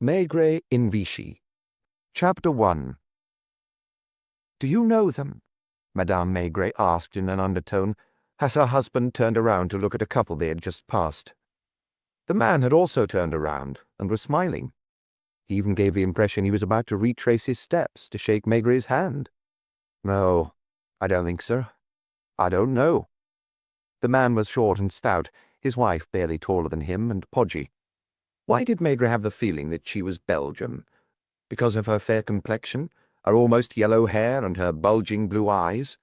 Maigret in Vichy. Chapter 1. "Do you know them?" Madame Maigret asked in an undertone, as her husband turned around to look at a couple they had just passed. The man had also turned around and was smiling. He even gave the impression he was about to retrace his steps to shake Maigret's hand. "No, I don't think so. I don't know." The man was short and stout, his wife barely taller than him and podgy. Why did Maigret have the feeling that she was Belgian? Because of her fair complexion, her almost yellow hair, and her bulging blue eyes?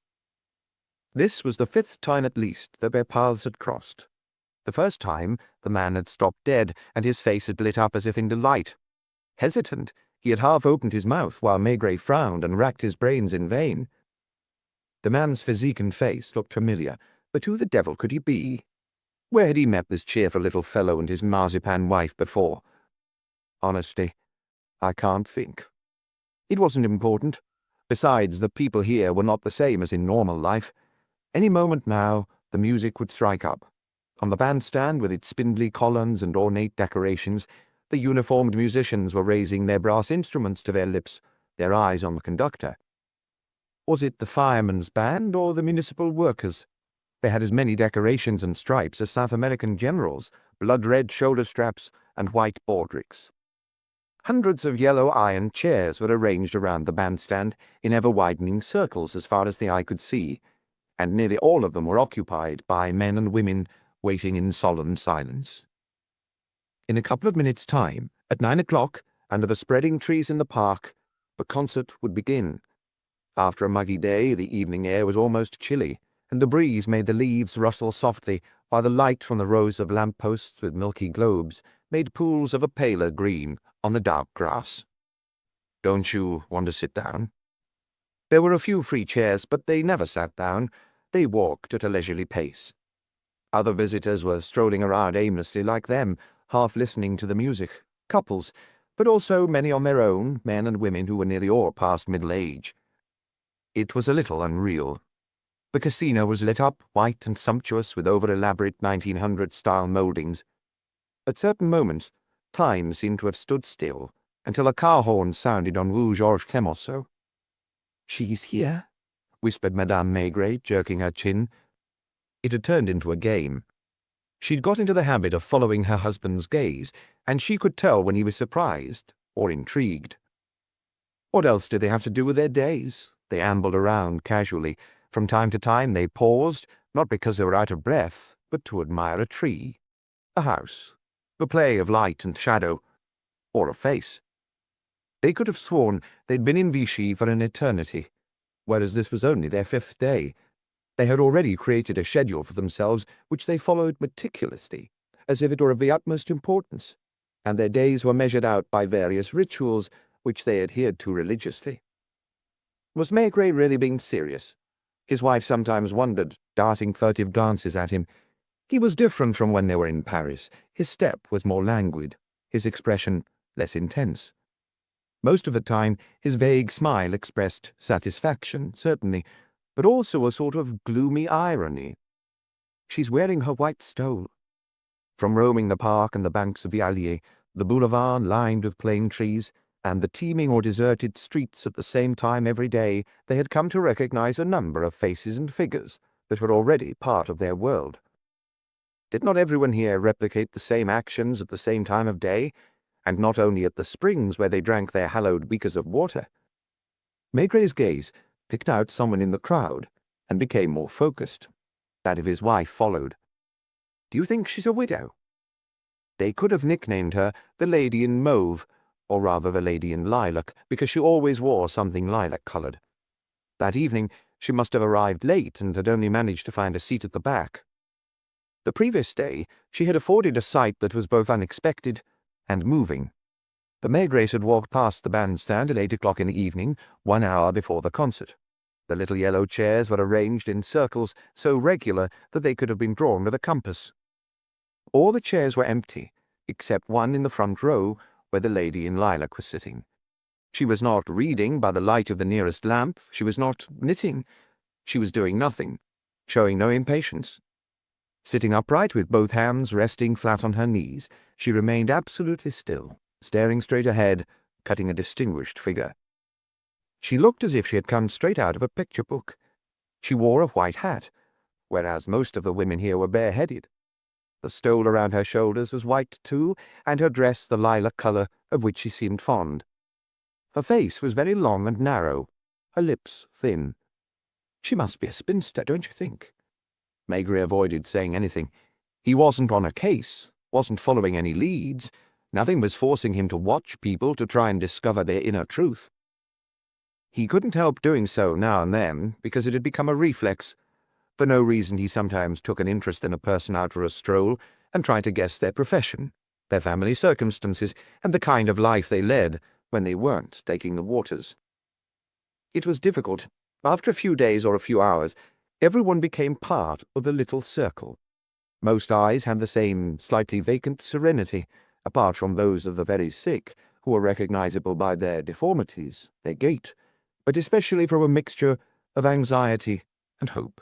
This was the 5th time at least that their paths had crossed. The first time, the man had stopped dead, and his face had lit up as if in delight. Hesitant, he had half opened his mouth while Maigret frowned and racked his brains in vain. The man's physique and face looked familiar, but who the devil could he be? Where had he met this cheerful little fellow and his marzipan wife before? Honestly, I can't think. It wasn't important. Besides, the people here were not the same as in normal life. Any moment now, the music would strike up. On the bandstand, with its spindly columns and ornate decorations, the uniformed musicians were raising their brass instruments to their lips, their eyes on the conductor. Was it the firemen's band or the municipal workers? They had as many decorations and stripes as South American generals, blood-red shoulder straps and white baldricks. Hundreds of yellow iron chairs were arranged around the bandstand in ever-widening circles as far as the eye could see, and nearly all of them were occupied by men and women waiting in solemn silence. In a couple of minutes' time, at 9 o'clock, under the spreading trees in the park, the concert would begin. After a muggy day, the evening air was almost chilly, and the breeze made the leaves rustle softly, while the light from the rows of lamp-posts with milky globes made pools of a paler green on the dark grass. "Don't you want to sit down?" There were a few free chairs, but they never sat down. They walked at a leisurely pace. Other visitors were strolling around aimlessly like them, half listening to the music, couples, but also many on their own, men and women who were nearly all past middle age. It was a little unreal. The casino was lit up, white and sumptuous, with over-elaborate 1900-style mouldings. At certain moments, time seemed to have stood still, until a car horn sounded on Rue Georges Clemenceau. "She's here," whispered Madame Maigret, jerking her chin. It had turned into a game. She'd got into the habit of following her husband's gaze, and she could tell when he was surprised or intrigued. What else did they have to do with their days? They ambled around casually. From time to time they paused, not because they were out of breath, but to admire a tree, a house, the play of light and shadow, or a face. They could have sworn they'd been in Vichy for an eternity, whereas this was only their 5th day. They had already created a schedule for themselves which they followed meticulously, as if it were of the utmost importance, and their days were measured out by various rituals which they adhered to religiously. Was Maigret really being serious? His wife sometimes wondered, darting furtive glances at him. He was different from when they were in Paris. His step was more languid, his expression less intense. Most of the time, his vague smile expressed satisfaction, certainly, but also a sort of gloomy irony. "She's wearing her white stole." From roaming the park and the banks of the Allier, the boulevard lined with plane trees, and the teeming or deserted streets at the same time every day, they had come to recognize a number of faces and figures that were already part of their world. Did not everyone here replicate the same actions at the same time of day, and not only at the springs where they drank their hallowed beakers of water? Maigret's gaze picked out someone in the crowd and became more focused. That of his wife followed. "Do you think she's a widow?" They could have nicknamed her the Lady in Mauve, or rather the Lady in Lilac, because she always wore something lilac-coloured. That evening she must have arrived late and had only managed to find a seat at the back. The previous day she had afforded a sight that was both unexpected and moving. The Maigrets had walked past the bandstand at 8 o'clock in the evening, 1 hour before the concert. The little yellow chairs were arranged in circles so regular that they could have been drawn with a compass. All the chairs were empty, except one in the front row, where the lady in lilac was sitting. She was not reading by the light of the nearest lamp, she was not knitting, she was doing nothing, showing no impatience. Sitting upright with both hands resting flat on her knees, she remained absolutely still, staring straight ahead, cutting a distinguished figure. She looked as if she had come straight out of a picture book. She wore a white hat, whereas most of the women here were bareheaded. The stole around her shoulders was white too, and her dress the lilac colour of which she seemed fond. Her face was very long and narrow, her lips thin. She must be a spinster, don't you think? Maigret avoided saying anything. He wasn't on a case, wasn't following any leads. Nothing was forcing him to watch people to try and discover their inner truth. He couldn't help doing so now and then, because it had become a reflex. For no reason he sometimes took an interest in a person out for a stroll and tried to guess their profession, their family circumstances, and the kind of life they led when they weren't taking the waters. It was difficult. After a few days or a few hours, everyone became part of the little circle. Most eyes had the same slightly vacant serenity, apart from those of the very sick, who were recognizable by their deformities, their gait, but especially from a mixture of anxiety and hope.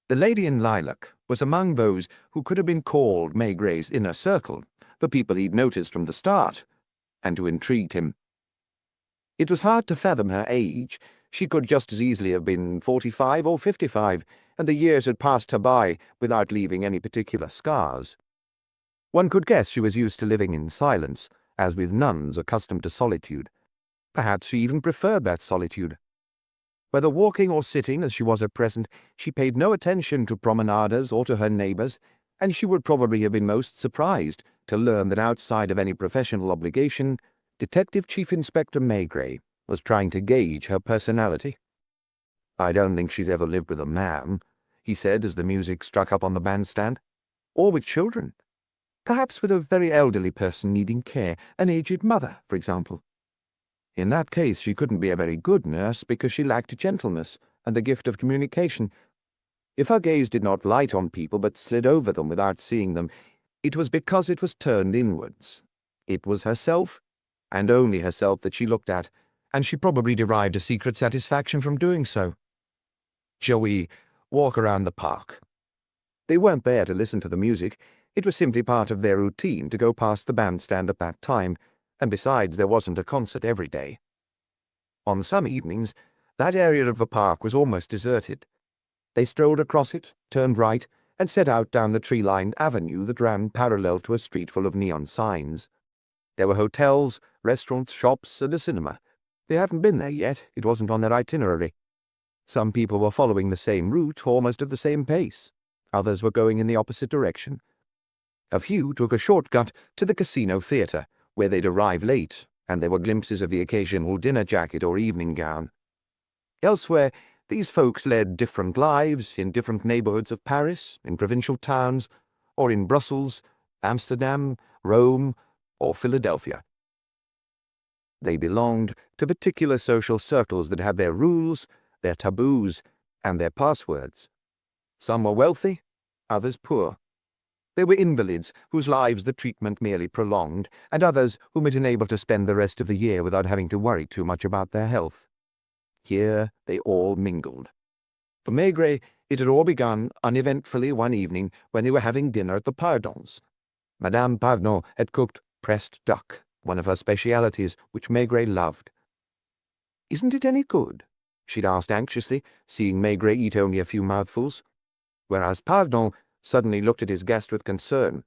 The lady in lilac was among those who could have been called Maigret's inner circle, the people he'd noticed from the start, and who intrigued him. It was hard to fathom her age. She could just as easily have been 45 or 55, and the years had passed her by without leaving any particular scars. One could guess she was used to living in silence, as with nuns accustomed to solitude. Perhaps she even preferred that solitude. Whether walking or sitting as she was at present, she paid no attention to promenaders or to her neighbours, and she would probably have been most surprised to learn that outside of any professional obligation, Detective Chief Inspector Maigret was trying to gauge her personality. "I don't think she's ever lived with a man," he said as the music struck up on the bandstand. "Or with children. Perhaps with a very elderly person needing care, an aged mother, for example. In that case, she couldn't be a very good nurse because she lacked gentleness and the gift of communication. If her gaze did not light on people but slid over them without seeing them, it was because it was turned inwards. It was herself, and only herself, that she looked at, and she probably derived a secret satisfaction from doing so. Shall we walk around the park?" They weren't there to listen to the music. It was simply part of their routine to go past the bandstand at that time, and besides, there wasn't a concert every day. On some evenings, that area of the park was almost deserted. They strolled across it, turned right, and set out down the tree-lined avenue that ran parallel to a street full of neon signs. There were hotels, restaurants, shops, and a cinema. They hadn't been there yet. It wasn't on their itinerary. Some people were following the same route, almost at the same pace. Others were going in the opposite direction. A few took a shortcut to the casino theatre, where they'd arrive late, and there were glimpses of the occasional dinner jacket or evening gown. Elsewhere, these folks led different lives in different neighbourhoods of Paris, in provincial towns, or in Brussels, Amsterdam, Rome, or Philadelphia. They belonged to particular social circles that had their rules, their taboos, and their passwords. Some were wealthy, others poor. There were invalids whose lives the treatment merely prolonged, and others whom it enabled to spend the rest of the year without having to worry too much about their health. Here they all mingled. For Maigret, it had all begun uneventfully one evening when they were having dinner at the Pardons. Madame Pardon had cooked pressed duck, one of her specialities, which Maigret loved. "Isn't it any good?" she'd asked anxiously, seeing Maigret eat only a few mouthfuls, whereas Pardon suddenly looked at his guest with concern.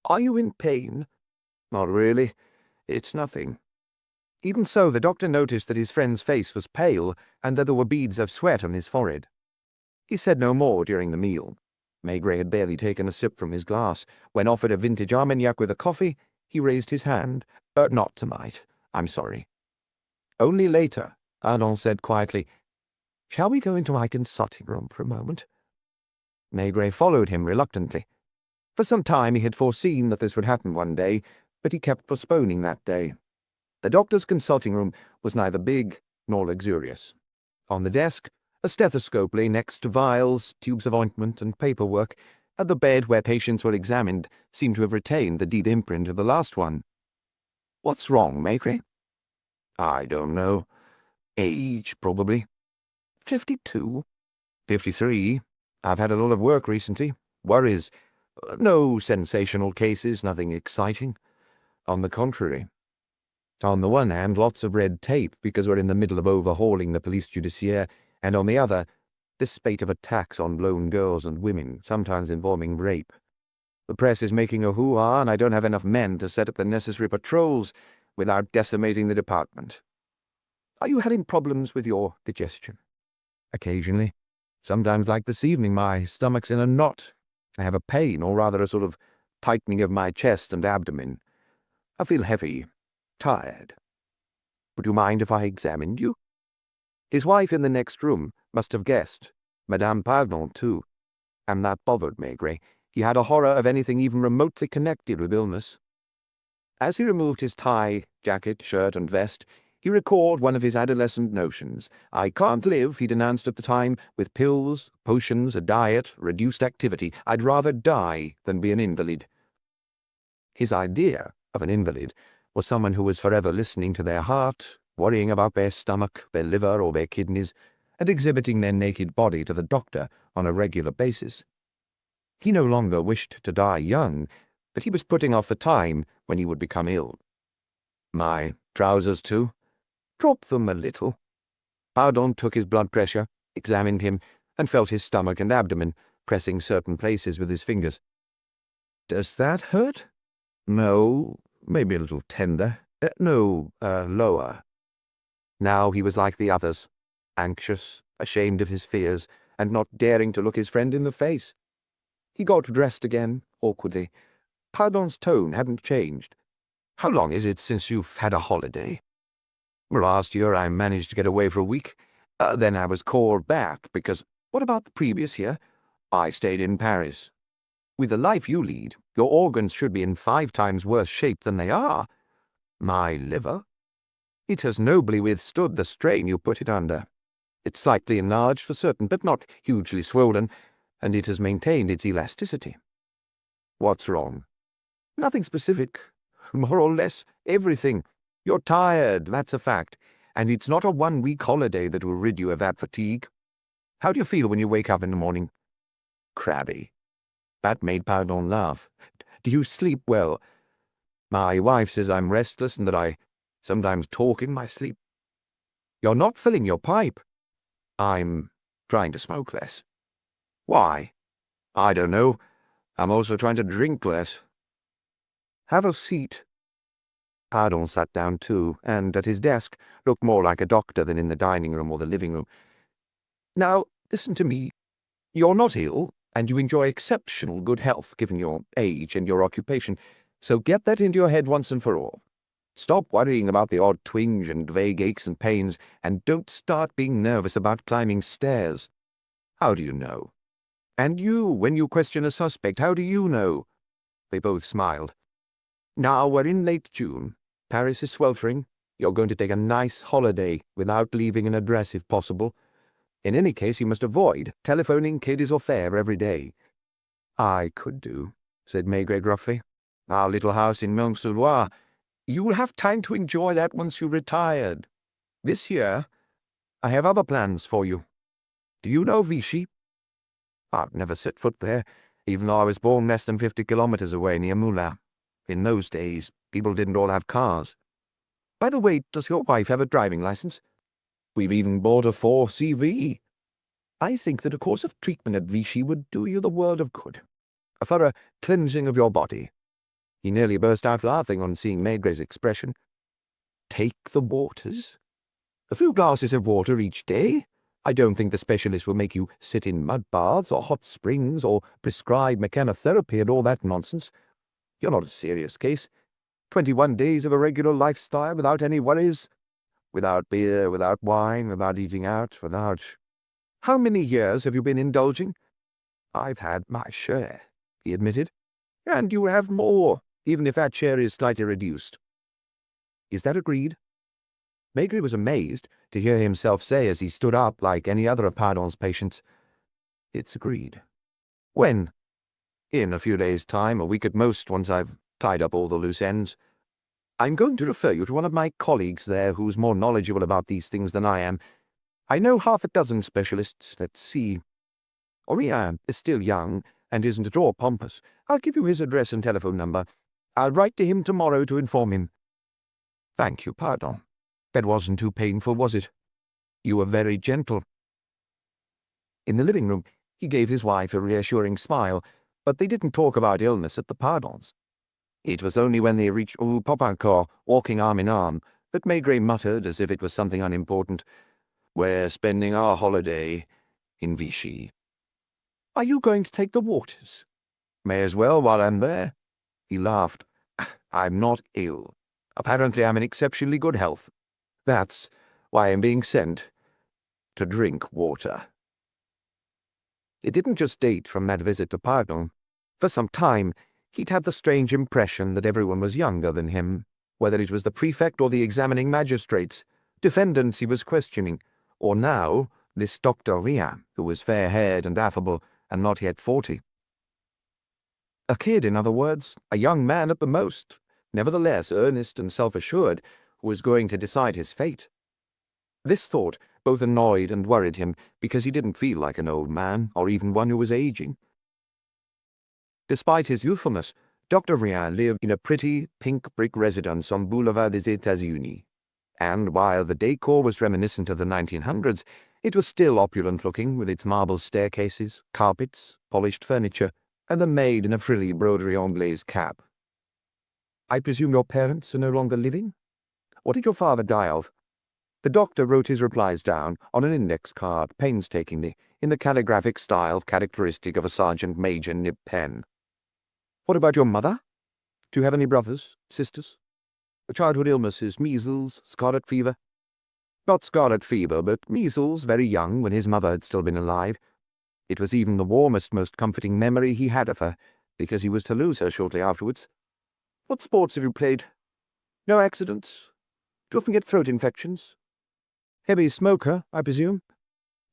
"Are you in pain?" "Not really. It's nothing." Even so, the doctor noticed that his friend's face was pale and that there were beads of sweat on his forehead. He said no more during the meal. Maigret had barely taken a sip from his glass. When offered a vintage Armagnac with a coffee, he raised his hand. "Not tonight. I'm sorry." "Only later," Pardon said quietly. "Shall we go into my consulting room for a moment?" Maigret followed him reluctantly. For some time he had foreseen that this would happen one day, but he kept postponing that day. The doctor's consulting room was neither big nor luxurious. On the desk, a stethoscope lay next to vials, tubes of ointment, and paperwork, and the bed where patients were examined seemed to have retained the deep imprint of the last one. "What's wrong, Maigret?" "I don't know. Age, probably." 52? 53. I've had a lot of work recently. Worries. No sensational cases, nothing exciting. On the contrary. On the one hand, lots of red tape because we're in the middle of overhauling the police judiciaire, and on the other, this spate of attacks on lone girls and women, sometimes involving rape. The press is making a hoo-ha, and I don't have enough men to set up the necessary patrols without decimating the department. Are you having problems with your digestion? Occasionally. Sometimes, like this evening, my stomach's in a knot. I have a pain, or rather a sort of tightening of my chest and abdomen. I feel heavy, tired. Would you mind if I examined you? His wife in the next room must have guessed. Madame Pardon, too. And that bothered Maigret. He had a horror of anything even remotely connected with illness. As he removed his tie, jacket, shirt, and vest, he recalled one of his adolescent notions. I can't live, he denounced at the time, with pills, potions, a diet, reduced activity. I'd rather die than be an invalid. His idea of an invalid was someone who was forever listening to their heart, worrying about their stomach, their liver, or their kidneys, and exhibiting their naked body to the doctor on a regular basis. He no longer wished to die young, but he was putting off the time when he would become ill. My trousers, too? Drop them a little. Pardon took his blood pressure, examined him, and felt his stomach and abdomen, pressing certain places with his fingers. Does that hurt? No, maybe a little tender. Lower. Now he was like the others, anxious, ashamed of his fears, and not daring to look his friend in the face. He got dressed again, awkwardly. Pardon's tone hadn't changed. How long is it since you've had a holiday? Last year I managed to get away for a week. Then I was called back because... What about the previous year? I stayed in Paris. With the life you lead, your organs should be in 5 times worse shape than they are. My liver? It has nobly withstood the strain you put it under. It's slightly enlarged for certain, but not hugely swollen, and it has maintained its elasticity. What's wrong? Nothing specific. More or less everything. You're tired, that's a fact, and it's not a 1-week holiday that will rid you of that fatigue. How do you feel when you wake up in the morning? Crabby. That made Pardon laugh. Do you sleep well? My wife says I'm restless and that I sometimes talk in my sleep. You're not filling your pipe. I'm trying to smoke less. Why? I don't know. I'm also trying to drink less. Have a seat. Pardon sat down too, and at his desk looked more like a doctor than in the dining room or the living room. Now, listen to me. You're not ill, and you enjoy exceptional good health, given your age and your occupation, so get that into your head once and for all. Stop worrying about the odd twinge and vague aches and pains, and don't start being nervous about climbing stairs. How do you know? And you, when you question a suspect, how do you know? They both smiled. Now we're in late June. Paris is sweltering. You're going to take a nice holiday without leaving an address if possible. In any case, you must avoid telephoning kiddies or fair every day. I could do, said Maigret gruffly. Our little house in Mont-sur-Loire. You'll have time to enjoy that once you're retired. This year, I have other plans for you. Do you know Vichy? I've never set foot there, even though I was born less than 50 kilometers away near Moulins. In those days, people didn't all have cars. By the way, does your wife have a driving license? We've even bought a 4CV. I think that a course of treatment at Vichy would do you the world of good. A thorough cleansing of your body. He nearly burst out laughing on seeing Maigret's expression. Take the waters? A few glasses of water each day? I don't think the specialist will make you sit in mud baths or hot springs or prescribe mechanotherapy and all that nonsense. You're not a serious case. 21 days of a regular lifestyle without any worries. Without beer, without wine, without eating out, without... How many years have you been indulging? I've had my share, he admitted. And you have more, even if that share is slightly reduced. Is that agreed? Maigret was amazed to hear himself say as he stood up like any other of Pardon's patients. It's agreed. When? In a few days' time, a week at most, once I've tied up all the loose ends. I'm going to refer you to one of my colleagues there who's more knowledgeable about these things than I am. I know half a dozen specialists. Let's see. Aurélien is still young and isn't at all pompous. I'll give you his address and telephone number. I'll write to him tomorrow to inform him." "Thank you, pardon. That wasn't too painful, was it? You were very gentle." In the living room, he gave his wife a reassuring smile, but they didn't talk about illness at the Pardons. It was only when they reached Rue Popincourt, walking arm in arm, that Maigret muttered, as if it was something unimportant, "We're spending our holiday in Vichy." "Are you going to take the waters?" "May as well while I'm there." He laughed. "I'm not ill. Apparently I'm in exceptionally good health. That's why I'm being sent to drink water." It didn't just date from that visit to Pardon. For some time, he'd had the strange impression that everyone was younger than him, whether it was the prefect or the examining magistrates, defendants he was questioning, or now this Dr. Rien, who was fair-haired and affable and not yet 40. A kid, in other words, a young man at the most, nevertheless earnest and self-assured, who was going to decide his fate. This thought both annoyed and worried him, because he didn't feel like an old man, or even one who was aging. Despite his youthfulness, Dr. Rien lived in a pretty, pink brick residence on Boulevard des États-Unis, and while the decor was reminiscent of the 1900s, it was still opulent-looking, with its marble staircases, carpets, polished furniture, and the maid in a frilly broderie anglaise cap. "I presume your parents are no longer living? What did your father die of?" The doctor wrote his replies down on an index card painstakingly, in the calligraphic style characteristic of a sergeant major nib pen. "What about your mother? Do you have any brothers, sisters? Childhood illnesses, measles, scarlet fever?" "Not scarlet fever, but measles, very young, when his mother had still been alive. It was even the warmest, most comforting memory he had of her, because he was to lose her shortly afterwards." "What sports have you played? No accidents? Do you often get throat infections? Heavy smoker, I presume?"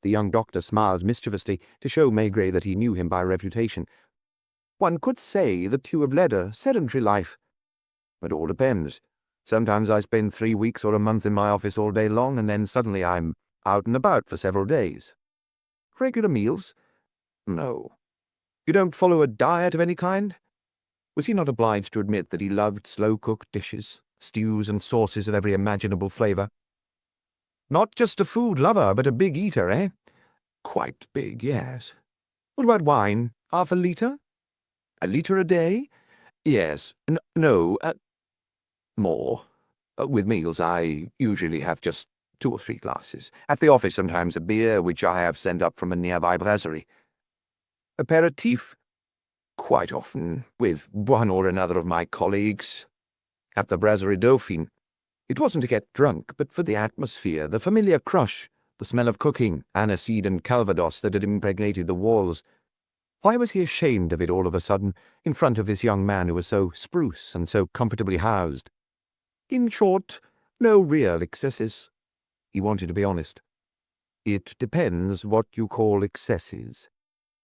The young doctor smiled mischievously to show Maigret that he knew him by reputation. "One could say that you have led a sedentary life." "It all depends. Sometimes I spend 3 weeks or a month in my office all day long, and then suddenly I'm out and about for several days." "Regular meals?" "No." "You don't follow a diet of any kind?" Was he not obliged to admit that he loved slow-cooked dishes, stews and sauces of every imaginable flavour? "Not just a food lover, but a big eater, eh?" "Quite big, yes." "What about wine? Half a litre?" "A litre a day?" "Yes. No, more. With meals I usually have just 2 or 3 glasses. At the office sometimes a beer, which I have sent up from a nearby brasserie." "Aperitif?" "Quite often, with one or another of my colleagues. At the Brasserie Dauphine. It wasn't to get drunk, but for the atmosphere, the familiar crush, the smell of cooking, aniseed and calvados that had impregnated the walls. Why was he ashamed of it all of a sudden, in front of this young man who was so spruce and so comfortably housed? In short, no real excesses. He wanted to be honest. "It depends what you call excesses.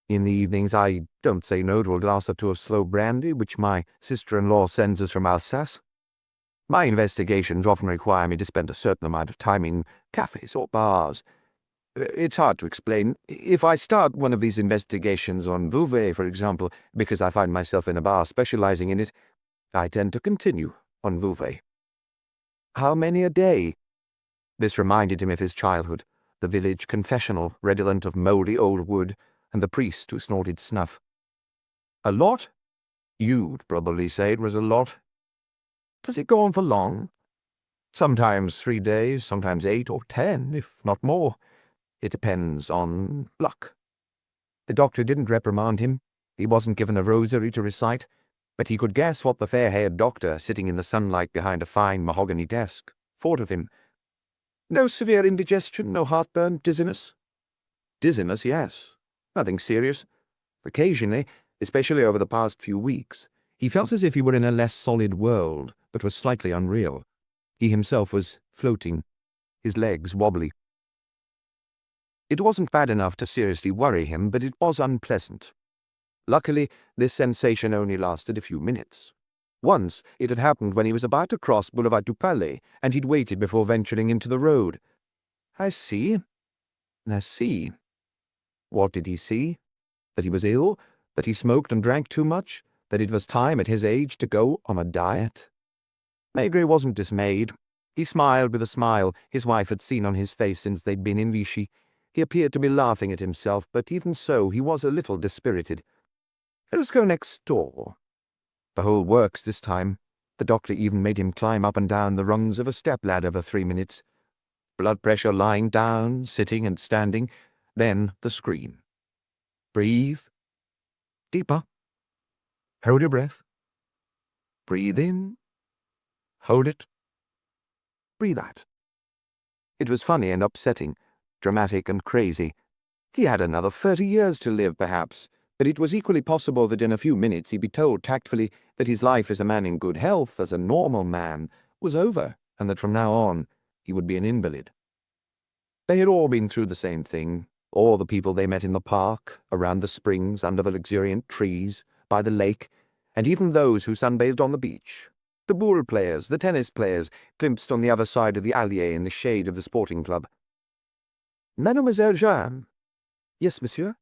In the evenings I don't say no to a glass or 2 of slow brandy, which my sister-in-law sends us from Alsace. My investigations often require me to spend a certain amount of time in cafes or bars. It's hard to explain. If I start one of these investigations on Vouvet, for example, because I find myself in a bar specializing in it, I tend to continue on Vouvet." "How many a day?" This reminded him of his childhood, the village confessional redolent of mouldy old wood, and the priest who snorted snuff. "A lot? You'd probably say it was a lot." "Does it go on for long?" "Sometimes 3 days, sometimes 8 or 10, if not more. It depends on luck." The doctor didn't reprimand him. He wasn't given a rosary to recite, but he could guess what the fair-haired doctor, sitting in the sunlight behind a fine mahogany desk, thought of him. "No severe indigestion, no heartburn, dizziness?" "Dizziness, yes. Nothing serious. Occasionally, especially over the past few weeks, he felt as if he were in a less solid world, but was slightly unreal. He himself was floating, his legs wobbly. It wasn't bad enough to seriously worry him, but it was unpleasant. Luckily, this sensation only lasted a few minutes. Once it had happened when he was about to cross Boulevard du Palais, and he'd waited before venturing into the road. "I see. I see." What did he see? That he was ill? That he smoked and drank too much? that it was time at his age to go on a diet. Maigret wasn't dismayed. He smiled with a smile his wife had seen on his face since they'd been in Vichy. He appeared to be laughing at himself, but even so he was a little dispirited. "Let us go next door." The whole works this time. The doctor even made him climb up and down the rungs of a step-ladder for 3 minutes. Blood pressure lying down, sitting and standing. Then the scream. Breathe. Deeper. Hold your breath. Breathe in. Hold it. Breathe out. It was funny and upsetting, dramatic and crazy. He had another 30 years to live, perhaps, but it was equally possible that in a few minutes he'd be told tactfully that his life as a man in good health, as a normal man, was over, and that from now on he would be an invalid. They had all been through the same thing, all the people they met in the park, around the springs, under the luxuriant trees, by the lake, and even those who sunbathed on the beach. The boule players, the tennis players, glimpsed on the other side of the Allier in the shade of the sporting club. "Mademoiselle Jeanne." "Yes, monsieur."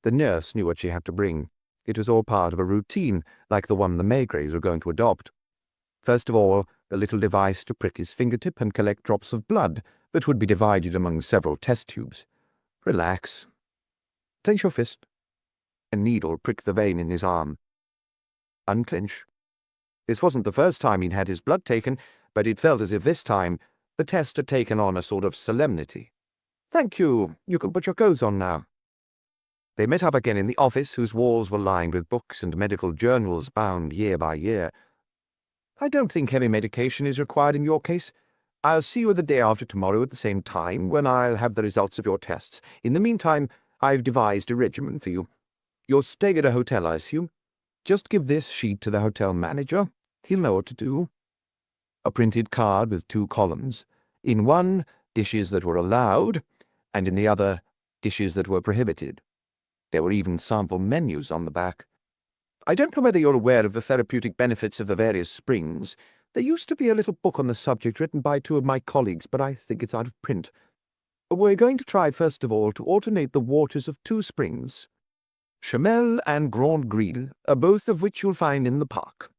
The nurse knew what she had to bring. It was all part of a routine, like the one the Maigrets were going to adopt. First of all, the little device to prick his fingertip and collect drops of blood that would be divided among several test tubes. Relax. Clench your fist. A needle pricked the vein in his arm. Unclench. This wasn't the first time he'd had his blood taken, but it felt as if this time the test had taken on a sort of solemnity. "Thank you. You can put your clothes on now." They met up again in the office, whose walls were lined with books and medical journals bound year by year. "I don't think heavy medication is required in your case. I'll see you the day after tomorrow at the same time, when I'll have the results of your tests. In the meantime, I've devised a regimen for you. You're staying at a hotel, I assume. Just give this sheet to the hotel manager. He'll know what to do." A printed card with 2 columns. In one, dishes that were allowed, and in the other, dishes that were prohibited. There were even sample menus on the back. "I don't know whether you're aware of the therapeutic benefits of the various springs. There used to be a little book on the subject written by 2 of my colleagues, but I think it's out of print. We're going to try, first of all, to alternate the waters of 2 springs, Chamel and Grand Grille, both of which you'll find in the park."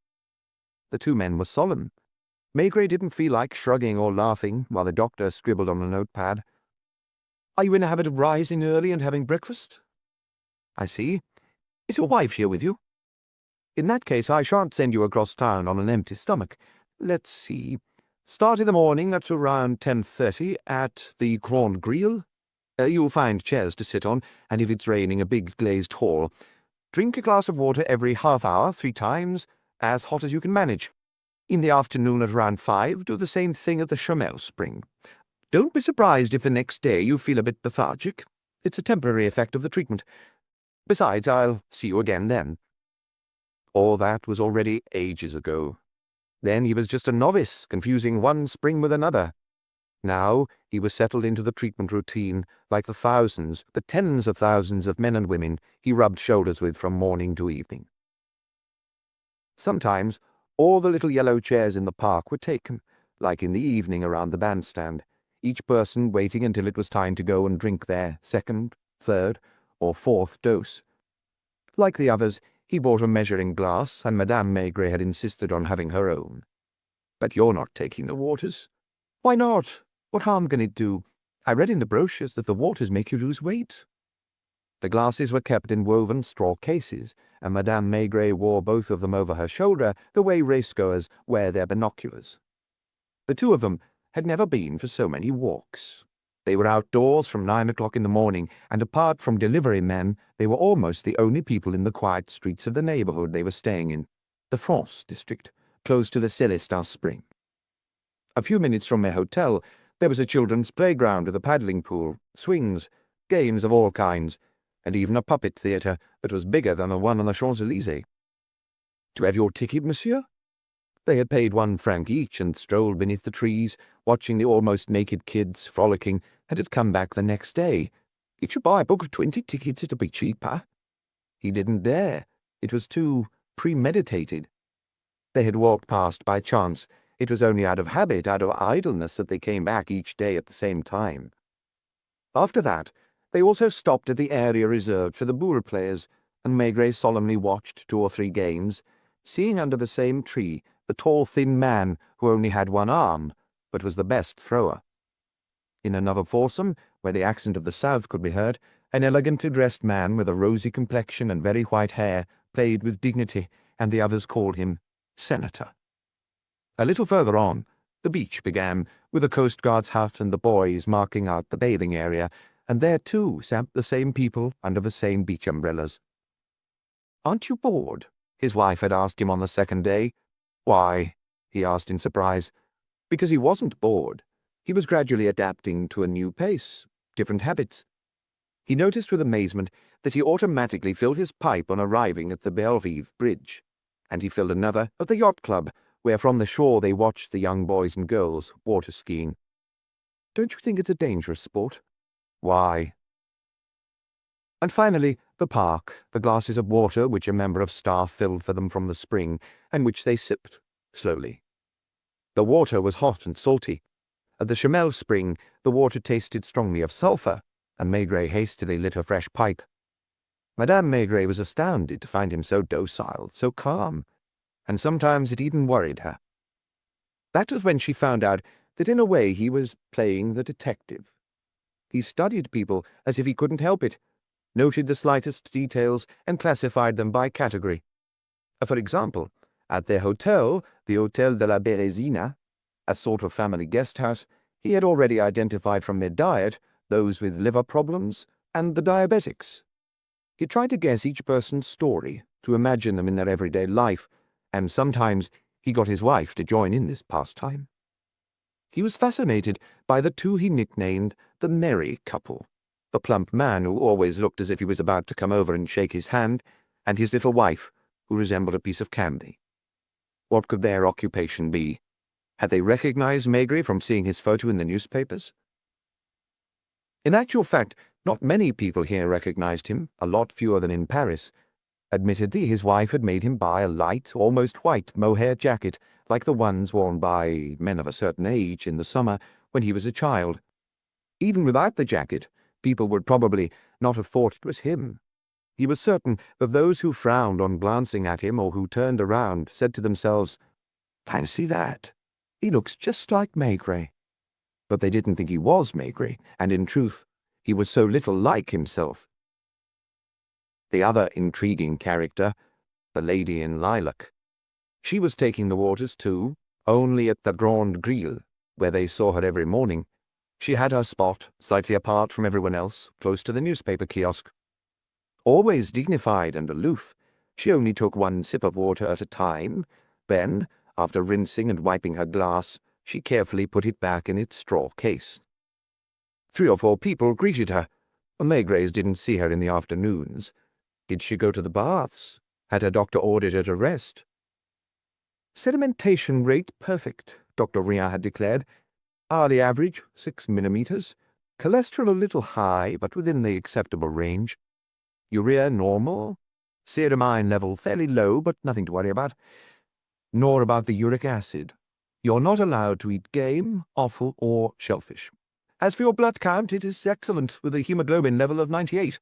The 2 men were solemn. Maigret didn't feel like shrugging or laughing while the doctor scribbled on a notepad. "Are you in a habit of rising early and having breakfast?" "I see. Is your wife here with you?" "In that case, I shan't send you across town on an empty stomach. Let's see. Start in the morning at around 10:30 at the Grand Grille. You'll find chairs to sit on, and if it's raining, a big glazed hall. Drink a glass of water every half hour, 3 times, as hot as you can manage. In the afternoon at around 5, do the same thing at the Chamel spring. Don't be surprised if the next day you feel a bit lethargic. It's a temporary effect of the treatment. Besides, I'll see you again then." All that was already ages ago. Then he was just a novice, confusing one spring with another. Now he was settled into the treatment routine, like the thousands, the tens of thousands of men and women he rubbed shoulders with from morning to evening. Sometimes all the little yellow chairs in the park were taken, like in the evening around the bandstand, each person waiting until it was time to go and drink their 2nd, 3rd, or 4th dose. Like the others, he bought a measuring glass, and Madame Maigret had insisted on having her own. "But you're not taking the waters." "Why not? What harm can it do? I read in the brochures that the waters make you lose weight." The glasses were kept in woven straw cases, and Madame Maigret wore both of them over her shoulder the way racegoers wear their binoculars. The 2 of them had never been for so many walks. They were outdoors from 9 o'clock in the morning, and apart from delivery men, they were almost the only people in the quiet streets of the neighborhood they were staying in, the France district, close to the Célestin spring. A few minutes from their hotel, there was a children's playground with a paddling pool, swings, games of all kinds, and even a puppet theatre that was bigger than the one on the Champs-Élysées. "To have your ticket, monsieur?" They had paid 1 franc each and strolled beneath the trees, watching the almost naked kids frolicking, and had come back the next day. "If you buy a book of 20 tickets, it'll be cheaper." He didn't dare. It was too premeditated. They had walked past by chance. It was only out of habit, out of idleness, that they came back each day at the same time. After that, they also stopped at the area reserved for the boule players, and Maigret solemnly watched 2 or 3 games, seeing under the same tree the tall, thin man who only had one arm, but was the best thrower. In another foursome, where the accent of the South could be heard, an elegantly dressed man with a rosy complexion and very white hair played with dignity, and the others called him Senator. A little further on, the beach began, with the Coast Guard's hut and the boys marking out the bathing area, and there too sat the same people under the same beach umbrellas. "Aren't you bored?" his wife had asked him on the second day. "Why?" he asked in surprise. Because he wasn't bored. He was gradually adapting to a new pace, different habits. He noticed with amazement that he automatically filled his pipe on arriving at the Bellerive Bridge, and he filled another at the yacht club, where from the shore they watched the young boys and girls water skiing. "Don't you think it's a dangerous sport?" "Why?" And finally, the park, the glasses of water which a member of staff filled for them from the spring, and which they sipped slowly. The water was hot and salty. At the Chamel spring, the water tasted strongly of sulphur, and Maigret hastily lit a fresh pipe. Madame Maigret was astounded to find him so docile, so calm, and sometimes it even worried her. That was when she found out that in a way he was playing the detective. He studied people as if he couldn't help it, noted the slightest details, and classified them by category. For example, at their hotel, the Hôtel de la Bérésina, a sort of family guest house, he had already identified from their diet those with liver problems and the diabetics. He tried to guess each person's story, to imagine them in their everyday life, and sometimes he got his wife to join in this pastime. He was fascinated by the two he nicknamed the merry couple, the plump man who always looked as if he was about to come over and shake his hand, and his little wife, who resembled a piece of candy. What could their occupation be? Had they recognized Maigret from seeing his photo in the newspapers? In actual fact, not many people here recognized him, a lot fewer than in Paris. Admittedly, his wife had made him buy a light, almost white mohair jacket, like the ones worn by men of a certain age in the summer when he was a child. Even without the jacket, people would probably not have thought it was him. He was certain that those who frowned on glancing at him or who turned around said to themselves, "Fancy that! He looks just like Maigret." But they didn't think he was Maigret, and in truth, he was so little like himself. The other intriguing character, the lady in lilac. She was taking the waters too, only at the Grande Grille, where they saw her every morning. She had her spot, slightly apart from everyone else, close to the newspaper kiosk. Always dignified and aloof, she only took one sip of water at a time. Then, after rinsing and wiping her glass, she carefully put it back in its straw case. 3 or 4 people greeted her. Maigret didn't see her in the afternoons. Did she go to the baths? Had her doctor ordered her to rest? Sedimentation rate perfect, Dr. Rien had declared. Hourly average, 6 millimeters. Cholesterol a little high, but within the acceptable range. Urea normal. Ceramine level fairly low, but nothing to worry about. Nor about the uric acid. You're not allowed to eat game, offal, or shellfish. As for your blood count, it is excellent, with a hemoglobin level of 98.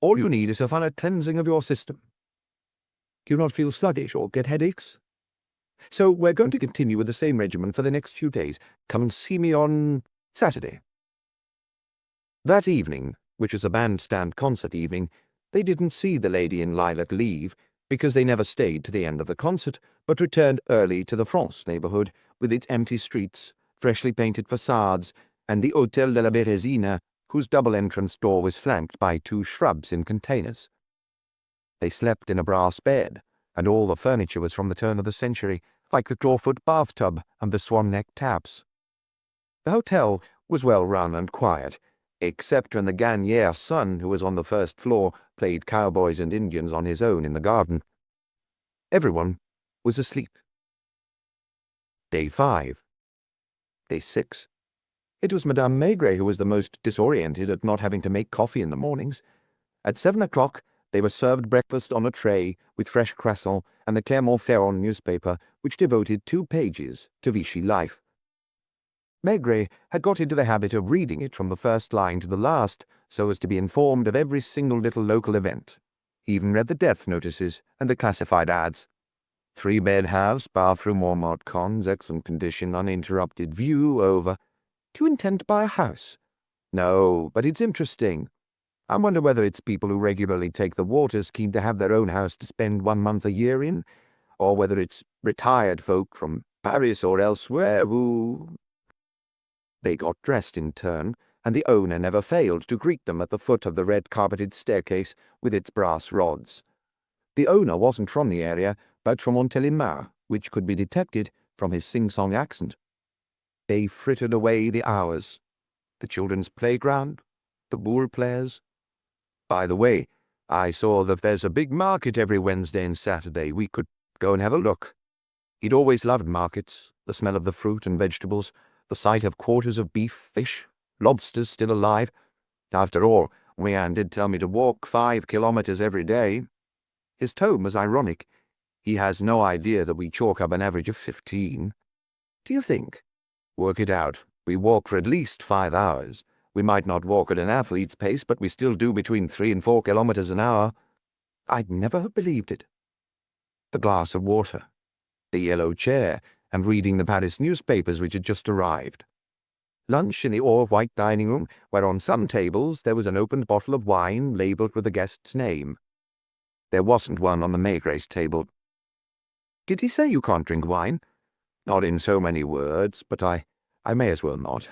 All you need is a thorough cleansing of your system. Do you not feel sluggish or get headaches? So we're going to continue with the same regimen for the next few days. Come and see me on Saturday. That evening, which was a bandstand concert evening, they didn't see the lady in lilac leave, because they never stayed to the end of the concert, but returned early to the France neighborhood, with its empty streets, freshly painted facades, and the Hôtel de la Bérésina, whose double-entrance door was flanked by 2 shrubs in containers. They slept in a brass bed, and all the furniture was from the turn of the century, like the clawfoot bathtub and the swan-neck taps. The hotel was well run and quiet, except when the Gagnèr's son, who was on the first floor, played cowboys and Indians on his own in the garden. Everyone was asleep. Day 5. Day 6. It was Madame Maigret who was the most disoriented at not having to make coffee in the mornings. At 7 o'clock, they were served breakfast on a tray with fresh croissants and the Clermont-Ferrand newspaper, which devoted 2 pages to Vichy life. Maigret had got into the habit of reading it from the first line to the last, so as to be informed of every single little local event. He even read the death notices and the classified ads. 3-bed house, bathroom, Walmart cons, excellent condition, uninterrupted view over. Do you intend to buy a house? No, but it's interesting. I wonder whether it's people who regularly take the waters keen to have their own house to spend 1 month a year in, or whether it's retired folk from Paris or elsewhere who... They got dressed in turn, and the owner never failed to greet them at the foot of the red-carpeted staircase with its brass rods. The owner wasn't from the area, but from Montélimar, which could be detected from his sing-song accent. They frittered away the hours. The children's playground, the boule players. By the way, I saw that there's a big market every Wednesday and Saturday. We could go and have a look. He'd always loved markets, the smell of the fruit and vegetables, the sight of quarters of beef, fish, lobsters still alive. After all, Wian did tell me to walk 5 kilometers every day. His tone was ironic. He has no idea that we chalk up an average of 15. Do you think? Work it out. We walk for at least 5 hours. We might not walk at an athlete's pace, but we still do between 3 and 4 kilometers an hour. I'd never have believed it. The glass of water, the yellow chair, and reading the Paris newspapers which had just arrived. Lunch in the all-white dining room, where on some tables there was an opened bottle of wine labelled with the guest's name. There wasn't one on the Maigret's table. Did he say you can't drink wine? Not in so many words, but I may as well not.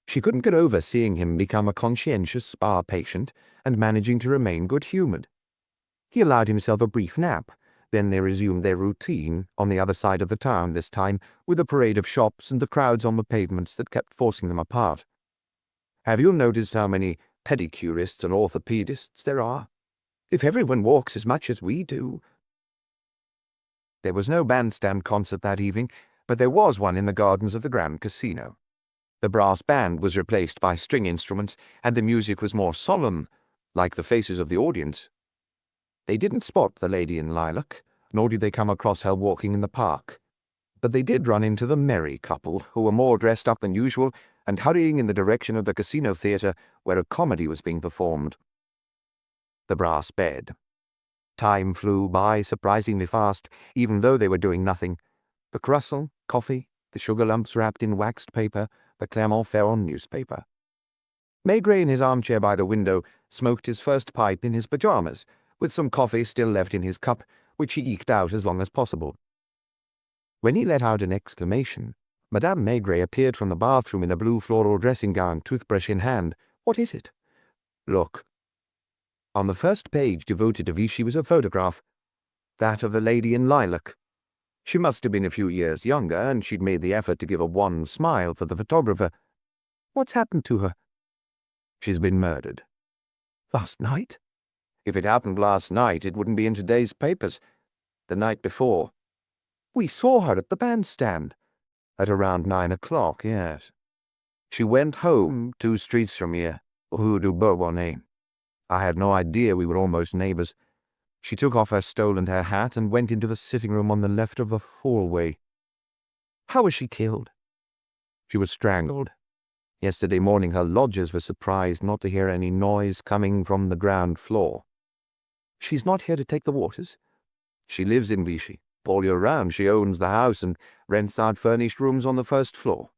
She couldn't get over seeing him become a conscientious spa patient and managing to remain good-humoured. He allowed himself a brief nap. Then they resumed their routine, on the other side of the town this time, with a parade of shops and the crowds on the pavements that kept forcing them apart. Have you noticed how many pedicurists and orthopedists there are? If everyone walks as much as we do... There was no bandstand concert that evening, but there was one in the gardens of the Grand Casino. The brass band was replaced by string instruments, and the music was more solemn, like the faces of the audience. They didn't spot the lady in lilac, nor did they come across her walking in the park. But they did run into the merry couple, who were more dressed up than usual and hurrying in the direction of the casino theatre where a comedy was being performed. The brass bed. Time flew by surprisingly fast, even though they were doing nothing. The croissant, coffee, the sugar lumps wrapped in waxed paper, the Clermont-Ferrand newspaper. Maigret, in his armchair by the window, smoked his first pipe in his pyjamas, with some coffee still left in his cup, which he eked out as long as possible. When he let out an exclamation, Madame Maigret appeared from the bathroom in a blue floral dressing gown, toothbrush in hand. What is it? Look. On the first page devoted to Vichy was a photograph, that of the lady in lilac. She must have been a few years younger, and she'd made the effort to give a wan smile for the photographer. What's happened to her? She's been murdered. Last night? If it happened last night, it wouldn't be in today's papers. The night before. We saw her at the bandstand. At around 9 o'clock, yes. She went home 2 streets from here, Rue du Bourbonnais. I had no idea we were almost neighbours. She took off her stole and her hat and went into the sitting room on the left of the hallway. How was she killed? She was strangled. Yesterday morning her lodgers were surprised not to hear any noise coming from the ground floor. She's not here to take the waters? She lives in Vichy. All year round she owns the house and rents out furnished rooms on the first floor.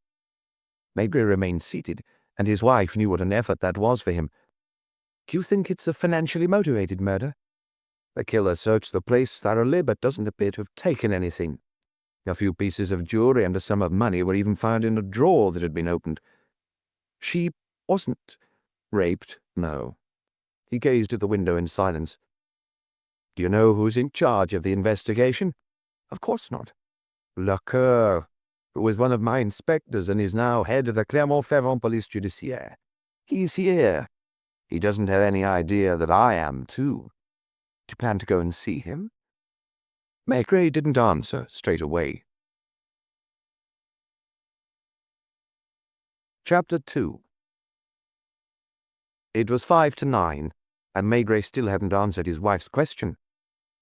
Maigret remained seated, and his wife knew what an effort that was for him. Do you think it's a financially motivated murder? The killer searched the place thoroughly, but doesn't appear to have taken anything. A few pieces of jewelry and a sum of money were even found in a drawer that had been opened. She wasn't raped, no. He gazed at the window in silence. Do you know who's in charge of the investigation? Of course not. Lecoeur, who was one of my inspectors and is now head of the Clermont-Ferrand Police Judiciaire. He's here. He doesn't have any idea that I am, too. Do you plan to go and see him? Maigret didn't answer straight away. Chapter 2. It was 5 to 9, and Maigret still hadn't answered his wife's question.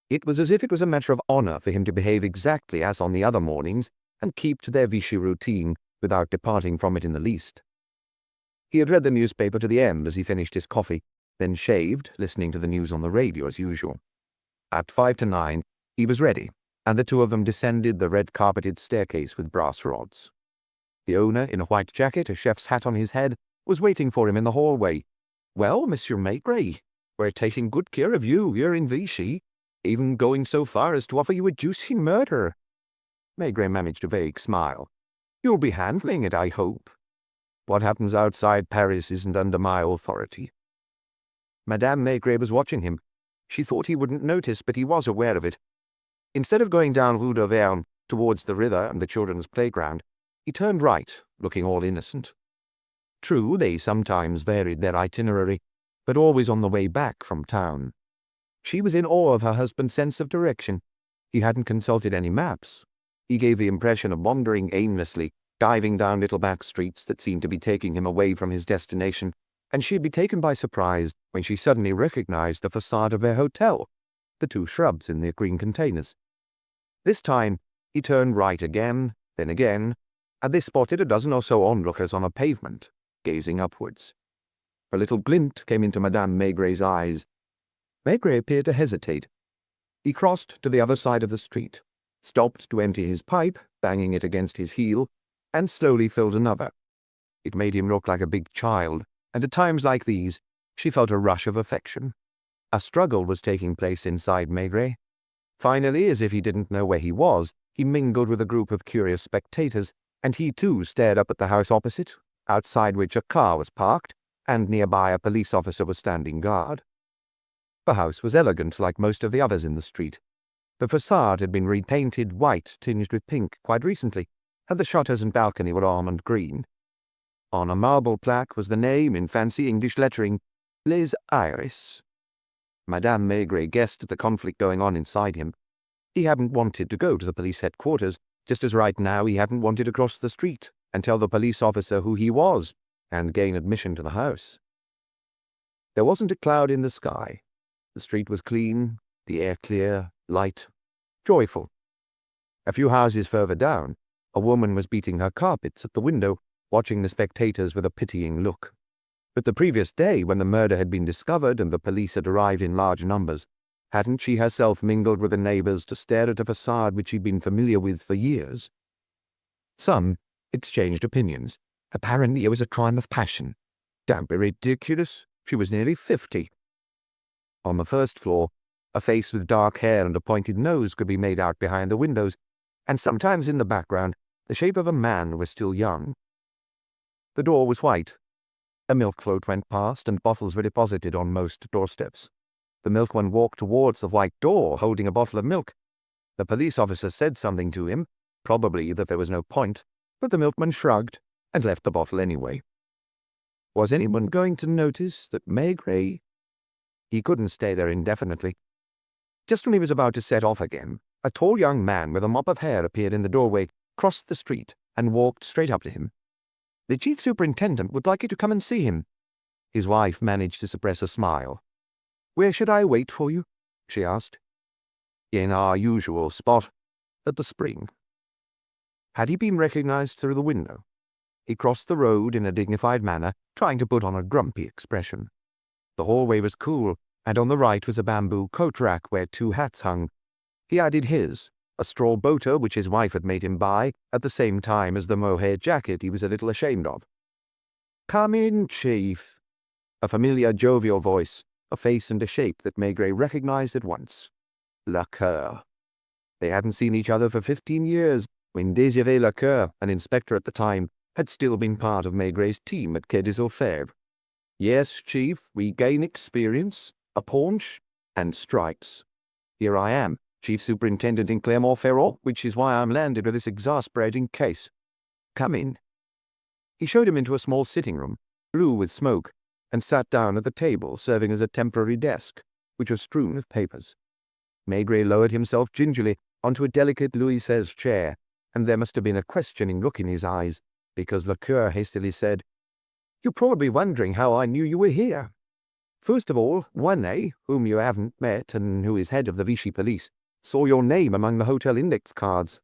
It was as if it was a matter of honour for him to behave exactly as on the other mornings and keep to their Vichy routine without departing from it in the least. He had read the newspaper to the end as he finished his coffee, then shaved, listening to the news on the radio as usual. At 8:55, he was ready, and the two of them descended the red-carpeted staircase with brass rods. The owner, in a white jacket, a chef's hat on his head, was waiting for him in the hallway. "Well, Monsieur Maigret, we're taking good care of you here in Vichy, even going so far as to offer you a juicy murder." Maigret managed a vague smile. "You'll be handling it, I hope. What happens outside Paris isn't under my authority." Madame Maigret was watching him. She thought he wouldn't notice, but he was aware of it. Instead of going down Rue d'Auvergne towards the river and the children's playground, he turned right, looking all innocent. True, they sometimes varied their itinerary, but always on the way back from town. She was in awe of her husband's sense of direction. He hadn't consulted any maps. He gave the impression of wandering aimlessly, diving down little back streets that seemed to be taking him away from his destination, and she'd be taken by surprise when she suddenly recognized the facade of their hotel, the two shrubs in their green containers. This time, he turned right again, then again, and they spotted a dozen or so onlookers on a pavement, gazing upwards. A little glint came into Madame Maigret's eyes. Maigret appeared to hesitate. He crossed to the other side of the street, stopped to empty his pipe, banging it against his heel, and slowly filled another. It made him look like a big child, and at times like these, she felt a rush of affection. A struggle was taking place inside Maigret. Finally, as if he didn't know where he was, he mingled with a group of curious spectators, and he too stared up at the house opposite, outside which a car was parked, and nearby a police officer was standing guard. The house was elegant, like most of the others in the street. The facade had been repainted white tinged with pink quite recently, and the shutters and balcony were almond green. On a marble plaque was the name in fancy English lettering, Les Iris. Madame Maigret guessed at the conflict going on inside him. He hadn't wanted to go to the police headquarters, just as right now he hadn't wanted to cross the street and tell the police officer who he was and gain admission to the house. There wasn't a cloud in the sky. The street was clean, the air clear, light, joyful. A few houses further down, a woman was beating her carpets at the window, watching the spectators with a pitying look. But the previous day, when the murder had been discovered and the police had arrived in large numbers, hadn't she herself mingled with the neighbors to stare at a facade which she'd been familiar with for years? Some exchanged opinions. Apparently it was a crime of passion. Don't be ridiculous. She was nearly 50. On the first floor, a face with dark hair and a pointed nose could be made out behind the windows, and sometimes in the background, the shape of a man was still young. The door was white. A milk float went past, and bottles were deposited on most doorsteps. The milkman walked towards the white door, holding a bottle of milk. The police officer said something to him, probably that there was no point, but the milkman shrugged and left the bottle anyway. Was anyone going to notice that Maigret? He couldn't stay there indefinitely. Just when he was about to set off again, a tall young man with a mop of hair appeared in the doorway, crossed the street, and walked straight up to him. "The chief superintendent would like you to come and see him." His wife managed to suppress a smile. "Where should I wait for you?" she asked. "In our usual spot, at the spring." Had he been recognized through the window? He crossed the road in a dignified manner, trying to put on a grumpy expression. The hallway was cool, and on the right was a bamboo coat rack where 2 hats hung. He added his, a straw boater which his wife had made him buy, at the same time as the mohair jacket he was a little ashamed of. "Come in, Chief." A familiar jovial voice, a face and a shape that Maigret recognized at once. Lacoeur. They hadn't seen each other for 15 years, when Désiré Lacoeur, an inspector at the time, had still been part of Maigret's team at Quai des Orfèvres. "Yes, Chief, we gain experience, a paunch, and strikes. Here I am, Chief Superintendent in Clermont-Ferrand, which is why I'm landed with this exasperating case. Come in." He showed him into a small sitting room, blue with smoke, and sat down at the table serving as a temporary desk, which was strewn with papers. Maigret lowered himself gingerly onto a delicate Louis XVI chair, and there must have been a questioning look in his eyes, because Lacoeur hastily said, "You're probably wondering how I knew you were here. First of all, Wanet, whom you haven't met and who is head of the Vichy police, saw your name among the hotel index cards.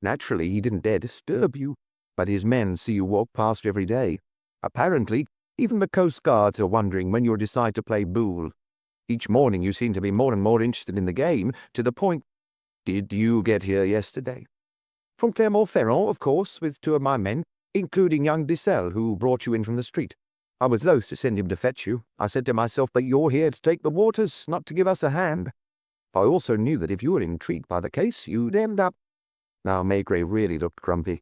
Naturally, he didn't dare disturb you, but his men see you walk past every day. Apparently, Even the Coast Guards are wondering when you'll decide to play Boule. Each morning you seem to be more and more interested in the game, to the point. Did you get here yesterday? From Clermont-Ferrand, of course, with 2 of my men, including young Dissel, who brought you in from the street. I was loath to send him to fetch you. I said to myself that you're here to take the waters, not to give us a hand. I also knew that if you were intrigued by the case, you'd end up. Now Maigret really looked grumpy.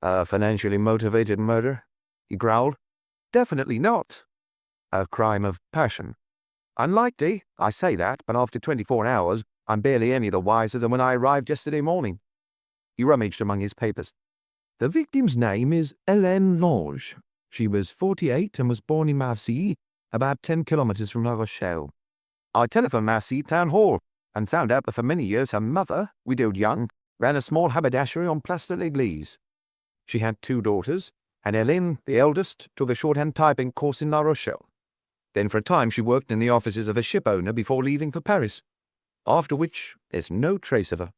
A financially motivated murder? He growled. Definitely not. A crime of passion. Unlikely, I say that, but after 24 hours, I'm barely any the wiser than when I arrived yesterday morning. He rummaged among his papers. The victim's name is Hélène Lang. She was 48 and was born in Marseille, about 10 kilometers from La Rochelle. I telephoned Marseille Town Hall and found out that for many years her mother, widowed young, ran a small haberdashery on Place de l'Église. She had 2 daughters, and Hélène, the eldest, took a shorthand typing course in La Rochelle. Then for a time she worked in the offices of a ship owner before leaving for Paris, after which there's no trace of her.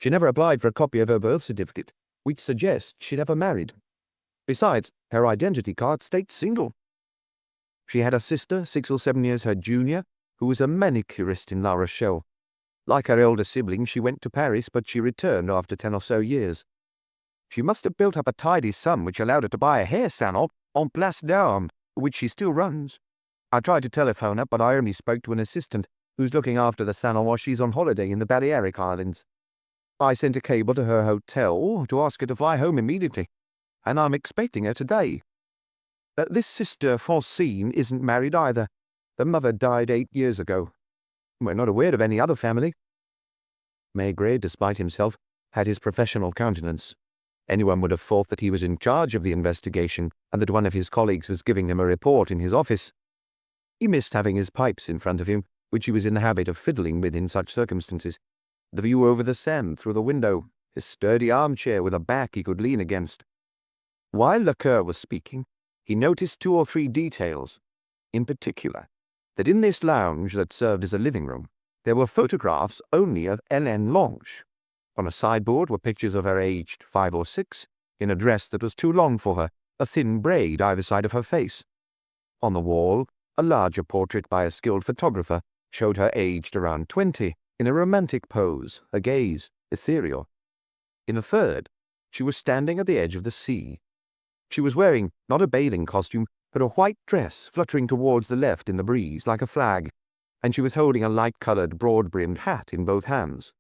She never applied for a copy of her birth certificate, which suggests she never married. Besides, her identity card states single. She had a sister, 6 or 7 years her junior, who was a manicurist in La Rochelle. Like her elder sibling, she went to Paris, but she returned after 10 or so years. She must have built up a tidy sum which allowed her to buy a hair salon on Place d'Armes, which she still runs. I tried to telephone her, but I only spoke to an assistant who's looking after the salon while she's on holiday in the Balearic Islands. I sent a cable to her hotel to ask her to fly home immediately, and I'm expecting her today. This sister, Francine, isn't married either. The mother died 8 years ago. We're not aware of any other family. Maigret, despite himself, had his professional countenance. Anyone would have thought that he was in charge of the investigation and that one of his colleagues was giving him a report in his office. He missed having his pipes in front of him, which he was in the habit of fiddling with in such circumstances, the view over the Seine through the window, his sturdy armchair with a back he could lean against. While Lecoeur was speaking, he noticed 2 or 3 details. In particular, that in this lounge that served as a living room, there were photographs only of Hélène Lang. On a sideboard were pictures of her aged 5 or 6, in a dress that was too long for her, a thin braid either side of her face. On the wall, a larger portrait by a skilled photographer showed her aged around 20, in a romantic pose, a gaze, ethereal. In a third, she was standing at the edge of the sea. She was wearing not a bathing costume, but a white dress fluttering towards the left in the breeze like a flag, and she was holding a light-coloured, broad-brimmed hat in both hands.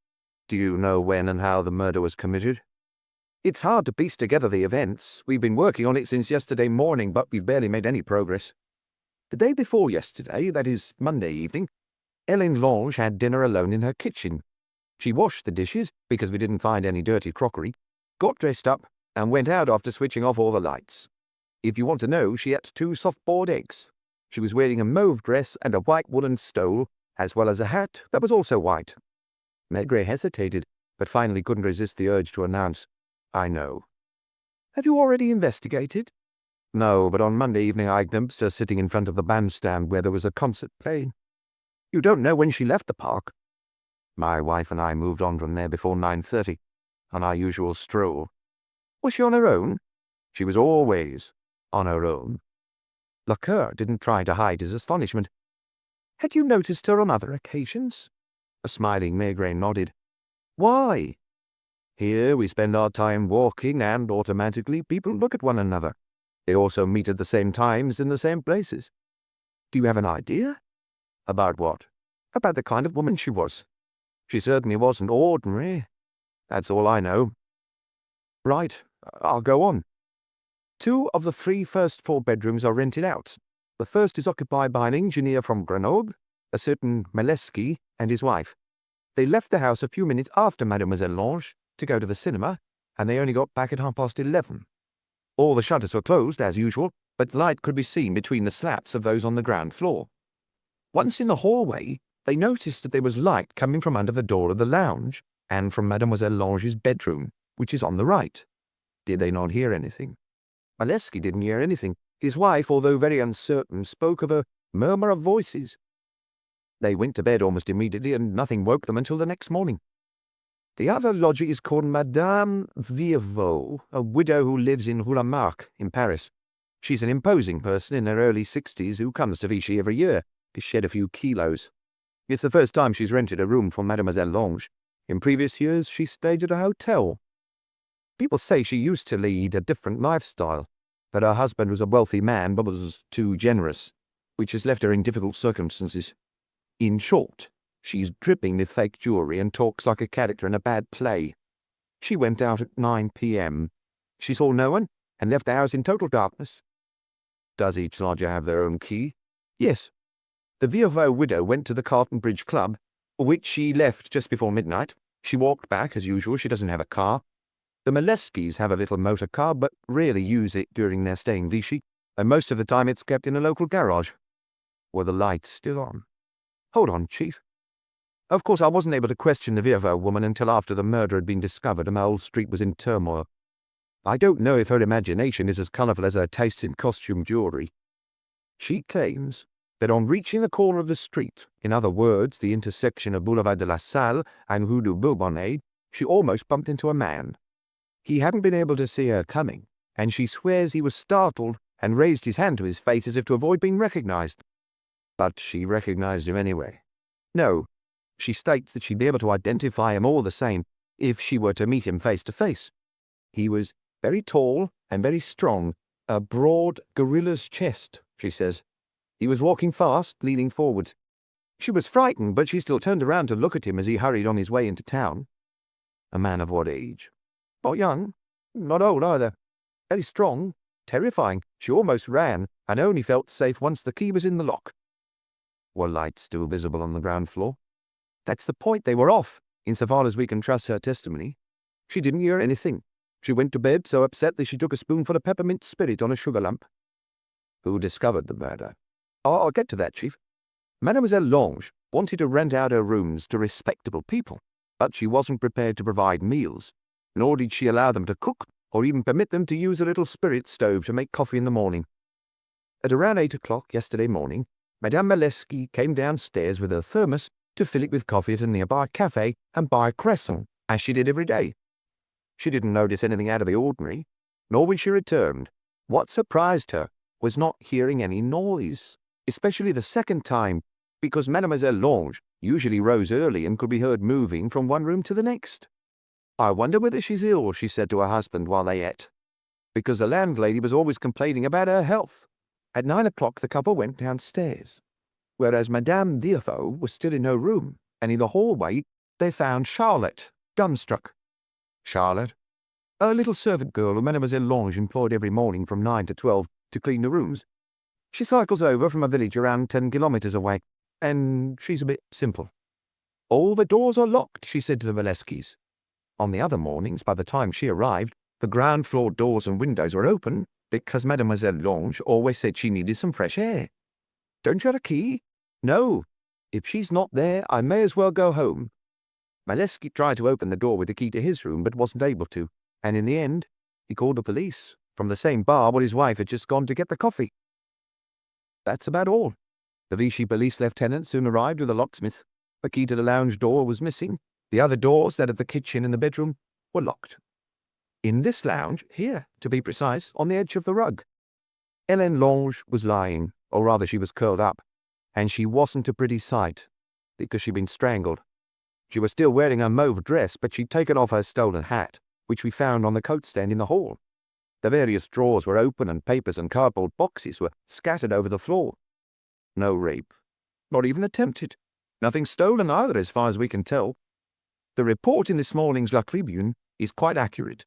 Do you know when and how the murder was committed? It's hard to piece together the events. We've been working on it since yesterday morning, but we've barely made any progress. The day before yesterday, that is, Monday evening, Hélène Lang had dinner alone in her kitchen. She washed the dishes, because we didn't find any dirty crockery, got dressed up, and went out after switching off all the lights. If you want to know, she ate 2 soft-boiled eggs. She was wearing a mauve dress and a white woolen stole, as well as a hat that was also white. Maigret hesitated, but finally couldn't resist the urge to announce, I know. Have you already investigated? No, but on Monday evening I glimpsed her sitting in front of the bandstand where there was a concert playing. You don't know when she left the park? My wife and I moved on from there before 9:30, on our usual stroll. Was she on her own? She was always on her own. Lecoeur didn't try to hide his astonishment. Had you noticed her on other occasions? A smiling Maigret nodded. Why? Here we spend our time walking, and automatically people look at one another. They also meet at the same times in the same places. Do you have an idea? About what? About the kind of woman she was. She certainly wasn't ordinary. That's all I know. Right, I'll go on. 2 of the 3 first 4 bedrooms are rented out. The first is occupied by an engineer from Grenoble, a certain Maleski, and his wife. They left the house a few minutes after Mademoiselle Lang to go to the cinema, and they only got back at 11:30. All the shutters were closed, as usual, but light could be seen between the slats of those on the ground floor. Once in the hallway, they noticed that there was light coming from under the door of the lounge, and from Mademoiselle Lange's bedroom, which is on the right. Did they not hear anything? Maleski didn't hear anything. His wife, although very uncertain, spoke of a murmur of voices. They went to bed almost immediately, and nothing woke them until the next morning. The other lodger is called Madame Virvaux, a widow who lives in Rue Lamarck in Paris. She's an imposing person in her early 60s who comes to Vichy every year to shed a few kilos. It's the first time she's rented a room for Mademoiselle Lang. In previous years, she stayed at a hotel. People say she used to lead a different lifestyle, that her husband was a wealthy man but was too generous, which has left her in difficult circumstances. In short, she's dripping with fake jewellery and talks like a character in a bad play. She went out at 9 p.m. She saw no one and left the house in total darkness. Does each lodger have their own key? Yes. The Vieuveux widow went to the Carlton Bridge Club, which she left just before midnight. She walked back, as usual. She doesn't have a car. The Maleskis have a little motor car, but rarely use it during their stay in Vichy, and most of the time it's kept in a local garage. Were the lights still on? Hold on, Chief. Of course, I wasn't able to question the Vieuveux woman until after the murder had been discovered and the whole street was in turmoil. I don't know if her imagination is as colourful as her taste in costume jewellery. She claims that on reaching the corner of the street, in other words, the intersection of Boulevard de la Salle and Rue du Bourbonnais, she almost bumped into a man. He hadn't been able to see her coming, and she swears he was startled and raised his hand to his face as if to avoid being recognised. But she recognised him anyway. No, she states that she'd be able to identify him all the same if she were to meet him face to face. He was very tall and very strong, a broad gorilla's chest, she says. He was walking fast, leaning forwards. She was frightened, but she still turned around to look at him as he hurried on his way into town. A man of what age? Not young, not old either. Very strong, terrifying. She almost ran, and only felt safe once the key was in the lock. Were lights still visible on the ground floor? That's the point, they were off, insofar as we can trust her testimony. She didn't hear anything. She went to bed so upset that she took a spoonful of peppermint spirit on a sugar lump. Who discovered the murder? I'll get to that, Chief. Mademoiselle Lang wanted to rent out her rooms to respectable people, but she wasn't prepared to provide meals, nor did she allow them to cook or even permit them to use a little spirit stove to make coffee in the morning. At around 8 o'clock yesterday morning, Madame Malesky came downstairs with her thermos to fill it with coffee at a nearby cafe and buy a croissant, as she did every day. She didn't notice anything out of the ordinary, nor when she returned. What surprised her was not hearing any noise, especially the second time, because Mademoiselle Lang usually rose early and could be heard moving from one room to the next. I wonder whether she's ill, she said to her husband while they ate, because the landlady was always complaining about her health. At 9 o'clock the couple went downstairs, whereas Madame Vieuveux was still in her room, and in the hallway they found Charlotte, dumbstruck. Charlotte? A little servant girl who Mademoiselle Lang employed every morning from 9 to 12 to clean the rooms. She cycles over from a village around 10 kilometres away, and she's a bit simple. All the doors are locked, she said to the Maleskis. On the other mornings, by the time she arrived, the ground floor doors and windows were open, because Mademoiselle Lang always said she needed some fresh air. Don't you have a key? No. If she's not there, I may as well go home. Malesky tried to open the door with the key to his room, but wasn't able to, and in the end, he called the police from the same bar where his wife had just gone to get the coffee. That's about all. The Vichy police lieutenant soon arrived with a locksmith. The key to the lounge door was missing. The other doors, that of the kitchen and the bedroom, were locked. In this lounge, here, to be precise, on the edge of the rug, Hélène Lang was lying, or rather she was curled up, and she wasn't a pretty sight, because she'd been strangled. She was still wearing her mauve dress, but she'd taken off her stolen hat, which we found on the coat stand in the hall. The various drawers were open and papers and cardboard boxes were scattered over the floor. No rape. Not even attempted. Nothing stolen either, as far as we can tell. The report in this morning's La Tribune is quite accurate.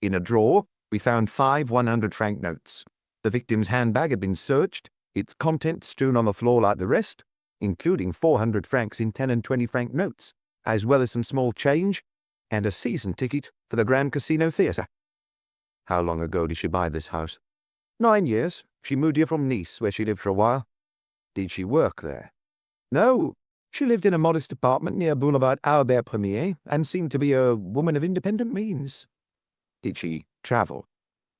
In a drawer, we found 5 100-franc notes. The victim's handbag had been searched, its contents strewn on the floor like the rest, including 400 francs in 10 and 20-franc notes, as well as some small change and a season ticket for the Grand Casino Theatre. How long ago did she buy this house? 9 years. She moved here from Nice, where she lived for a while. Did she work there? No. She lived in a modest apartment near Boulevard Albert Premier and seemed to be a woman of independent means. Did she travel?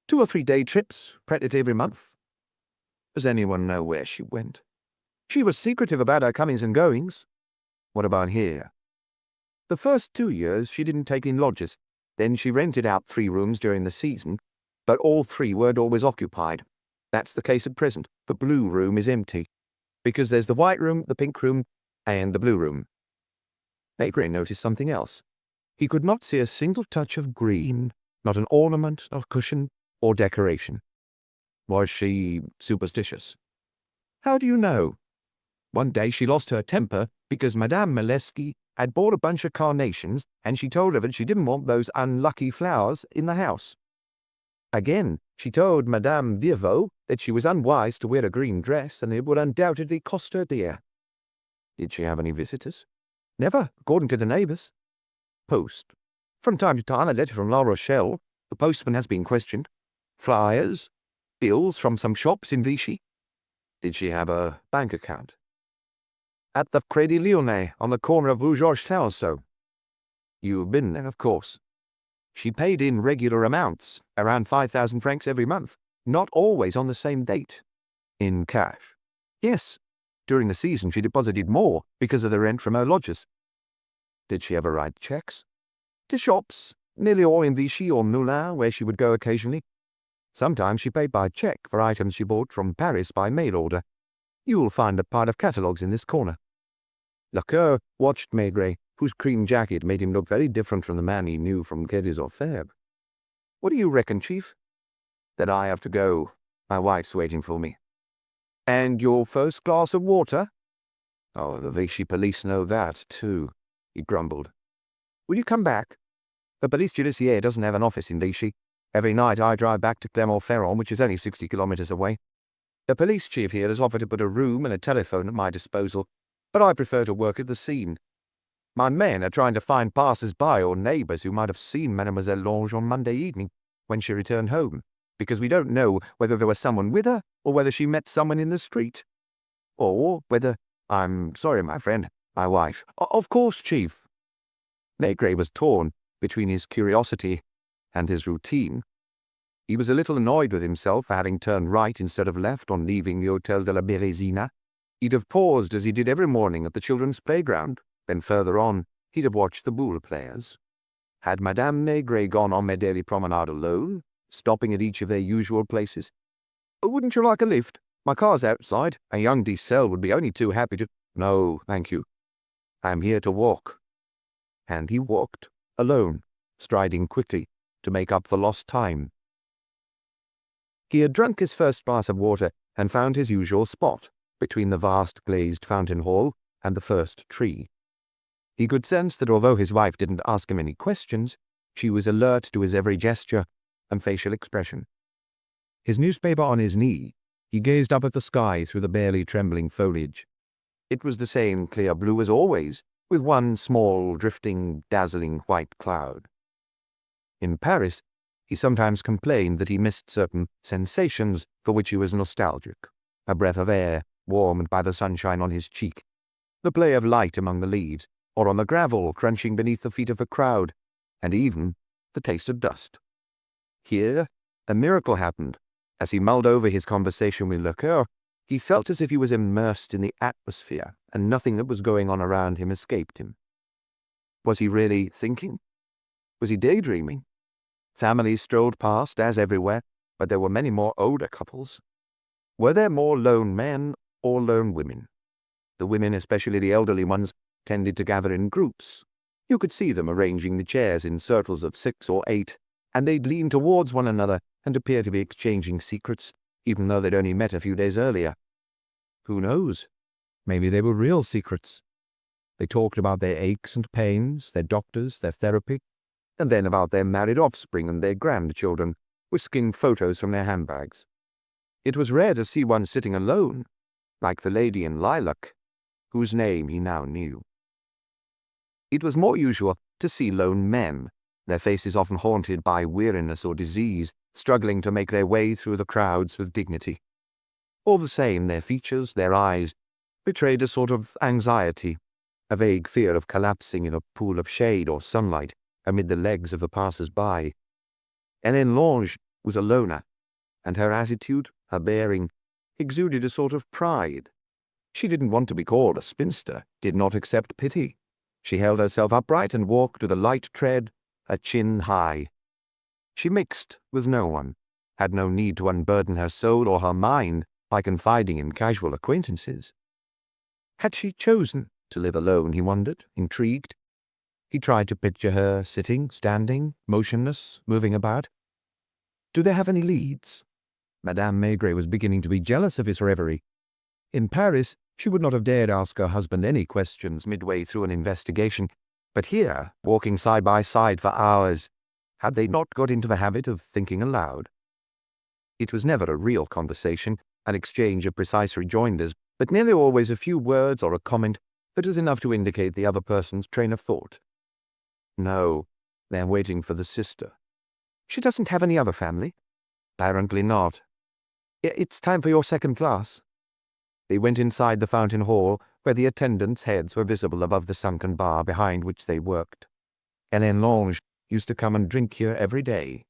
2 or 3 day trips, practically every month. Does anyone know where she went? She was secretive about her comings and goings. What about here? The first 2 years she didn't take in lodgers. Then she rented out 3 rooms during the season, but all 3 weren't always occupied. That's the case at present. The blue room is empty, because there's the white room, the pink room, and the blue room. Maigret noticed something else. He could not see a single touch of green, not an ornament, not a cushion, or decoration. Was she superstitious? How do you know? One day she lost her temper because Madame Maleski had bought a bunch of carnations, and she told her that she didn't want those unlucky flowers in the house. Again, she told Madame Virveau that she was unwise to wear a green dress, and it would undoubtedly cost her dear. Did she have any visitors? Never, according to the neighbours. Post. From time to time a letter from La Rochelle. The postman has been questioned. Flyers. Bills from some shops in Vichy. Did she have a bank account? At the Crédit Lyonnais, on the corner of Rue Georges Clemenceau. You've been there, of course. She paid in regular amounts, around 5,000 francs every month, not always on the same date. In cash. Yes. During the season she deposited more because of the rent from her lodgers. Did she ever write cheques? To shops, nearly all in Vichy or Moulins, where she would go occasionally. Sometimes she paid by cheque for items she bought from Paris by mail order. You'll find a pile of catalogues in this corner. Lecoeur watched Maigret, whose cream jacket made him look very different from the man he knew from Quai des Orfèvres. What do you reckon, Chief? That I have to go. My wife's waiting for me. And your first glass of water? Oh, the Vichy police know that, too, he grumbled. Will you come back? The police judiciaire doesn't have an office in Vichy. Every night I drive back to Clermont-Ferrand, which is only 60 kilometers away. The police chief here has offered to put a room and a telephone at my disposal, but I prefer to work at the scene. My men are trying to find passers-by or neighbours who might have seen Mademoiselle Lange on Monday evening, when she returned home, because we don't know whether there was someone with her, or whether she met someone in the street. Or whether— I'm sorry, my friend, my wife— Of course, Chief. Maigret was torn between his curiosity and his routine. He was a little annoyed with himself for having turned right instead of left on leaving the Hôtel de la Bérésina. He'd have paused as he did every morning at the children's playground. Then further on, he'd have watched the boule players. Had Madame Maigret gone on their daily promenade alone, stopping at each of their usual places? Wouldn't you like a lift? My car's outside, and young Dissel would be only too happy to— No, thank you. I'm here to walk. And he walked, alone, striding quickly, to make up for lost time. He had drunk his first glass of water and found his usual spot, between the vast glazed fountain hall and the first tree. He could sense that although his wife didn't ask him any questions, she was alert to his every gesture and facial expression. His newspaper on his knee, he gazed up at the sky through the barely trembling foliage. It was the same clear blue as always, with one small, drifting, dazzling white cloud. In Paris, he sometimes complained that he missed certain sensations for which he was nostalgic. A breath of air, warmed by the sunshine on his cheek, the play of light among the leaves, or on the gravel crunching beneath the feet of a crowd, and even the taste of dust. Here, a miracle happened. As he mulled over his conversation with Lecoeur, he felt as if he was immersed in the atmosphere, and nothing that was going on around him escaped him. Was he really thinking? Was he daydreaming? Families strolled past, as everywhere, but there were many more older couples. Were there more lone men or lone women? The women, especially the elderly ones, tended to gather in groups. You could see them arranging the chairs in circles of 6 or 8, and they'd lean towards one another and appear to be exchanging secrets, even though they'd only met a few days earlier. Who knows? Maybe they were real secrets. They talked about their aches and pains, their doctors, their therapy, and then about their married offspring and their grandchildren, whisking photos from their handbags. It was rare to see one sitting alone, like the lady in lilac, whose name he now knew. It was more usual to see lone men, their faces often haunted by weariness or disease, struggling to make their way through the crowds with dignity. All the same, their features, their eyes, betrayed a sort of anxiety, a vague fear of collapsing in a pool of shade or sunlight amid the legs of the passers-by. Hélène Lang was a loner, and her attitude, her bearing, exuded a sort of pride. She didn't want to be called a spinster, did not accept pity. She held herself upright and walked with a light tread, her chin high. She mixed with no one, had no need to unburden her soul or her mind by confiding in casual acquaintances. Had she chosen to live alone, he wondered, intrigued. He tried to picture her sitting, standing, motionless, moving about. Do they have any leads? Madame Maigret was beginning to be jealous of his reverie. In Paris, she would not have dared ask her husband any questions midway through an investigation, but here, walking side by side for hours, had they not got into the habit of thinking aloud? It was never a real conversation, an exchange of precise rejoinders, but nearly always a few words or a comment that was enough to indicate the other person's train of thought. No, they're waiting for the sister. She doesn't have any other family? Apparently not. It's time for your second class. They went inside the fountain hall, where the attendants' heads were visible above the sunken bar behind which they worked. Hélène Lang used to come and drink here every day.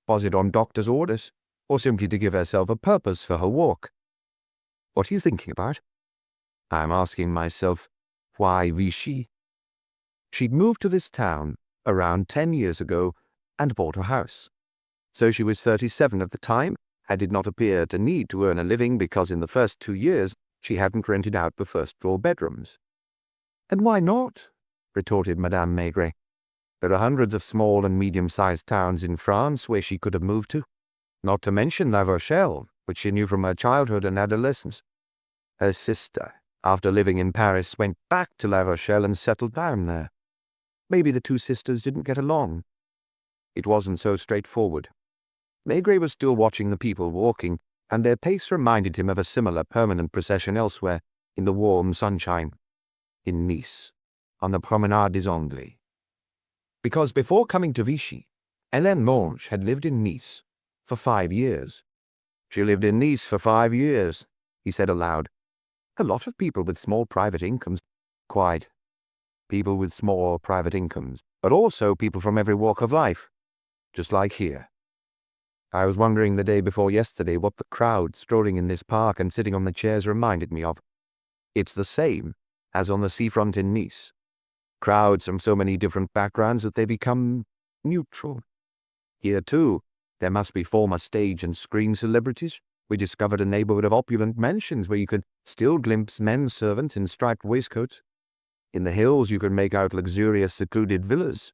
Was it on doctor's orders, or simply to give herself a purpose for her walk? What are you thinking about? I'm asking myself, why Vichy? She'd moved to this town around 10 years ago and bought a house. So she was 37 at the time, and did not appear to need to earn a living because in the first 2 years she hadn't rented out the first-floor bedrooms. And why not? Retorted Madame Maigret. There are hundreds of small and medium-sized towns in France where she could have moved to, not to mention La Rochelle, which she knew from her childhood and adolescence. Her sister, after living in Paris, went back to La Rochelle and settled down there. Maybe the two sisters didn't get along. It wasn't so straightforward. Maigret was still watching the people walking, and their pace reminded him of a similar permanent procession elsewhere, in the warm sunshine. In Nice, on the Promenade des Anglais. Because before coming to Vichy, Hélène Lang had lived in Nice for 5 years. She lived in Nice for 5 years, he said aloud. A lot of people with small private incomes. Quite. People with small private incomes, but also people from every walk of life, just like here. I was wondering the day before yesterday what the crowd strolling in this park and sitting on the chairs reminded me of. It's the same as on the seafront in Nice. Crowds from so many different backgrounds that they become neutral. Here, too, there must be former stage and screen celebrities. We discovered a neighborhood of opulent mansions where you could still glimpse men servants in striped waistcoats. In the hills you could make out luxurious secluded villas.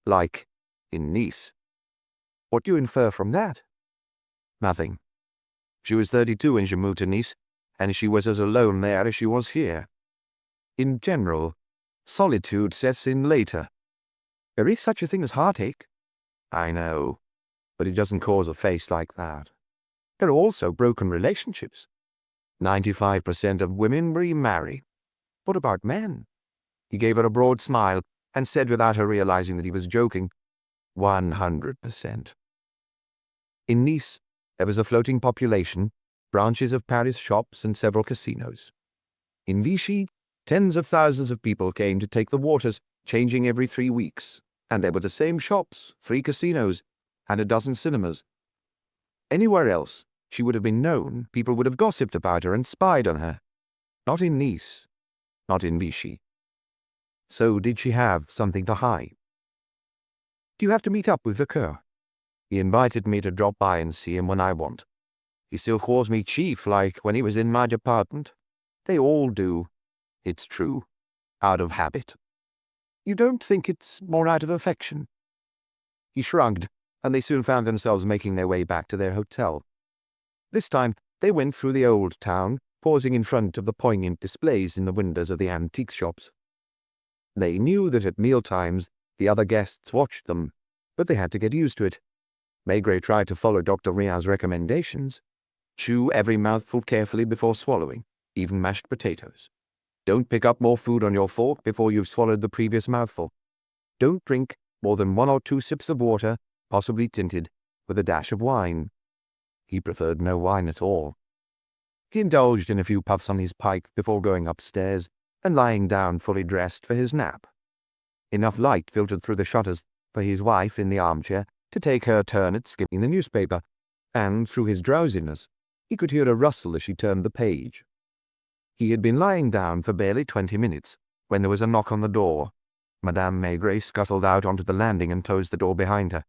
Like in Nice. What do you infer from that? Nothing. She was 32 when she moved to Nice, and she was as alone there as she was here. In general, solitude sets in later. There is such a thing as heartache. I know, but it doesn't cause a face like that. There are also broken relationships. 95% of women remarry. What about men? He gave her a broad smile and said without her realizing that he was joking, 100%. In Nice, there was a floating population, branches of Paris shops and several casinos. In Vichy, tens of thousands of people came to take the waters, changing every 3 weeks, and there were the same shops, 3 casinos, and a dozen cinemas. Anywhere else, she would have been known, people would have gossiped about her and spied on her. Not in Nice, not in Vichy. So did she have something to hide? Do you have to meet up with Vichy? He invited me to drop by and see him when I want. He still calls me chief like when he was in my department. They all do. It's true. Out of habit. You don't think it's more out of affection? He shrugged, and they soon found themselves making their way back to their hotel. This time they went through the old town, pausing in front of the poignant displays in the windows of the antique shops. They knew that at mealtimes the other guests watched them, but they had to get used to it. Maigret tried to follow Dr. Rial's recommendations. Chew every mouthful carefully before swallowing, even mashed potatoes. Don't pick up more food on your fork before you've swallowed the previous mouthful. Don't drink more than 1 or 2 sips of water, possibly tinted, with a dash of wine. He preferred no wine at all. He indulged in a few puffs on his pipe before going upstairs and lying down fully dressed for his nap. Enough light filtered through the shutters for his wife in the armchair to take her turn at skimming the newspaper, and through his drowsiness he could hear a rustle as she turned the page. He had been lying down for barely 20 minutes when there was a knock on the door. Madame Maigret scuttled out onto the landing and closed the door behind her.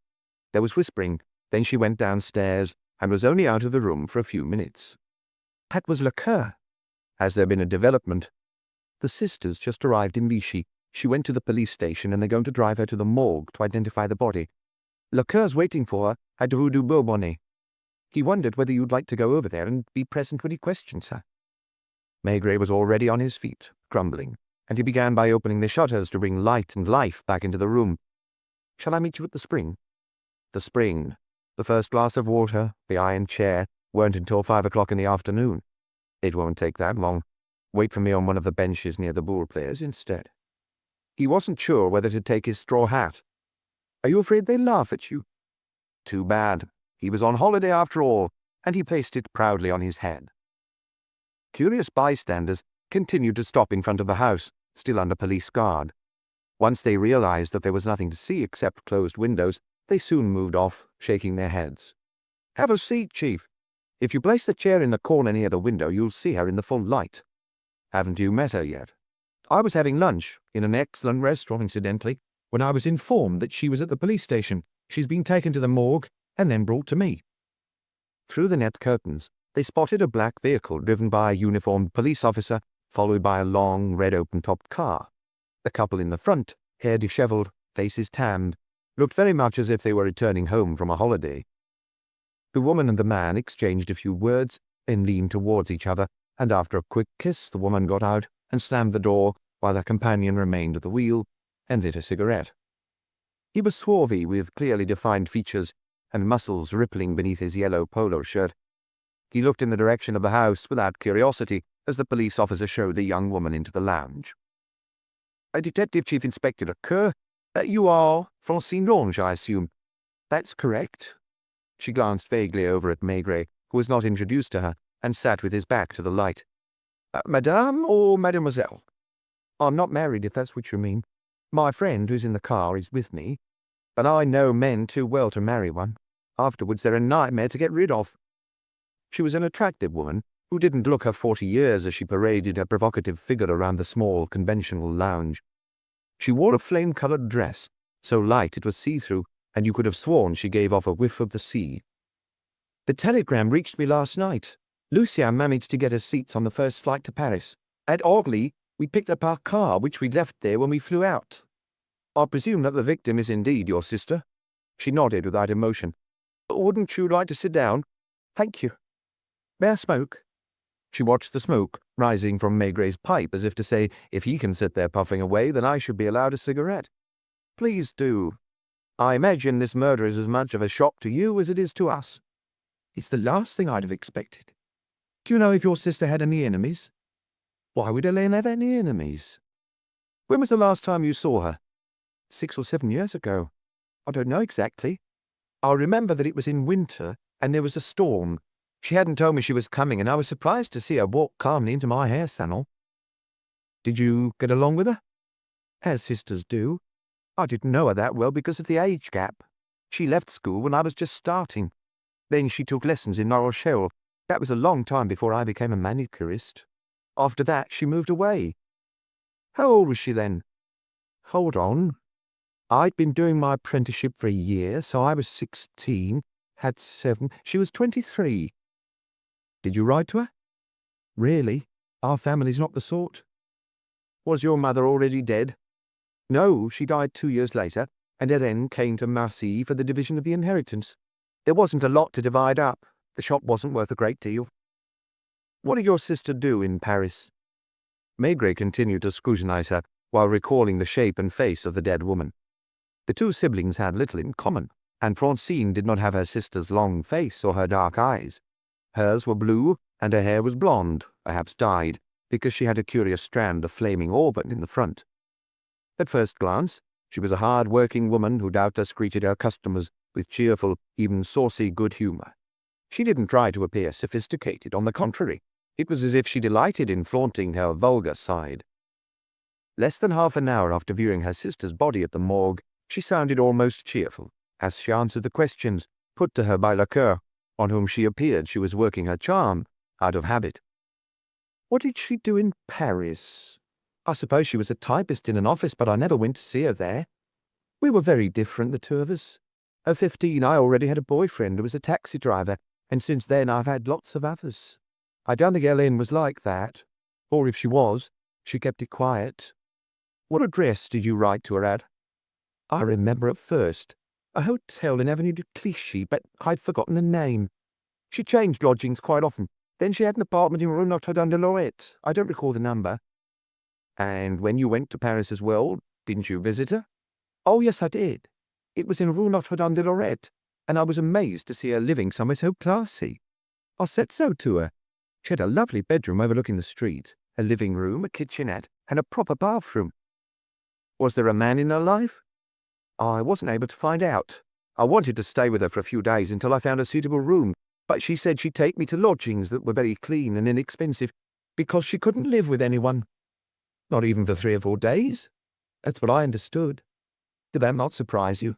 There was whispering, Then she went downstairs and was only out of the room for a few minutes. That was Lecoeur. Has there been a development? The sisters just arrived in Vichy. She went to the police station and they're going to drive her to the morgue to identify the body. Lecoeur's waiting for her at Rue du Bourbonnais. He wondered whether you'd like to go over there and be present when he questions her. Maigret was already on his feet, grumbling, and he began by opening the shutters to bring light and life back into the room. Shall I meet you at the spring? The spring. The first glass of water, the iron chair, weren't until 5 o'clock in the afternoon. It won't take that long. Wait for me on one of the benches near the ball players instead. He wasn't sure whether to take his straw hat. Are you afraid they'll laugh at you? Too bad. He was on holiday after all, and he placed it proudly on his head. Curious bystanders continued to stop in front of the house, still under police guard. Once they realized that there was nothing to see except closed windows, they soon moved off, shaking their heads. Have a seat, Chief. If you place the chair in the corner near the window, you'll see her in the full light. Haven't you met her yet? I was having lunch, in an excellent restaurant incidentally, when I was informed that she was at the police station. She's been taken to the morgue and then brought to me. Through the net curtains, they spotted a black vehicle driven by a uniformed police officer, followed by a long, red open-topped car. The couple in the front, hair disheveled, faces tanned, looked very much as if they were returning home from a holiday. The woman and the man exchanged a few words, then leaned towards each other, and after a quick kiss the woman got out and slammed the door while her companion remained at the wheel and lit a cigarette. He was swarthy, with clearly defined features and muscles rippling beneath his yellow polo shirt. He looked in the direction of the house without curiosity as the police officer showed the young woman into the lounge. Detective Chief Inspector Lecoeur, you are Francine Lange, I assume. That's correct. She glanced vaguely over at Maigret, who was not introduced to her, and sat with his back to the light. Madame or mademoiselle? I'm not married, if that's what you mean. My friend who's in the car is with me, but I know men too well to marry one. Afterwards they're a nightmare to get rid of. She was an attractive woman, who didn't look her 40 years as she paraded her provocative figure around the small, conventional lounge. She wore a flame-colored dress, so light it was see-through, and you could have sworn she gave off a whiff of the sea. The telegram reached me last night. Lucien managed to get us seats on the first flight to Paris. At Orly, we picked up our car, which we left there when we flew out. I presume that the victim is indeed your sister. She nodded without emotion. Wouldn't you like to sit down? Thank you. May I smoke? She watched the smoke rising from Maigret's pipe as if to say, if he can sit there puffing away, then I should be allowed a cigarette. Please do. I imagine this murder is as much of a shock to you as it is to us. It's the last thing I'd have expected. Do you know if your sister had any enemies? Why would Hélène have any enemies? When was the last time you saw her? 6 or 7 years ago. I don't know exactly. I remember that it was in winter and there was a storm. She hadn't told me she was coming, and I was surprised to see her walk calmly into my hair salon. Did you get along with her? As sisters do. I didn't know her that well because of the age gap. She left school when I was just starting. Then she took lessons in La Rochelle. That was a long time before I became a manicurist. After that, she moved away. How old was she then? Hold on. I'd been doing my apprenticeship for a year, so I was 16, had 7. She was 23. Did you write to her? Really? Our family's not the sort. Was your mother already dead? No, she died 2 years later, and Hélène came to Marseille for the division of the inheritance. There wasn't a lot to divide up. The shop wasn't worth a great deal. What did your sister do in Paris? Maigret continued to scrutinize her while recalling the shape and face of the dead woman. The two siblings had little in common, and Francine did not have her sister's long face or her dark eyes. Hers were blue, and her hair was blonde, perhaps dyed, because she had a curious strand of flaming auburn in the front. At first glance, she was a hard-working woman who doubtless greeted her customers with cheerful, even saucy good humor. She didn't try to appear sophisticated. On the contrary, it was as if she delighted in flaunting her vulgar side. Less than half an hour after viewing her sister's body at the morgue, she sounded almost cheerful, as she answered the questions put to her by Lecoeur, on whom she appeared she was working her charm, out of habit. What did she do in Paris? I suppose she was a typist in an office, but I never went to see her there. We were very different, the two of us. At 15, I already had a boyfriend who was a taxi driver, and since then I've had lots of others. I don't think Hélène was like that. Or if she was, she kept it quiet. What address did you write to her at? I remember at first. A hotel in Avenue de Clichy, but I'd forgotten the name. She changed lodgings quite often. Then she had an apartment in Rue Notre-Dame-de-Lorette. I don't recall the number. And when you went to Paris as well, didn't you visit her? Oh, yes, I did. It was in Rue Notre-Dame-de-Lorette, and I was amazed to see her living somewhere so classy. I said so to her. She had a lovely bedroom overlooking the street, a living room, a kitchenette, and a proper bathroom. Was there a man in her life? I wasn't able to find out. I wanted to stay with her for a few days until I found a suitable room, but she said she'd take me to lodgings that were very clean and inexpensive, because she couldn't live with anyone. Not even for 3 or 4 days. That's what I understood. Did that not surprise you?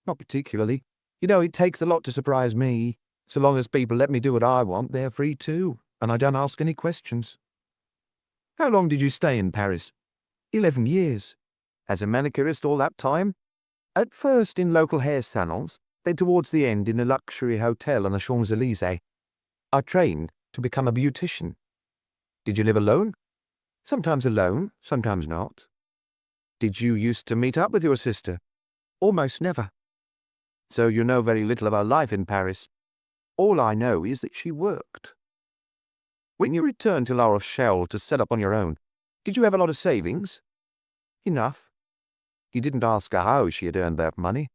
Not particularly. You know, it takes a lot to surprise me. So long as people let me do what I want, they're free too, and I don't ask any questions. How long did you stay in Paris? 11 years. As a manicurist all that time? At first in local hair salons, then towards the end in a luxury hotel on the Champs-Élysées. I trained to become a beautician. Did you live alone? Sometimes alone, sometimes not. Did you used to meet up with your sister? Almost never. So you know very little of her life in Paris. All I know is that she worked. When you returned to La Rochelle to set up on your own, did you have a lot of savings? Enough. You didn't ask her how she had earned that money.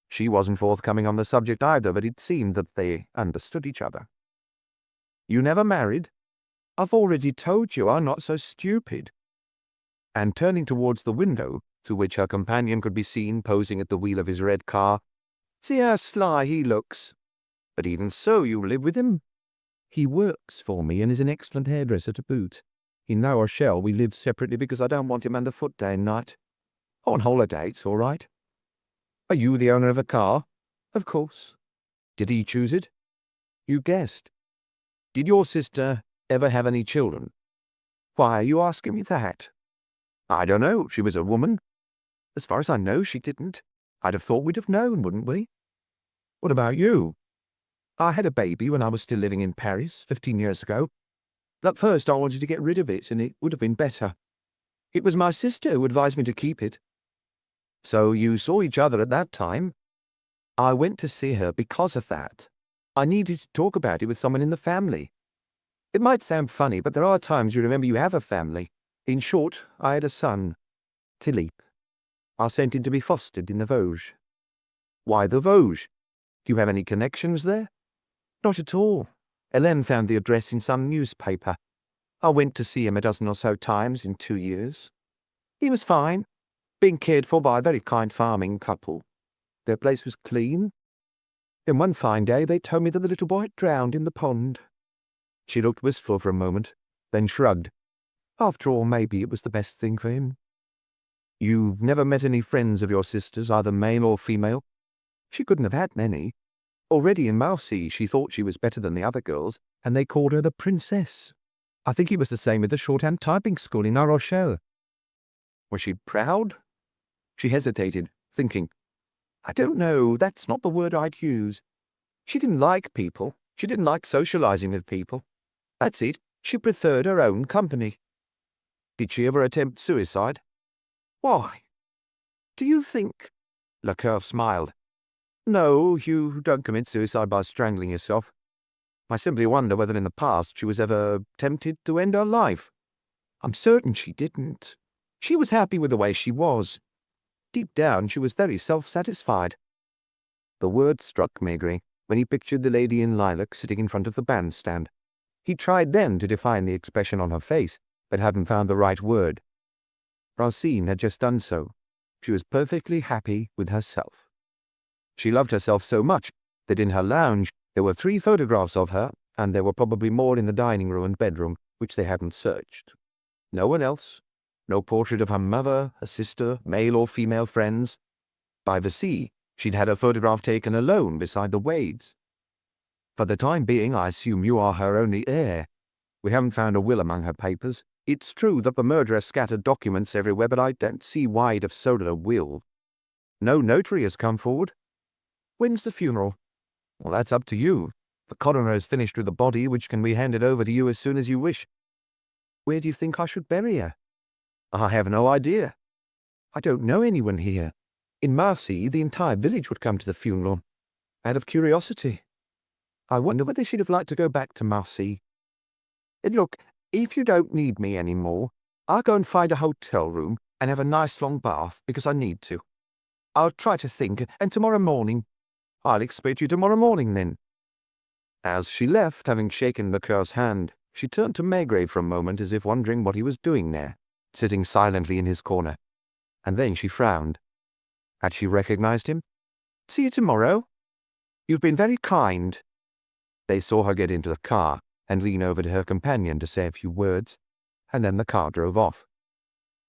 She wasn't forthcoming on the subject either, but it seemed that they understood each other. You never married? I've already told you I'm not so stupid. And turning towards the window, through which her companion could be seen posing at the wheel of his red car, see how sly he looks. But even so, you live with him? He works for me and is an excellent hairdresser to boot. In La Rochelle we live separately because I don't want him underfoot day and night. On holiday, it's all right. Are you the owner of a car? Of course. Did he choose it? You guessed. Did your sister ever have any children? Why are you asking me that? I don't know. She was a woman. As far as I know, she didn't. I'd have thought we'd have known, wouldn't we? What about you? I had a baby when I was still living in Paris 15 years ago. At first I wanted to get rid of it, and it would have been better. It was my sister who advised me to keep it. So you saw each other at that time? I went to see her because of that. I needed to talk about it with someone in the family. It might sound funny, but there are times you remember you have a family. In short, I had a son, Philippe. I sent him to be fostered in the Vosges. Why the Vosges? Do you have any connections there? Not at all. Hélène found the address in some newspaper. I went to see him a dozen or so times in 2 years. He was fine, being cared for by a very kind farming couple. Their place was clean. Then one fine day they told me that the little boy had drowned in the pond. She looked wistful for a moment, then shrugged. After all, maybe it was the best thing for him. You've never met any friends of your sister's, either male or female? She couldn't have had many. Already in Marseille she thought she was better than the other girls, and they called her the princess. I think it was the same at the shorthand typing school in La Rochelle. Was she proud? She hesitated, thinking. I don't know, that's not the word I'd use. She didn't like people. She didn't like socializing with people. That's it. She preferred her own company. Did she ever attempt suicide? Why? Do you think? Lecoeur smiled. No, you don't commit suicide by strangling yourself. I simply wonder whether in the past she was ever tempted to end her life. I'm certain she didn't. She was happy with the way she was. Deep down, she was very self-satisfied. The word struck Maigret when he pictured the lady in lilac sitting in front of the bandstand. He tried then to define the expression on her face, but hadn't found the right word. Francine had just done so. She was perfectly happy with herself. She loved herself so much that in her lounge there were 3 photographs of her, and there were probably more in the dining room and bedroom, which they hadn't searched. No one else. No portrait of her mother, her sister, male or female friends. By the sea, she'd had a photograph taken alone beside the Wades. For the time being, I assume you are her only heir. We haven't found a will among her papers. It's true that the murderer scattered documents everywhere, but I don't see why he'd have sold her a will. No notary has come forward. When's the funeral? Well, that's up to you. The coroner has finished with the body, which can be handed over to you as soon as you wish. Where do you think I should bury her? I have no idea. I don't know anyone here. In Marcy, the entire village would come to the funeral, out of curiosity. I wonder whether she'd have liked to go back to Marcy. And look, if you don't need me any more, I'll go and find a hotel room and have a nice long bath, because I need to. I'll try to think, and tomorrow morning. I'll expect you tomorrow morning, then. As she left, having shaken Leclerc's hand, she turned to Maigret for a moment as if wondering what he was doing there, sitting silently in his corner. And then she frowned. Had she recognized him? See you tomorrow. You've been very kind. They saw her get into the car and lean over to her companion to say a few words, and then the car drove off.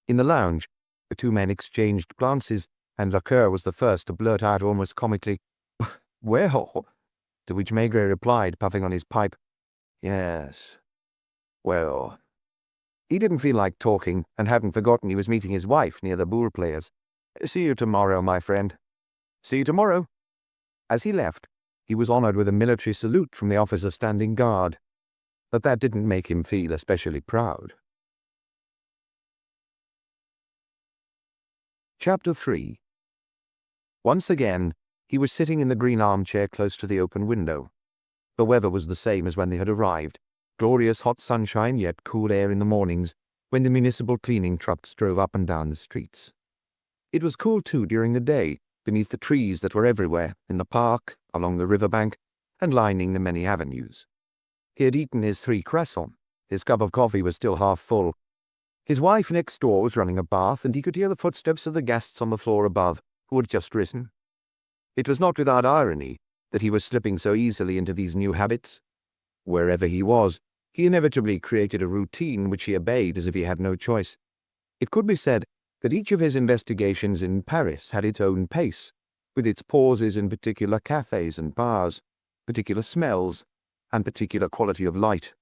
In the lounge, the two men exchanged glances, and Leclerc was the first to blurt out almost comically, "Well," to which Maigret replied, puffing on his pipe, "Yes, well." He didn't feel like talking, and hadn't forgotten he was meeting his wife near the boule players. "See you tomorrow, my friend." "See you tomorrow." As he left, he was honored with a military salute from the officer standing guard, but that didn't make him feel especially proud. Chapter 3. Once again, he was sitting in the green armchair close to the open window. The weather was the same as when they had arrived, glorious hot sunshine, yet cool air in the mornings, when the municipal cleaning trucks drove up and down the streets. It was cool, too, during the day, beneath the trees that were everywhere, in the park, along the riverbank, and lining the many avenues. He had eaten his 3 croissants. His cup of coffee was still half full. His wife next door was running a bath, and he could hear the footsteps of the guests on the floor above, who had just risen. It was not without irony that he was slipping so easily into these new habits. Wherever he was, he inevitably created a routine which he obeyed as if he had no choice. It could be said that each of his investigations in Paris had its own pace, with its pauses in particular cafes and bars, particular smells, and particular quality of light.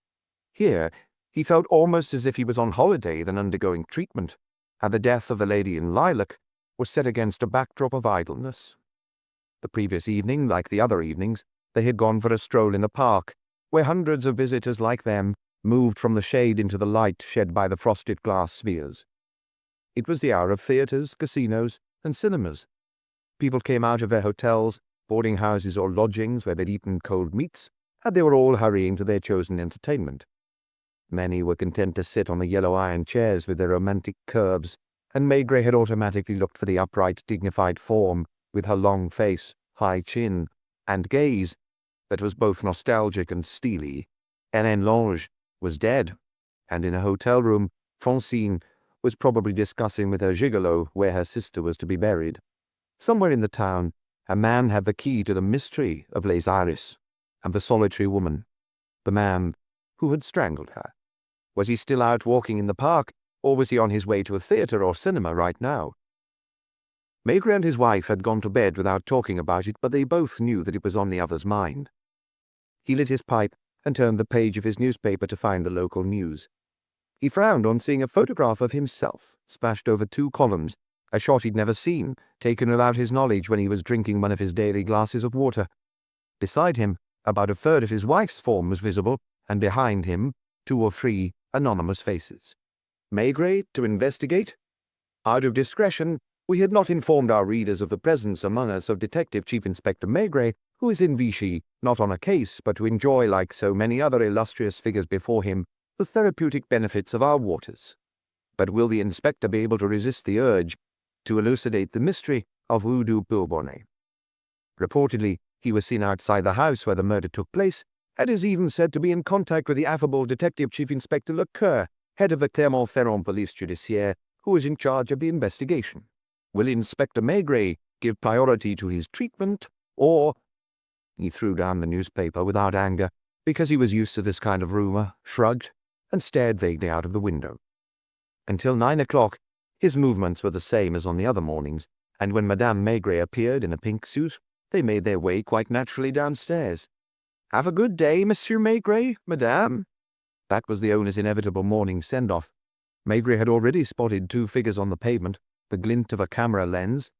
Here, he felt almost as if he was on holiday than undergoing treatment, and the death of the lady in lilac was set against a backdrop of idleness. The previous evening, like the other evenings, they had gone for a stroll in the park, where hundreds of visitors like them moved from the shade into the light shed by the frosted glass spheres. It was the hour of theatres, casinos, and cinemas. People came out of their hotels, boarding houses, or lodgings where they'd eaten cold meats, and they were all hurrying to their chosen entertainment. Many were content to sit on the yellow iron chairs with their romantic curves, and Maigret had automatically looked for the upright, dignified form, with her long face, high chin, and gaze, that was both nostalgic and steely. Hélène Lang was dead, and in a hotel room, Francine was probably discussing with her gigolo where her sister was to be buried. Somewhere in the town, a man had the key to the mystery of Les Iris and the solitary woman, the man who had strangled her. Was he still out walking in the park, or was he on his way to a theatre or cinema right now? Maigret and his wife had gone to bed without talking about it, but they both knew that it was on the other's mind. He lit his pipe and turned the page of his newspaper to find the local news. He frowned on seeing a photograph of himself, splashed over 2 columns, a shot he'd never seen, taken without his knowledge when he was drinking one of his daily glasses of water. Beside him, about a third of his wife's form was visible, and behind him, 2 or 3 anonymous faces. Maigret to investigate? Out of discretion, we had not informed our readers of the presence among us of Detective Chief Inspector Maigret, who is in Vichy, not on a case, but to enjoy, like so many other illustrious figures before him, the therapeutic benefits of our waters. But will the inspector be able to resist the urge to elucidate the mystery of Rue du Bourbonnais? Reportedly, he was seen outside the house where the murder took place, and is even said to be in contact with the affable Detective Chief Inspector Leclerc, head of the Clermont-Ferrand Police Judiciaire, who is in charge of the investigation. Will Inspector Maigret give priority to his treatment, or— He threw down the newspaper without anger, because he was used to this kind of rumor, shrugged, and stared vaguely out of the window. Until 9 o'clock, his movements were the same as on the other mornings, and when Madame Maigret appeared in a pink suit, they made their way quite naturally downstairs. "Have a good day, Monsieur Maigret, Madame." That was the owner's inevitable morning send-off. Maigret had already spotted 2 figures on the pavement, the glint of a camera lens.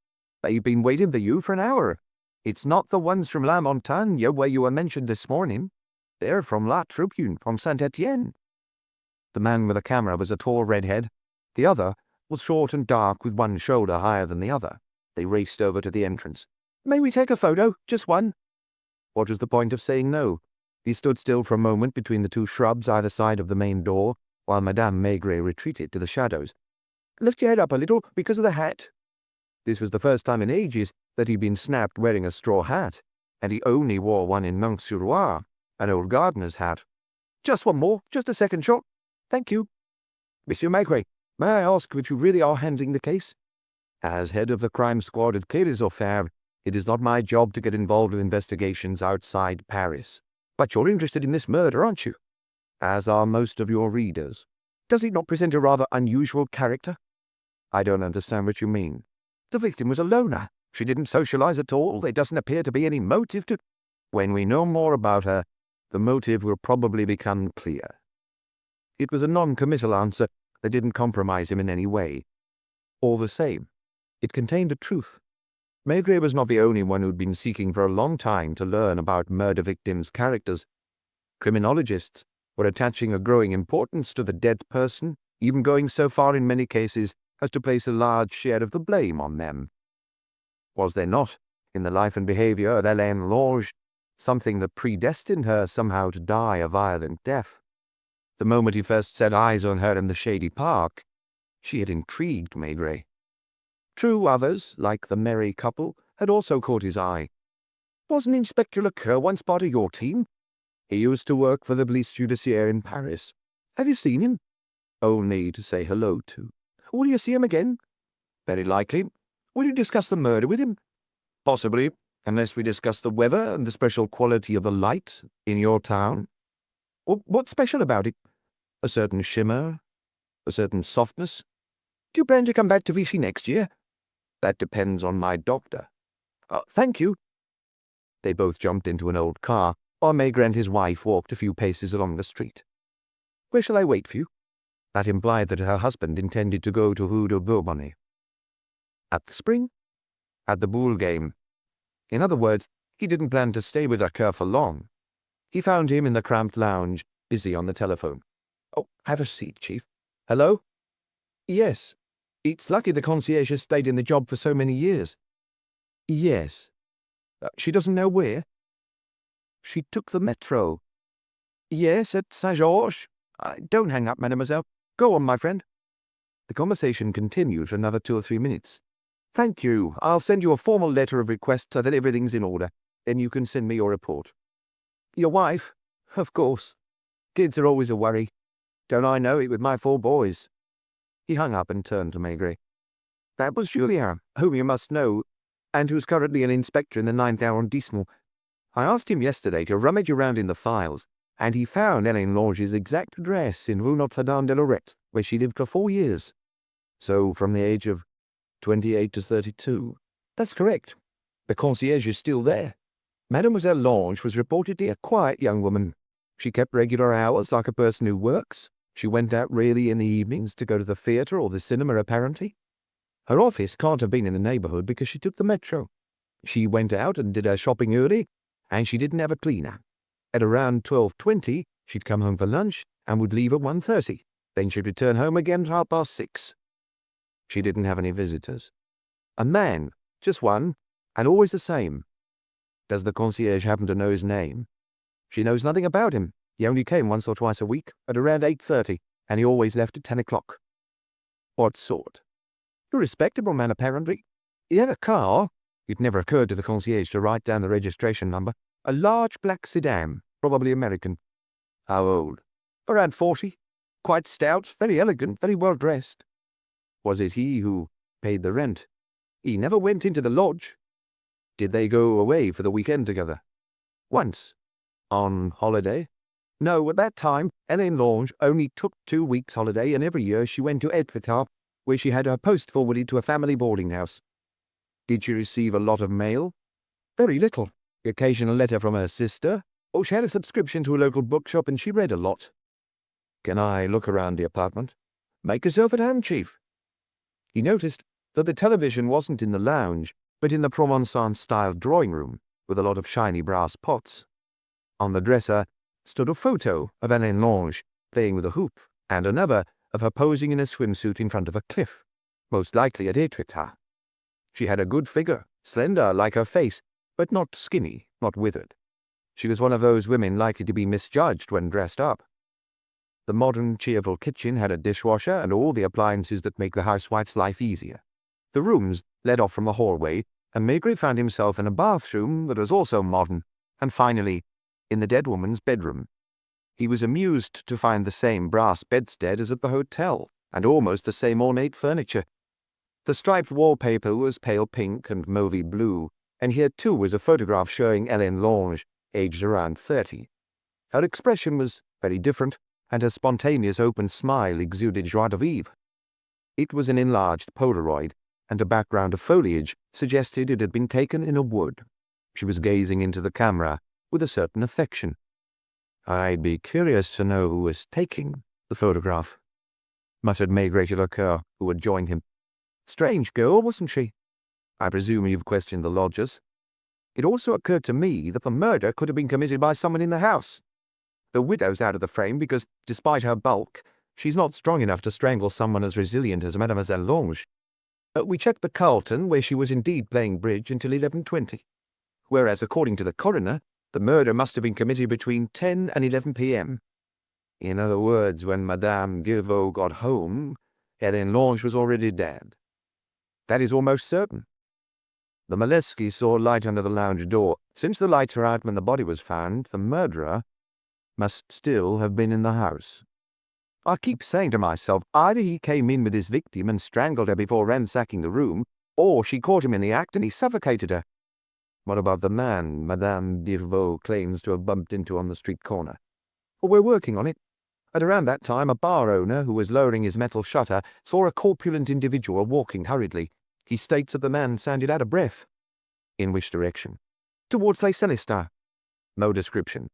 "They've been waiting for you for an hour." It's not the ones from La Montagne where you were mentioned this morning. They're from La Tribune, from Saint-Étienne." The man with the camera was a tall redhead. The other was short and dark with one shoulder higher than the other. They raced over to the entrance. "May we take a photo? Just one?" What was the point of saying no? He stood still for a moment between the two shrubs either side of the main door, while Madame Maigret retreated to the shadows. "Lift your head up a little, because of the hat." This was the first time in ages that he'd been snapped wearing a straw hat, and he only wore one in Monts-sur-Loire, an old gardener's hat. "Just one more, just a second shot. Thank you. Monsieur Maigret, may I ask if you really are handling the case? As head of the crime squad at Quai des Orfèvres, it is not my job to get involved with investigations outside Paris. But you're interested in this murder, aren't you? As are most of your readers. Does it not present a rather unusual character?" "I don't understand what you mean." "The victim was a loner. She didn't socialize at all. There doesn't appear to be any motive to—" "When we know more about her, the motive will probably become clear." It was a non-committal answer that didn't compromise him in any way. All the same, it contained a truth. Maigret was not the only one who'd been seeking for a long time to learn about murder victims' characters. Criminologists were attaching a growing importance to the dead person, even going so far in many cases as to place a large share of the blame on them. Was there not, in the life and behavior of Hélène Lang, something that predestined her somehow to die a violent death? The moment he first set eyes on her in the shady park, she had intrigued Maigret. True, others, like the merry couple, had also caught his eye. "Wasn't Inspector Lecoeur once part of your team?" "He used to work for the police judiciaire in Paris." "Have you seen him?" "Only to say hello to." "Will you see him again?" "Very likely." "Will you discuss the murder with him?" "Possibly, unless we discuss the weather and the special quality of the light in your town." "What's special about it?" "A certain shimmer, a certain softness." "Do you plan to come back to Vichy next year?" "That depends on my doctor." "Thank you." They both jumped into an old car, while Maigret and his wife walked a few paces along the street. "Where shall I wait for you?" That implied that her husband intended to go to Rue de Bourbonnais. "At the spring?" "At the Boule game." In other words, he didn't plan to stay with Lecoeur for long. He found him in the cramped lounge, busy on the telephone. "Oh, have a seat, Chief." "Hello?" "Yes. It's lucky the concierge has stayed in the job for so many years." "Yes." "She doesn't know where?" "She took the metro." "Yes, at Saint-Georges." "Don't hang up, mademoiselle. Go on, my friend." The conversation continued for another 2 or 3 minutes. "Thank you. I'll send you a formal letter of request so that everything's in order. Then you can send me your report." "Your wife?" "Of course. Kids are always a worry. Don't I know it with my 4 boys?" He hung up and turned to Maigret. "That was Julien, whom you must know, and who's currently an inspector in the 9th arrondissement. I asked him yesterday to rummage around in the files, and he found Hélène Lang's exact address in Rue Notre-Dame-de-Lorette, where she lived for 4 years. So from the age of 28 to 32. That's correct. The concierge is still there. Mademoiselle Lang was reportedly a quiet young woman. She kept regular hours like a person who works. She went out rarely in the evenings to go to the theatre or the cinema, apparently. Her office can't have been in the neighborhood because she took the metro. She went out and did her shopping early, and she didn't have a cleaner. At around 12:20, she'd come home for lunch and would leave at 1:30. Then she'd return home again at 6:30. She didn't have any visitors. A man, just one, and always the same. Does the concierge happen to know his name? She knows nothing about him. He only came once or twice a week, at around 8:30, and he always left at 10 o'clock. What sort? A respectable man, apparently. He had a car. It never occurred to the concierge to write down the registration number. A large black sedan, probably American. How old? Around 40. Quite stout, very elegant, very well dressed. Was it he who paid the rent? He never went into the lodge. Did they go away for the weekend together? Once. On holiday? No, at that time, Hélène Lang only took 2 weeks' holiday, and every year she went to Edvertisements, where she had her post forwarded to a family boarding house. Did she receive a lot of mail? Very little. The occasional letter from her sister. Oh, she had a subscription to a local bookshop, and she read a lot. Can I look around the apartment? Make yourself at home, Chief. He noticed that the television wasn't in the lounge, but in the Provence-style drawing room with a lot of shiny brass pots. On the dresser stood a photo of Hélène Lang playing with a hoop, and another of her posing in a swimsuit in front of a cliff, most likely at Etretat. She had a good figure, slender like her face, but not skinny, not withered. She was one of those women likely to be misjudged when dressed up. The modern, cheerful kitchen had a dishwasher and all the appliances that make the housewife's life easier. The rooms led off from a hallway, and Maigret found himself in a bathroom that was also modern, and finally, in the dead woman's bedroom. He was amused to find the same brass bedstead as at the hotel, and almost the same ornate furniture. The striped wallpaper was pale pink and mauvey blue, and here too was a photograph showing Hélène Lang, aged around 30. Her expression was very different, and her spontaneous open smile exuded joie de vivre. It was an enlarged Polaroid, and a background of foliage suggested it had been taken in a wood. She was gazing into the camera with a certain affection. "I'd be curious to know who was taking the photograph," muttered Maigret to Lecoeur, who had joined him. "Strange girl, wasn't she? I presume you've questioned the lodgers." It also occurred to me that the murder could have been committed by someone in the house. The widow's out of the frame because, despite her bulk, she's not strong enough to strangle someone as resilient as Mademoiselle Lang. We checked the Carlton, where she was indeed playing bridge until 11:20, whereas, according to the coroner, the murder must have been committed between 10 and 11 p.m. In other words, when Madame Guilbeault got home, Hélène Lang was already dead. That is almost certain. The Moleskis saw light under the lounge door. Since the lights were out when the body was found, the murderer must still have been in the house. I keep saying to myself, either he came in with his victim and strangled her before ransacking the room, or she caught him in the act and he suffocated her. What about the man Madame Guilbeault claims to have bumped into on the street corner? Well, we're working on it. At around that time, a bar owner who was lowering his metal shutter saw a corpulent individual walking hurriedly. He states that the man sounded out of breath. In which direction? Towards Les Célestins. No description.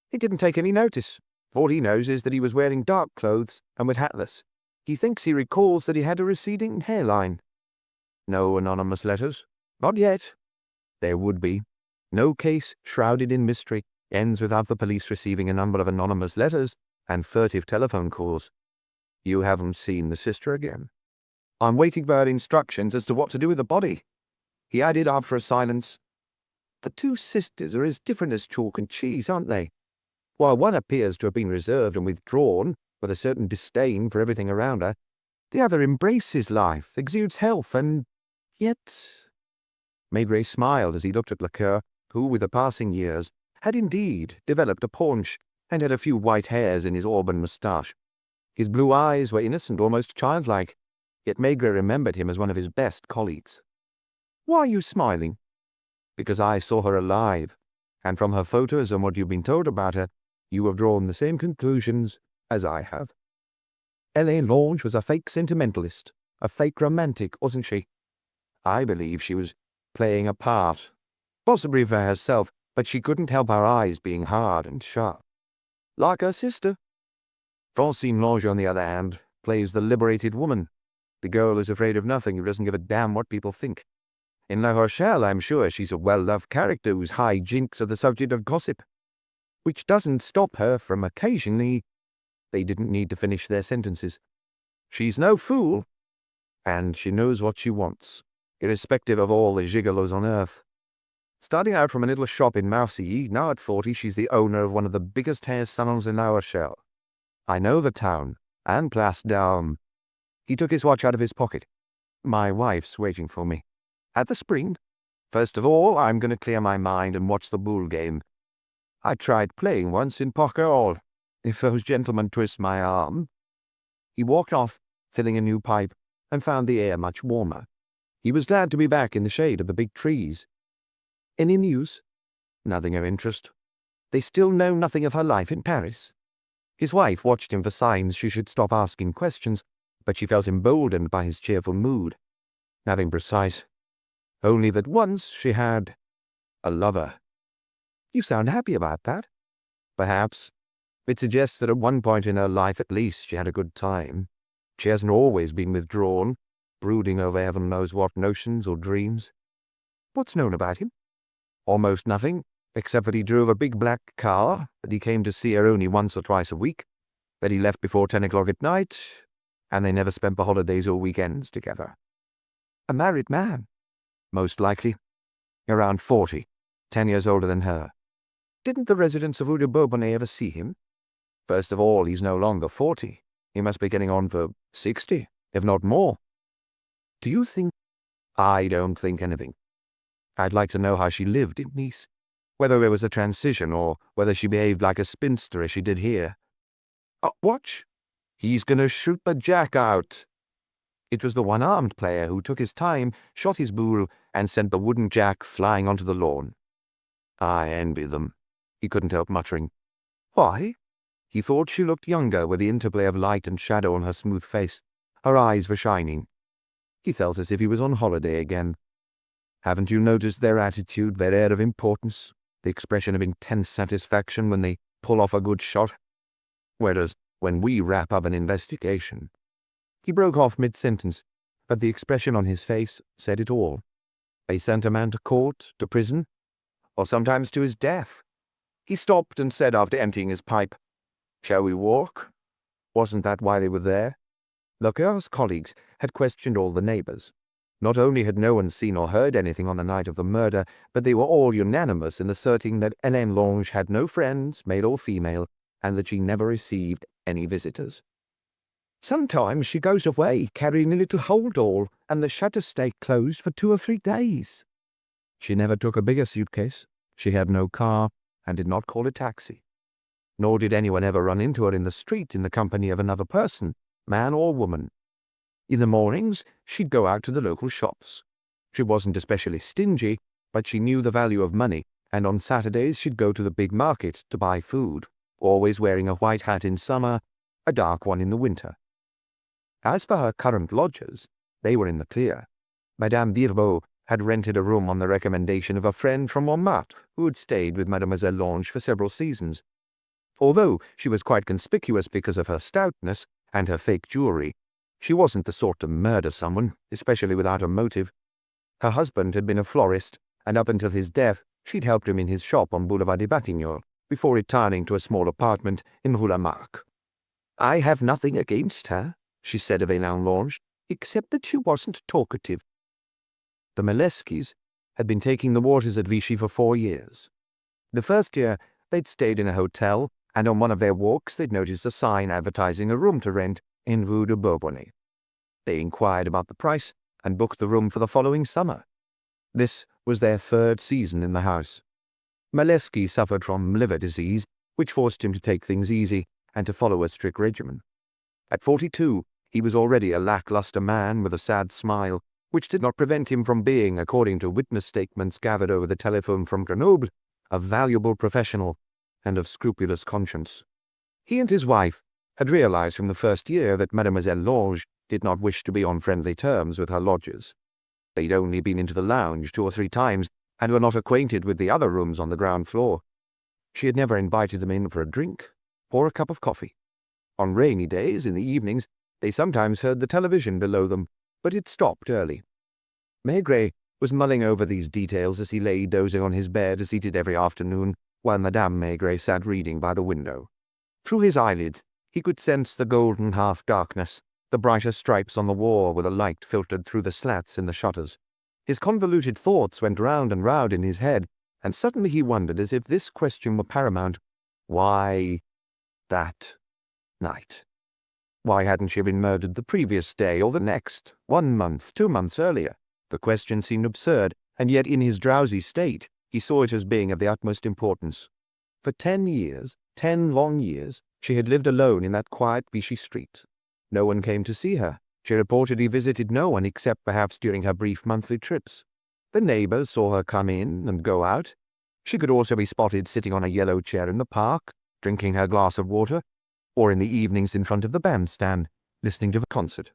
He didn't take any notice. All he knows is that he was wearing dark clothes and was hatless. He thinks he recalls that he had a receding hairline. No anonymous letters? Not yet. There would be. No case shrouded in mystery ends without the police receiving a number of anonymous letters and furtive telephone calls. You haven't seen the sister again? I'm waiting for her instructions as to what to do with the body. He added after a silence, The two sisters are as different as chalk and cheese, aren't they? While one appears to have been reserved and withdrawn, with a certain disdain for everything around her, the other embraces life, exudes health, and yet... Maigret smiled as he looked at Lecoeur, who, with the passing years, had indeed developed a paunch, and had a few white hairs in his auburn moustache. His blue eyes were innocent, almost childlike, yet Maigret remembered him as one of his best colleagues. Why are you smiling? Because I saw her alive, and from her photos and what you've been told about her, you have drawn the same conclusions as I have. Hélène Lang was a fake sentimentalist, a fake romantic, wasn't she? I believe she was playing a part, possibly for herself, but she couldn't help her eyes being hard and sharp. Like her sister. Francine Lang, on the other hand, plays the liberated woman. The girl is afraid of nothing, who doesn't give a damn what people think. In La Rochelle, I'm sure she's a well-loved character whose high jinks are the subject of gossip, which doesn't stop her from occasionally... They didn't need to finish their sentences. She's no fool, and she knows what she wants, irrespective of all the gigolos on earth. Starting out from a little shop in Marseille, now at 40 she's the owner of one of the biggest hair salons in La Rochelle. I know the town, and Place d'Armes. He took his watch out of his pocket. My wife's waiting for me. At the spring. First of all, I'm going to clear my mind and watch the bull game. I tried playing once in Porquerolles. If those gentlemen twist my arm... He walked off, filling a new pipe, and found the air much warmer. He was glad to be back in the shade of the big trees. Any news? Nothing of interest. They still know nothing of her life in Paris. His wife watched him for signs she should stop asking questions, but she felt emboldened by his cheerful mood. Nothing precise. Only that once she had a lover. You sound happy about that. Perhaps. It suggests that at one point in her life at least she had a good time. She hasn't always been withdrawn, brooding over heaven knows what notions or dreams. What's known about him? Almost nothing, except that he drove a big black car, that he came to see her only once or twice a week, that he left before 10 o'clock at night, and they never spent the holidays or weekends together. A married man, most likely. Around 40, 10 years older than her. Didn't the residents of Rue de Bourbonnais ever see him? First of all, he's no longer 40. He must be getting on for 60, if not more. Do you think? I don't think anything. I'd like to know how she lived in Nice, whether there was a transition or whether she behaved like a spinster as she did here. Watch. He's gonna shoot the jack out. It was the one-armed player who took his time, shot his boule, and sent the wooden jack flying onto the lawn. I envy them, he couldn't help muttering. Why? He thought she looked younger with the interplay of light and shadow on her smooth face. Her eyes were shining. He felt as if he was on holiday again. Haven't you noticed their attitude, their air of importance, the expression of intense satisfaction when they pull off a good shot? Whereas when we wrap up an investigation. He broke off mid-sentence, but the expression on his face said it all. They sent a man to court, to prison, or sometimes to his death. He stopped and said after emptying his pipe, "Shall we walk?" Wasn't that why they were there? The Coeur's colleagues had questioned all the neighbors. Not only had no one seen or heard anything on the night of the murder, but they were all unanimous in asserting that Hélène Lang had no friends, male or female, and that she never received any visitors. Sometimes she goes away carrying a little hold-all, and the shutters stay closed for 2 or 3 days. She never took a bigger suitcase. She had no car, and did not call a taxi. Nor did anyone ever run into her in the street in the company of another person, man or woman. In the mornings, she'd go out to the local shops. She wasn't especially stingy, but she knew the value of money, and on Saturdays she'd go to the big market to buy food, always wearing a white hat in summer, a dark one in the winter. As for her current lodgers, they were in the clear. Madame Birbeau had rented a room on the recommendation of a friend from Montmartre who had stayed with Mademoiselle Lange for several seasons. Although she was quite conspicuous because of her stoutness and her fake jewelry, she wasn't the sort to murder someone, especially without a motive. Her husband had been a florist, and up until his death, she'd helped him in his shop on Boulevard des Batignolles, before retiring to a small apartment in Rue la Marque. I have nothing against her, she said of Hélène Lang, except that she wasn't talkative. The Maleskis had been taking the waters at Vichy for 4 years. The first year, they'd stayed in a hotel, and on one of their walks they'd noticed a sign advertising a room to rent in Rue de Bourbonnais. They inquired about the price and booked the room for the following summer. This was their 3rd season in the house. Malesky suffered from liver disease, which forced him to take things easy and to follow a strict regimen. At 42, he was already a lackluster man with a sad smile, which did not prevent him from being, according to witness statements gathered over the telephone from Grenoble, a valuable professional and of scrupulous conscience. He and his wife had realized from the first year that Mademoiselle Lange did not wish to be on friendly terms with her lodgers. They'd only been into the lounge 2 or 3 times and were not acquainted with the other rooms on the ground floor. She had never invited them in for a drink or a cup of coffee. On rainy days, in the evenings, they sometimes heard the television below them, but it stopped early. Maigret was mulling over these details as he lay dozing on his bed as he did every afternoon, while Madame Maigret sat reading by the window. Through his eyelids, he could sense the golden half-darkness, the brighter stripes on the wall where the light filtered through the slats in the shutters. His convoluted thoughts went round and round in his head, and suddenly he wondered, as if this question were paramount, why that night? Why hadn't she been murdered the previous day or the next, 1 month, 2 months earlier? The question seemed absurd, and yet in his drowsy state he saw it as being of the utmost importance. For 10 years, 10 long years, she had lived alone in that quiet Vichy street. No one came to see her. She reportedly visited no one except perhaps during her brief monthly trips. The neighbors saw her come in and go out. She could also be spotted sitting on a yellow chair in the park, drinking her glass of water, or in the evenings in front of the bandstand, listening to the concert.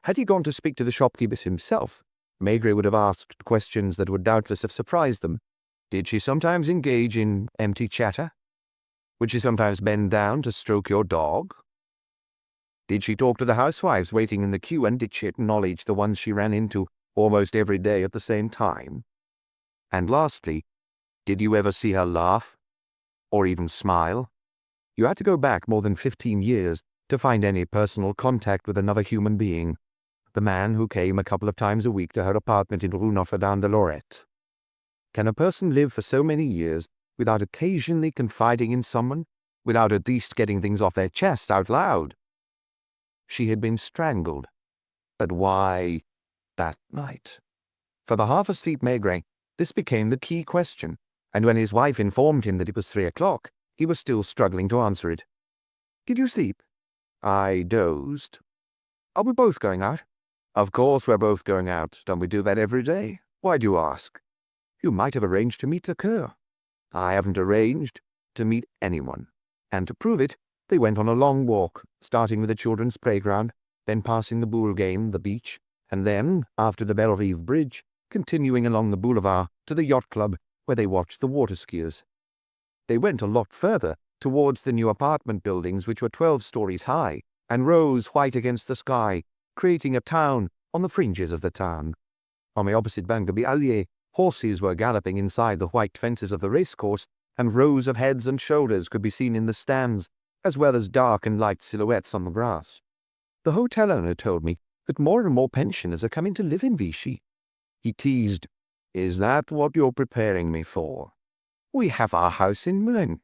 Had he gone to speak to the shopkeepers himself, Maigret would have asked questions that would doubtless have surprised them. Did she sometimes engage in empty chatter? Would she sometimes bend down to stroke your dog? Did she talk to the housewives waiting in the queue, and did she acknowledge the ones she ran into almost every day at the same time? And lastly, did you ever see her laugh? Or even smile? You had to go back more than 15 years to find any personal contact with another human being, the man who came a couple of times a week to her apartment in Rue Notre-Dame-de-Lorette. Can a person live for so many years without occasionally confiding in someone, without at least getting things off their chest out loud? She had been strangled. But why that night? For the half-asleep Maigret, this became the key question, and when his wife informed him that it was 3 o'clock, he was still struggling to answer it. "Did you sleep?" "I dozed." "Are we both going out?" "Of course we're both going out. Don't we do that every day? Why do you ask?" "You might have arranged to meet Lecoeur." "I haven't arranged to meet anyone." And to prove it, they went on a long walk, starting with the children's playground, then passing the Boule game, the beach, and then, after the Bellerive Bridge, continuing along the boulevard to the yacht club, where they watched the water skiers. They went a lot further, towards the new apartment buildings, which were 12 stories high, and rose white against the sky, creating a town on the fringes of the town. On the opposite bank of the Allier, horses were galloping inside the white fences of the racecourse, and rows of heads and shoulders could be seen in the stands, as well as dark and light silhouettes on the grass. The hotel owner told me that more and more pensioners are coming to live in Vichy. He teased, "Is that what you're preparing me for? We have our house in Melun."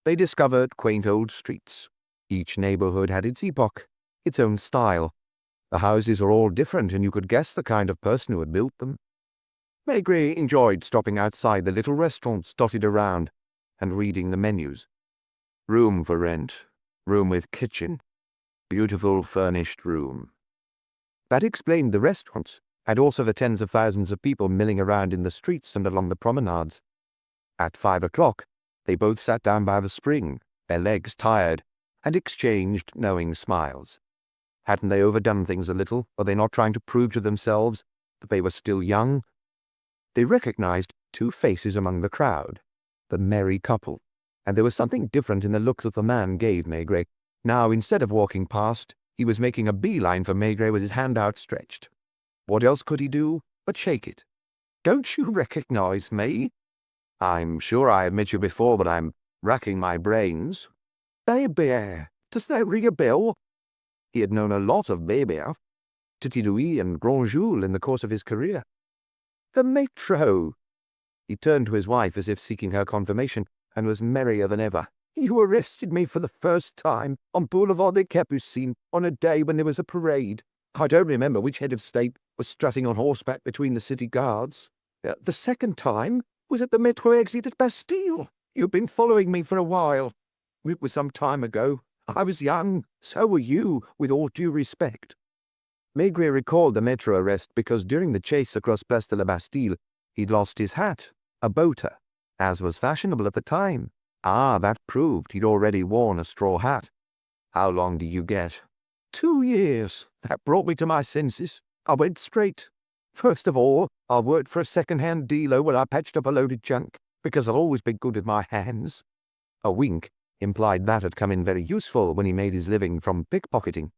They discovered quaint old streets. Each neighborhood had its epoch, its own style. The houses are all different, and you could guess the kind of person who had built them. Maigret enjoyed stopping outside the little restaurants dotted around and reading the menus. Room for rent, room with kitchen, beautiful furnished room. That explained the restaurants, and also the tens of thousands of people milling around in the streets and along the promenades. At 5 o'clock, they both sat down by the spring, their legs tired, and exchanged knowing smiles. Hadn't they overdone things a little? Were they not trying to prove to themselves that they were still young? They recognized two faces among the crowd, the merry couple, and there was something different in the look that the man gave Maigret. Now, instead of walking past, he was making a beeline for Maigret with his hand outstretched. What else could he do but shake it? "Don't you recognize me?" "I'm sure I have met you before, but I'm racking my brains." "Bébert, does that ring a bell?" He had known a lot of Bébert, Petit Louis and Grand Jules in the course of his career. "The Métro." He turned to his wife as if seeking her confirmation, and was merrier than ever. "You arrested me for the first time on Boulevard des Capucines on a day when there was a parade. I don't remember which head of state was strutting on horseback between the city guards. The second time was at the Métro exit at Bastille. You've been following me for a while. It was some time ago. I was young. So were you, with all due respect." Maigret recalled the Métro arrest because during the chase across Place de la Bastille, he'd lost his hat, a boater, as was fashionable at the time. That proved he'd already worn a straw hat. "How long did you get?" 2 years. That brought me to my senses. I went straight. First of all, I worked for a second-hand dealer where I patched up a load of junk, because I'll always be good with my hands." A wink implied that had come in very useful when he made his living from pickpocketing.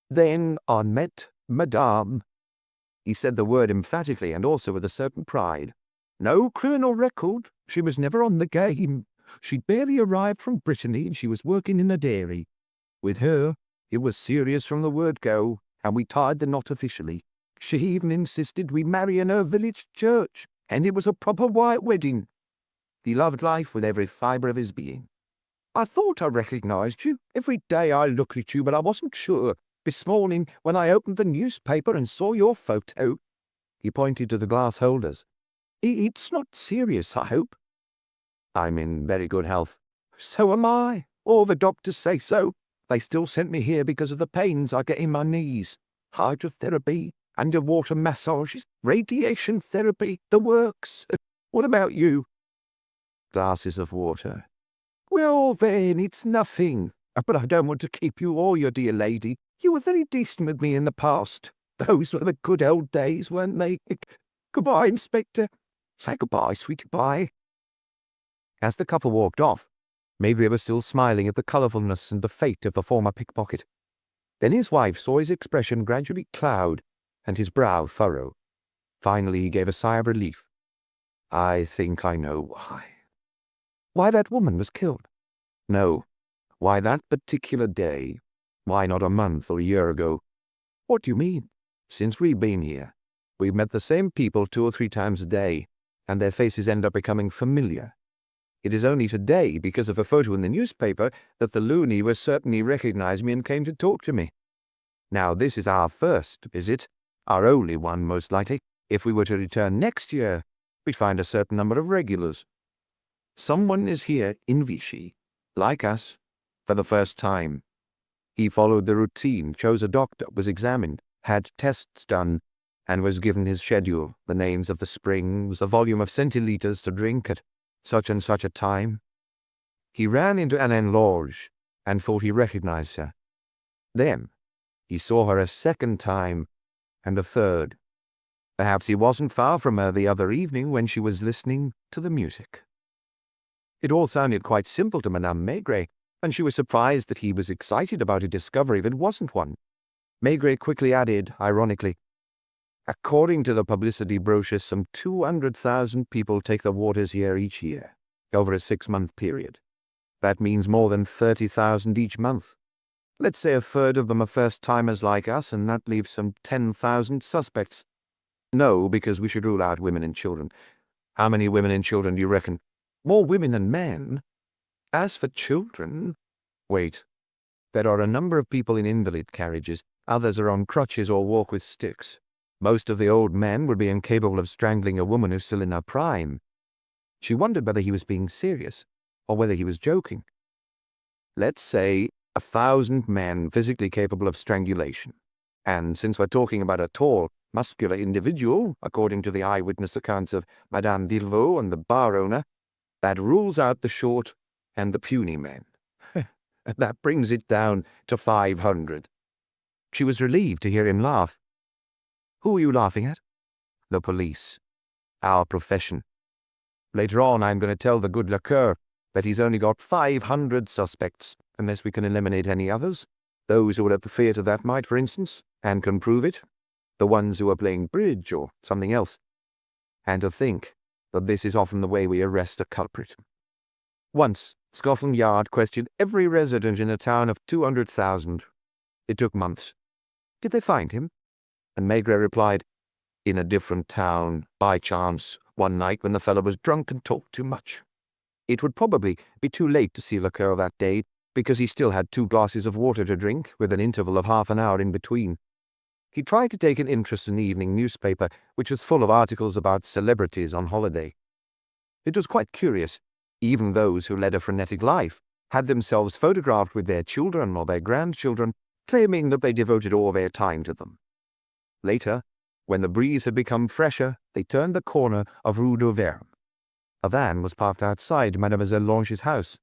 "Then I met Madame." He said the word emphatically and also with a certain pride. "No criminal record. She was never on the game. She'd barely arrived from Brittany and she was working in a dairy. With her, it was serious from the word go, and we tied the knot officially. She even insisted we marry in her village church, and it was a proper white wedding." He loved life with every fibre of his being. "I thought I recognized you. Every day I looked at you, but I wasn't sure. This morning, when I opened the newspaper and saw your photo—" He pointed to the glass holders. "It's not serious, I hope?" "I'm in very good health." "So am I. All the doctors say so. They still sent me here because of the pains I get in my knees. Hydrotherapy, underwater massages, radiation therapy, the works. What about you?" "Glasses of water." "Well, then, it's nothing. But I don't want to keep you or your dear lady. You were very decent with me in the past. Those were the good old days, weren't they? Goodbye, Inspector. Say goodbye, sweetie pie." As the couple walked off, Maigret was still smiling at the colourfulness and the fate of the former pickpocket. Then his wife saw his expression gradually cloud and his brow furrow. Finally he gave a sigh of relief. I think I know why. Why that woman was killed? No. Why that particular day? Why not a month or a year ago? What do you mean? Since we've been here, we've met the same people 2 or 3 times a day, and their faces end up becoming familiar. It is only today, because of a photo in the newspaper, that the loony was certainly recognized me and came to talk to me. Now, this is our first visit, our only one, most likely. If we were to return next year, we'd find a certain number of regulars. Someone is here in Vichy, like us, for the first time. He followed the routine, chose a doctor, was examined, had tests done, and was given his schedule, the names of the springs, a volume of centiliters to drink at such and such a time. He ran into Hélène Lang and thought he recognized her. Then he saw her a second time, and a third. Perhaps he wasn't far from her the other evening when she was listening to the music. It all sounded quite simple to Madame Maigret, and she was surprised that he was excited about a discovery that wasn't one. Maigret quickly added, ironically, "According to the publicity brochures, some 200,000 people take the waters here each year, over a 6-month period. That means more than 30,000 each month. Let's say a third of them are first-timers like us, and that leaves some 10,000 suspects. No, because we should rule out women and children. How many women and children do you reckon? More women than men. As for children, wait. There are a number of people in invalid carriages. Others are on crutches or walk with sticks. Most of the old men would be incapable of strangling a woman who's still in her prime." She wondered whether he was being serious, or whether he was joking. "Let's say 1,000 men physically capable of strangulation. And since we're talking about a tall, muscular individual, according to the eyewitness accounts of Madame Villevaux and the bar owner, that rules out the short and the puny men. That brings it down to 500. She was relieved to hear him laugh. "Who are you laughing at?" "The police. Our profession. Later on, I'm going to tell the good Lecoeur that he's only got 500 suspects, unless we can eliminate any others. Those who are at the theatre that night, for instance, and can prove it. The ones who are playing bridge or something else. And to think that this is often the way we arrest a culprit. Once, Scotland Yard questioned every resident in a town of 200,000. It took months. Did they find him? And Maigret replied, in a different town, by chance, one night when the fellow was drunk and talked too much. It would probably be too late to see Lecoeur that day, because he still had 2 glasses of water to drink, with an interval of half an hour in between. He tried to take an interest in the evening newspaper, which was full of articles about celebrities on holiday. It was quite curious. Even those who led a frenetic life had themselves photographed with their children or their grandchildren, claiming that they devoted all their time to them. Later, when the breeze had become fresher, they turned the corner of Rue d'Auvergne. A van was parked outside Mademoiselle Lange's house.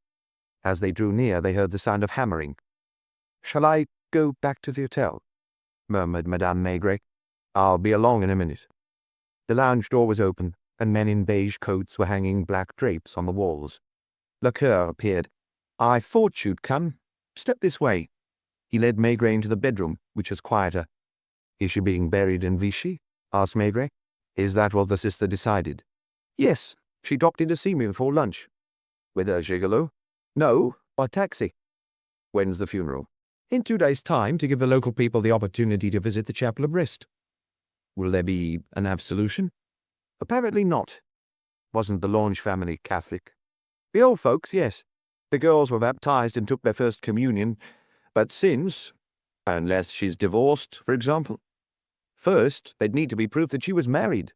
As they drew near, they heard the sound of hammering. "Shall I go back to the hotel?" murmured Madame Maigret. "I'll be along in a minute." The lounge door was open, and men in beige coats were hanging black drapes on the walls. Lecoeur appeared. "I thought you'd come. Step this way." He led Maigret into the bedroom, which was quieter. "Is she being buried in Vichy?" asked Maigret. "Is that what the sister decided?" "Yes. She dropped in to see me before lunch." "With her gigolo?" "No, by taxi." "When's the funeral?" "In 2 days' time, to give the local people the opportunity to visit the chapel of Brest." "Will there be an absolution?" "Apparently not." "Wasn't the Lange family Catholic?" "The old folks, yes. The girls were baptized and took their first communion. But since, unless she's divorced, for example, first they'd need to be proof that she was married."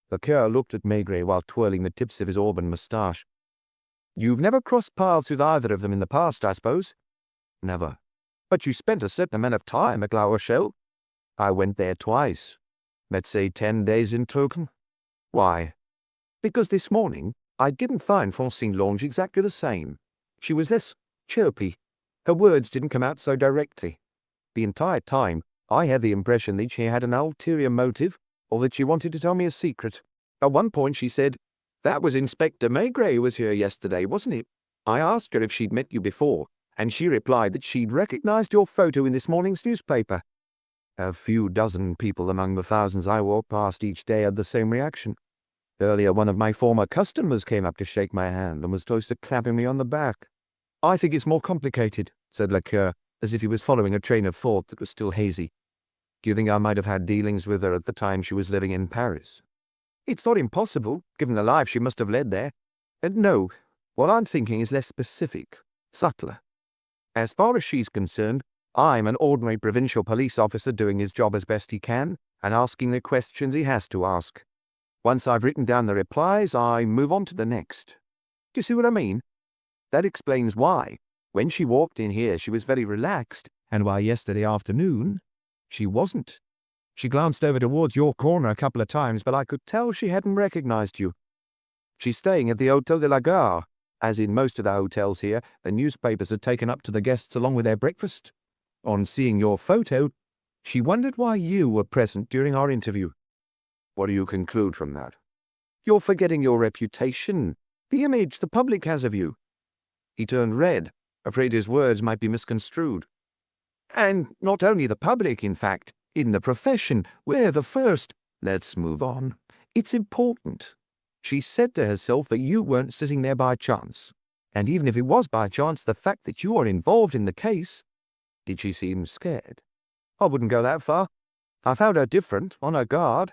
The Lecoeur looked at Maigret while twirling the tips of his auburn moustache. "You've never crossed paths with either of them in the past, I suppose?" "Never." "But you spent a certain amount of time at La Rochelle?" "I went there twice. Let's say 10 days in total." "Why?" "Because this morning I didn't find Francine Lange exactly the same. She was less chirpy. Her words didn't come out so directly. The entire time I had the impression that she had an ulterior motive, or that she wanted to tell me a secret. At one point she said, 'That was Inspector Maigret who was here yesterday, wasn't it?' I asked her if she'd met you before, and she replied that she'd recognized your photo in this morning's newspaper." A few dozen people among the thousands I walked past each day had the same reaction. Earlier, one of my former customers came up to shake my hand and was close to clapping me on the back. I think it's more complicated, said Lecoeur, as if he was following a train of thought that was still hazy. Do you think I might have had dealings with her at the time she was living in Paris? It's not impossible, given the life she must have led there. And no, what I'm thinking is less specific, subtler. As far as she's concerned, I'm an ordinary provincial police officer doing his job as best he can and asking the questions he has to ask. Once I've written down the replies, I move on to the next. Do you see what I mean? That explains why, when she walked in here, she was very relaxed, and why yesterday afternoon, she wasn't. She glanced over towards your corner a couple of times, but I could tell she hadn't recognized you. She's staying at the Hôtel de la Gare. As in most of the hotels here, the newspapers are taken up to the guests along with their breakfast. On seeing your photo, she wondered why you were present during our interview. What do you conclude from that? You're forgetting your reputation, the image the public has of you. He turned red, afraid his words might be misconstrued. And not only the public, in fact, in the profession, we're the first. Let's move on. It's important. She said to herself that you weren't sitting there by chance. And even if it was by chance, the fact that you are involved in the case. Did she seem scared? I wouldn't go that far. I found her different, on her guard.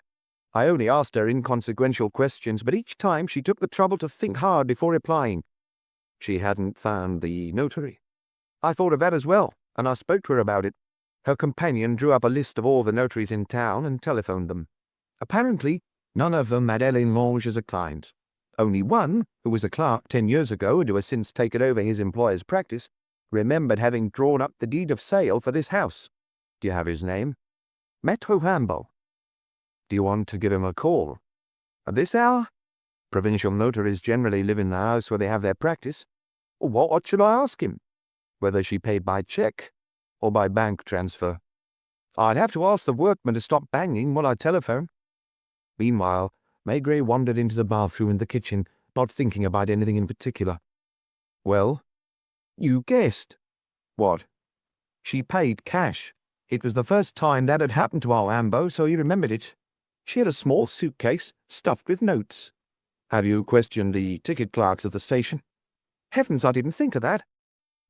I only asked her inconsequential questions, but each time she took the trouble to think hard before replying. She hadn't found the notary. I thought of that as well, and I spoke to her about it. Her companion drew up a list of all the notaries in town and telephoned them. Apparently, none of them had Hélène Lang as a client. Only one, who was a clerk 10 years ago and who has since taken over his employer's practice, remembered having drawn up the deed of sale for this house. Do you have his name? Maître Rimbaud. Do you want to give him a call? At this hour? Provincial notaries generally live in the house where they have their practice. What should I ask him? Whether she paid by cheque or by bank transfer. I'd have to ask the workman to stop banging while I telephone. Meanwhile, Maigret wandered into the bathroom and the kitchen, not thinking about anything in particular. Well? You guessed. What? She paid cash. It was the first time that had happened to our Ambo, so he remembered it. She had a small suitcase stuffed with notes. Have you questioned the ticket clerks at the station? Heavens, I didn't think of that.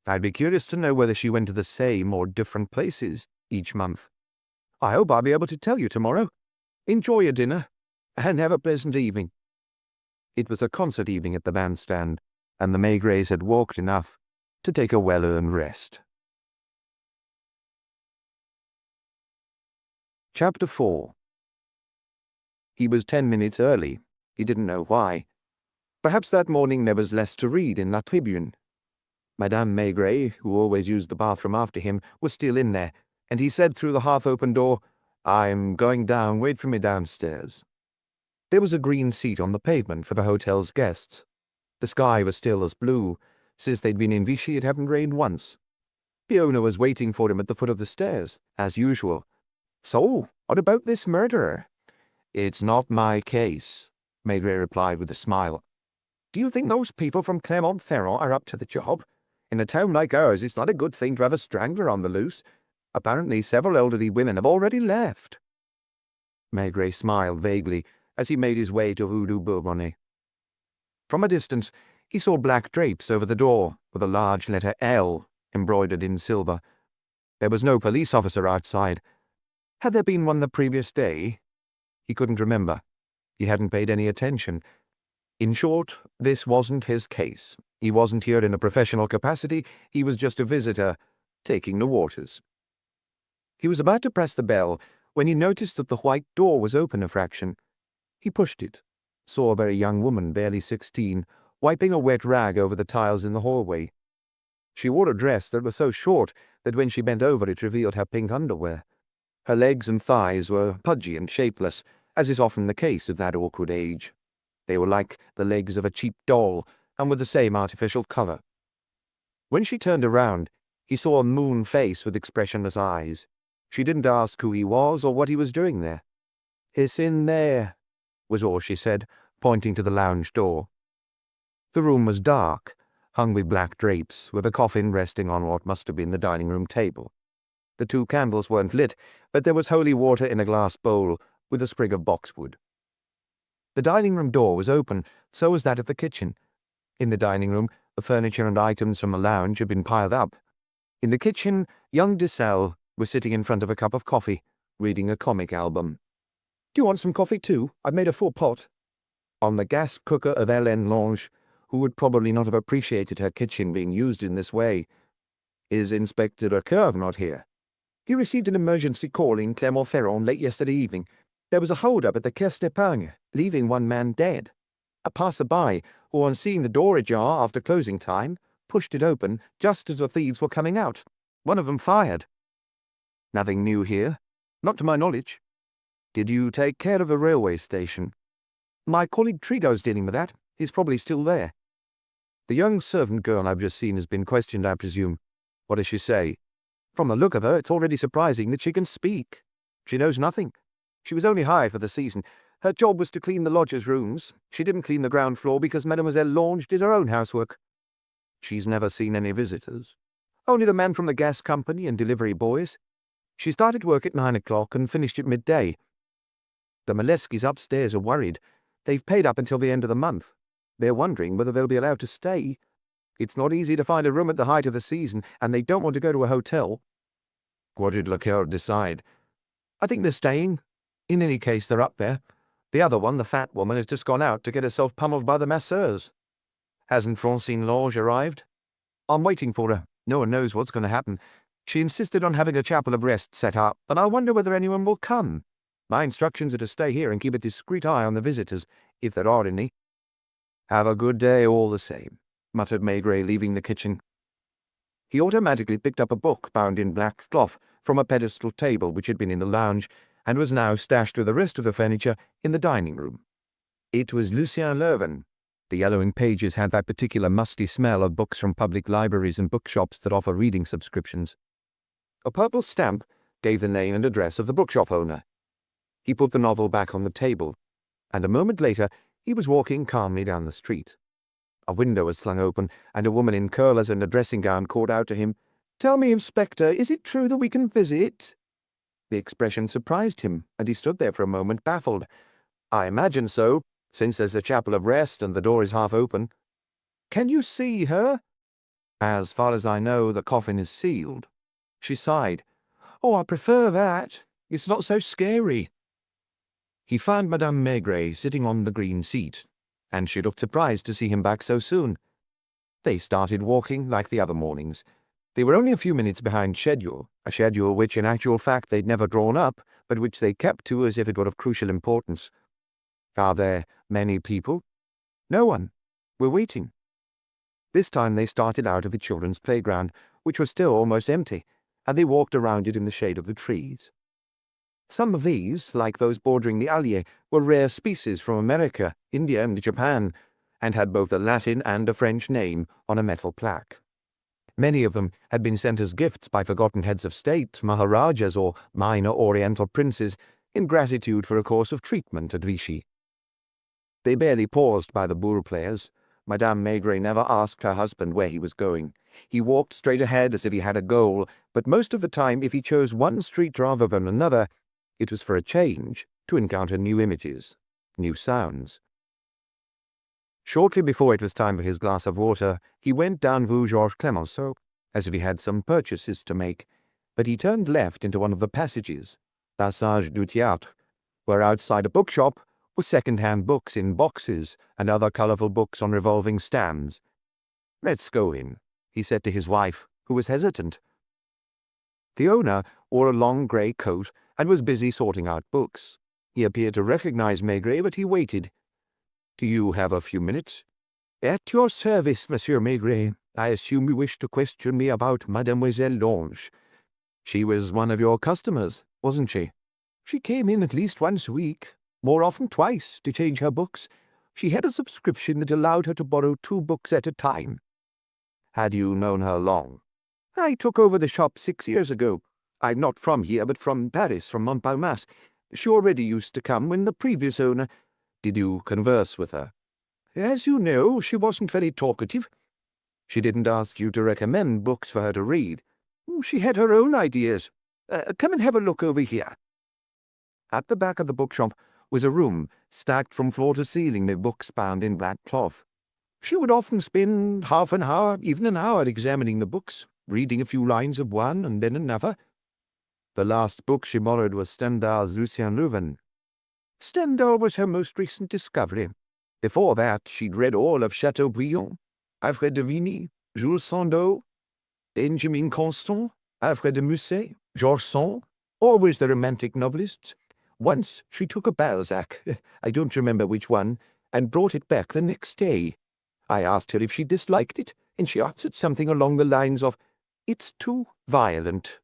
I'd be curious to know whether she went to the same or different places each month. I hope I'll be able to tell you tomorrow. Enjoy your dinner, and have a pleasant evening. It was a concert evening at the bandstand, and the Maigrets had walked enough to take a well-earned rest. Chapter 4. He was 10 minutes early. He didn't know why. Perhaps that morning there was less to read in La Tribune. Madame Maigret, who always used the bathroom after him, was still in there, and he said through the half-open door, "I'm going down. Wait for me downstairs." There was a green seat on the pavement for the hotel's guests. The sky was still as blue. Since they'd been in Vichy, it hadn't rained once. The owner was waiting for him at the foot of the stairs, as usual. "So, what about this murderer?" "It's not my case," Maigret replied with a smile. "Do you think those people from Clermont-Ferrand are up to the job? In a town like ours, it's not a good thing to have a strangler on the loose. Apparently, several elderly women have already left." Maigret smiled vaguely as he made his way to Rue du Bourbonnais. From a distance, he saw black drapes over the door, with a large letter L embroidered in silver. There was no police officer outside. Had there been one the previous day? He couldn't remember. He hadn't paid any attention. In short, this wasn't his case. He wasn't here in a professional capacity. He was just a visitor, taking the waters. He was about to press the bell when he noticed that the white door was open a fraction. He pushed it, saw a very young woman, barely 16, wiping a wet rag over the tiles in the hallway. She wore a dress that was so short that when she bent over it revealed her pink underwear. Her legs and thighs were pudgy and shapeless, as is often the case at that awkward age. They were like the legs of a cheap doll, and with the same artificial colour. When she turned around, he saw a moon face with expressionless eyes. She didn't ask who he was or what he was doing there. "It's in there," was all she said, pointing to the lounge door. The room was dark, hung with black drapes, with a coffin resting on what must have been the dining-room table. The 2 candles weren't lit, but there was holy water in a glass bowl with a sprig of boxwood. The dining room door was open, so was that of the kitchen. In the dining room, the furniture and items from the lounge had been piled up. In the kitchen, young Desselle was sitting in front of a cup of coffee, reading a comic album. "Do you want some coffee too? I've made a full pot." On the gas cooker of Hélène Lang, who would probably not have appreciated her kitchen being used in this way. "Is Inspector Recurve not here?" "He received an emergency call in Clermont-Ferrand late yesterday evening. There was a hold-up at the Caisse d'Epargne, leaving one man dead. A passer-by, who on seeing the door ajar after closing time, pushed it open just as the thieves were coming out. One of them fired." "Nothing new here?" "Not to my knowledge." "Did you take care of the railway station?" "My colleague Trigo's dealing with that. He's probably still there." "The young servant girl I've just seen has been questioned, I presume. What does she say?" "From the look of her, it's already surprising that she can speak. She knows nothing. She was only hired for the season. Her job was to clean the lodgers' rooms. She didn't clean the ground floor because Mademoiselle Lange did her own housework." "She's never seen any visitors?" "Only the man from the gas company and delivery boys. She started work at 9 o'clock and finished at midday. The Maleskis upstairs are worried. They've paid up until the end of the month. They're wondering whether they'll be allowed to stay. It's not easy to find a room at the height of the season, and they don't want to go to a hotel." "What did Lecoeur decide?" "I think they're staying. In any case, they're up there. The other one, the fat woman, has just gone out to get herself pummeled by the masseurs." "Hasn't Francine Lange arrived?" "I'm waiting for her. No one knows what's going to happen. She insisted on having a chapel of rest set up, and I wonder whether anyone will come. My instructions are to stay here and keep a discreet eye on the visitors, if there are any." "Have a good day all the same," muttered Maigret, leaving the kitchen. He automatically picked up a book bound in black cloth from a pedestal table which had been in the lounge, and was now stashed with the rest of the furniture in the dining room. It was Lucien Leuven. The yellowing pages had that particular musty smell of books from public libraries and bookshops that offer reading subscriptions. A purple stamp gave the name and address of the bookshop owner. He put the novel back on the table, and a moment later he was walking calmly down the street. A window was flung open, and a woman in curlers and a dressing gown called out to him, "Tell me, Inspector, is it true that we can visit?" The expression surprised him, and he stood there for a moment baffled. "I imagine so, since there's a chapel of rest and the door is half open." "Can you see her?" "As far as I know, the coffin is sealed." She sighed. "Oh, I prefer that. It's not so scary." He found Madame Maigret sitting on the green seat, and she looked surprised to see him back so soon. They started walking like the other mornings. They were only a few minutes behind schedule, a schedule which in actual fact they'd never drawn up, but which they kept to as if it were of crucial importance. "Are there many people?" "No one. We're waiting." This time they started out of the children's playground, which was still almost empty, and they walked around it in the shade of the trees. Some of these, like those bordering the Allier, were rare species from America, India, and Japan, and had both a Latin and a French name on a metal plaque. Many of them had been sent as gifts by forgotten heads of state, maharajas, or minor oriental princes, in gratitude for a course of treatment at Vichy. They barely paused by the boule players. Madame Maigret never asked her husband where he was going. He walked straight ahead as if he had a goal, but most of the time, if he chose one street rather than another, it was for a change, to encounter new images, new sounds. Shortly before it was time for his glass of water, he went down Rue Georges Clemenceau, as if he had some purchases to make, but he turned left into one of the passages, Passage du Théâtre, where outside a bookshop were second-hand books in boxes and other colourful books on revolving stands. "Let's go in," he said to his wife, who was hesitant. The owner wore a long grey coat and was busy sorting out books. He appeared to recognize Maigret, but he waited. "Do you have a few minutes?" "At your service, Monsieur Maigret. I assume you wish to question me about Mademoiselle Lange." "She was one of your customers, wasn't she?" "She came in at least once a week, more often twice, to change her books. She had a subscription that allowed her to borrow 2 books at a time." "Had you known her long?" "I took over the shop 6 years ago. I'm not from here, but from Paris, from Montparnasse. She already used to come when the previous owner—" "Did you converse with her?" "As you know, she wasn't very talkative." "She didn't ask you to recommend books for her to read?" "She had her own ideas. Come and have a look over here." At the back of the bookshop was a room stacked from floor to ceiling with books bound in black cloth. She would often spend half an hour, even an hour, examining the books, reading a few lines of one and then another. The last book she borrowed was Stendhal's Lucien Leuven. Stendhal was her most recent discovery. Before that, she'd read all of Chateaubriand, Alfred de Vigny, Jules Sandeau, Benjamin Constant, Alfred de Musset, Georges Sand, always the romantic novelists. Once she took a Balzac, I don't remember which one, and brought it back the next day. I asked her if she disliked it, and she answered something along the lines of, "It's too violent."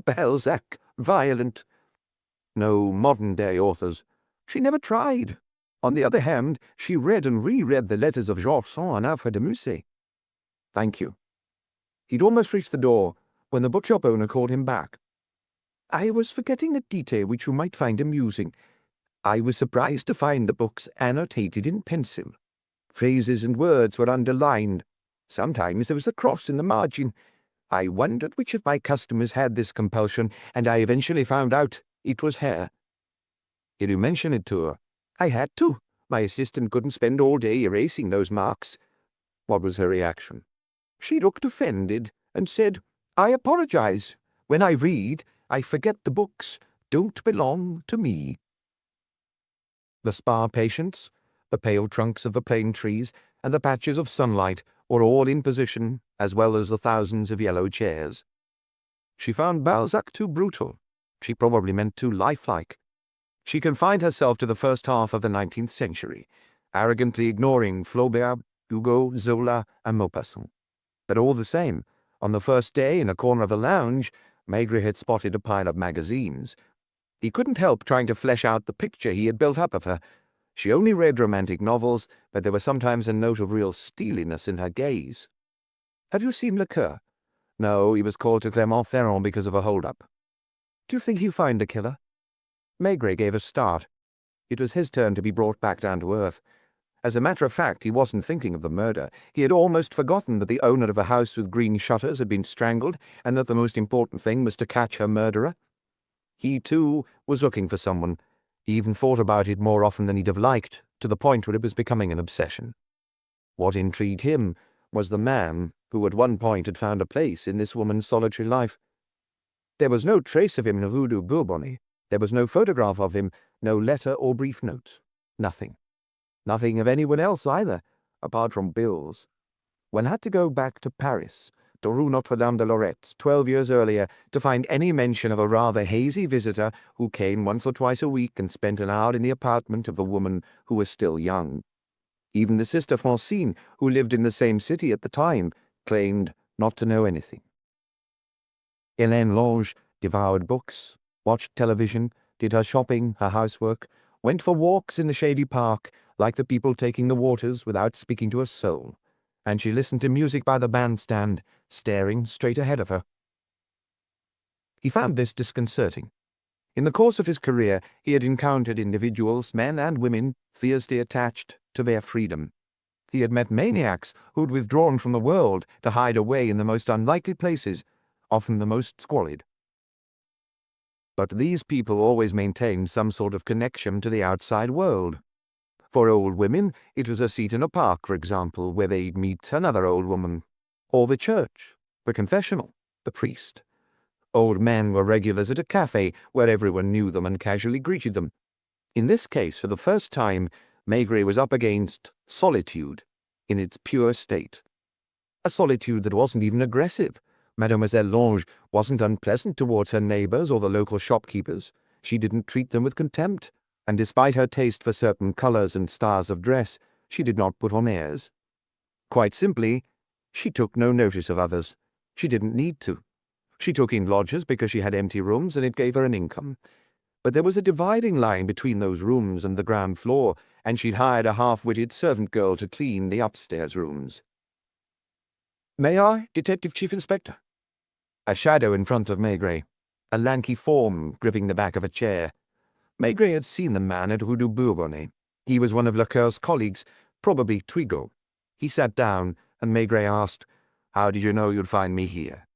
Balzac, violent. No modern-day authors. She never tried. On the other hand, she read and reread the letters of Georges Sand and Alfred de Musset. "Thank you." He'd almost reached the door when the bookshop owner called him back. "I was forgetting a detail which you might find amusing. I was surprised to find the books annotated in pencil. Phrases and words were underlined. Sometimes there was a cross in the margin. I wondered which of my customers had this compulsion, and I eventually found out it was her." "Did you mention it to her?" "I had to. My assistant couldn't spend all day erasing those marks." "What was her reaction?" "She looked offended and said, 'I apologize. When I read, I forget the books don't belong to me.'" The spa patients, the pale trunks of the plane trees, and the patches of sunlight were all in position, as well as the thousands of yellow chairs. She found Balzac too brutal. She probably meant too lifelike. She confined herself to the first half of the 19th century, arrogantly ignoring Flaubert, Hugo, Zola, and Maupassant. But all the same, on the first day in a corner of the lounge, Maigret had spotted a pile of magazines. He couldn't help trying to flesh out the picture he had built up of her. She only read romantic novels, but there was sometimes a note of real steeliness in her gaze. "Have you seen Lecoeur?" "No, he was called to Clermont-Ferrand because of a hold-up." "Do you think he'll find the killer?" Maigret gave a start. It was his turn to be brought back down to earth. As a matter of fact, he wasn't thinking of the murder. He had almost forgotten that the owner of a house with green shutters had been strangled, and that the most important thing was to catch her murderer. He, too, was looking for someone. He even thought about it more often than he'd have liked, to the point where it was becoming an obsession. What intrigued him was the man who at one point had found a place in this woman's solitary life. There was no trace of him in the Rue du Bourbonnais. There was no photograph of him, no letter or brief note. Nothing. Nothing of anyone else either, apart from bills. One had to go back to Paris, to Rue Notre-Dame-de-Lorette, 12 years earlier, to find any mention of a rather hazy visitor who came once or twice a week and spent an hour in the apartment of the woman who was still young. Even the sister Francine, who lived in the same city at the time, claimed not to know anything. Hélène Lang devoured books, watched television, did her shopping, her housework, went for walks in the shady park, like the people taking the waters without speaking to a soul, and she listened to music by the bandstand, staring straight ahead of her. He found this disconcerting. In the course of his career, he had encountered individuals, men and women, fiercely attached to their freedom. He had met maniacs who had withdrawn from the world to hide away in the most unlikely places, often the most squalid. But these people always maintained some sort of connection to the outside world. For old women, it was a seat in a park, for example, where they'd meet another old woman. Or the church, the confessional, the priest. Old men were regulars at a cafe where everyone knew them and casually greeted them. In this case, for the first time, Maigret was up against solitude in its pure state. A solitude that wasn't even aggressive. Mademoiselle Lange wasn't unpleasant towards her neighbors or the local shopkeepers. She didn't treat them with contempt, and despite her taste for certain colors and styles of dress, she did not put on airs. Quite simply, she took no notice of others. She didn't need to. She took in lodgers because she had empty rooms and it gave her an income. But there was a dividing line between those rooms and the ground floor, and she'd hired a half-witted servant girl to clean the upstairs rooms. "May I, Detective Chief Inspector?" A shadow in front of Maigret, a lanky form gripping the back of a chair. Maigret had seen the man at Rue du Bourbonnais. He was one of Lecoeur's colleagues, probably Twigo. He sat down, and Maigret asked, "How did you know you'd find me here?"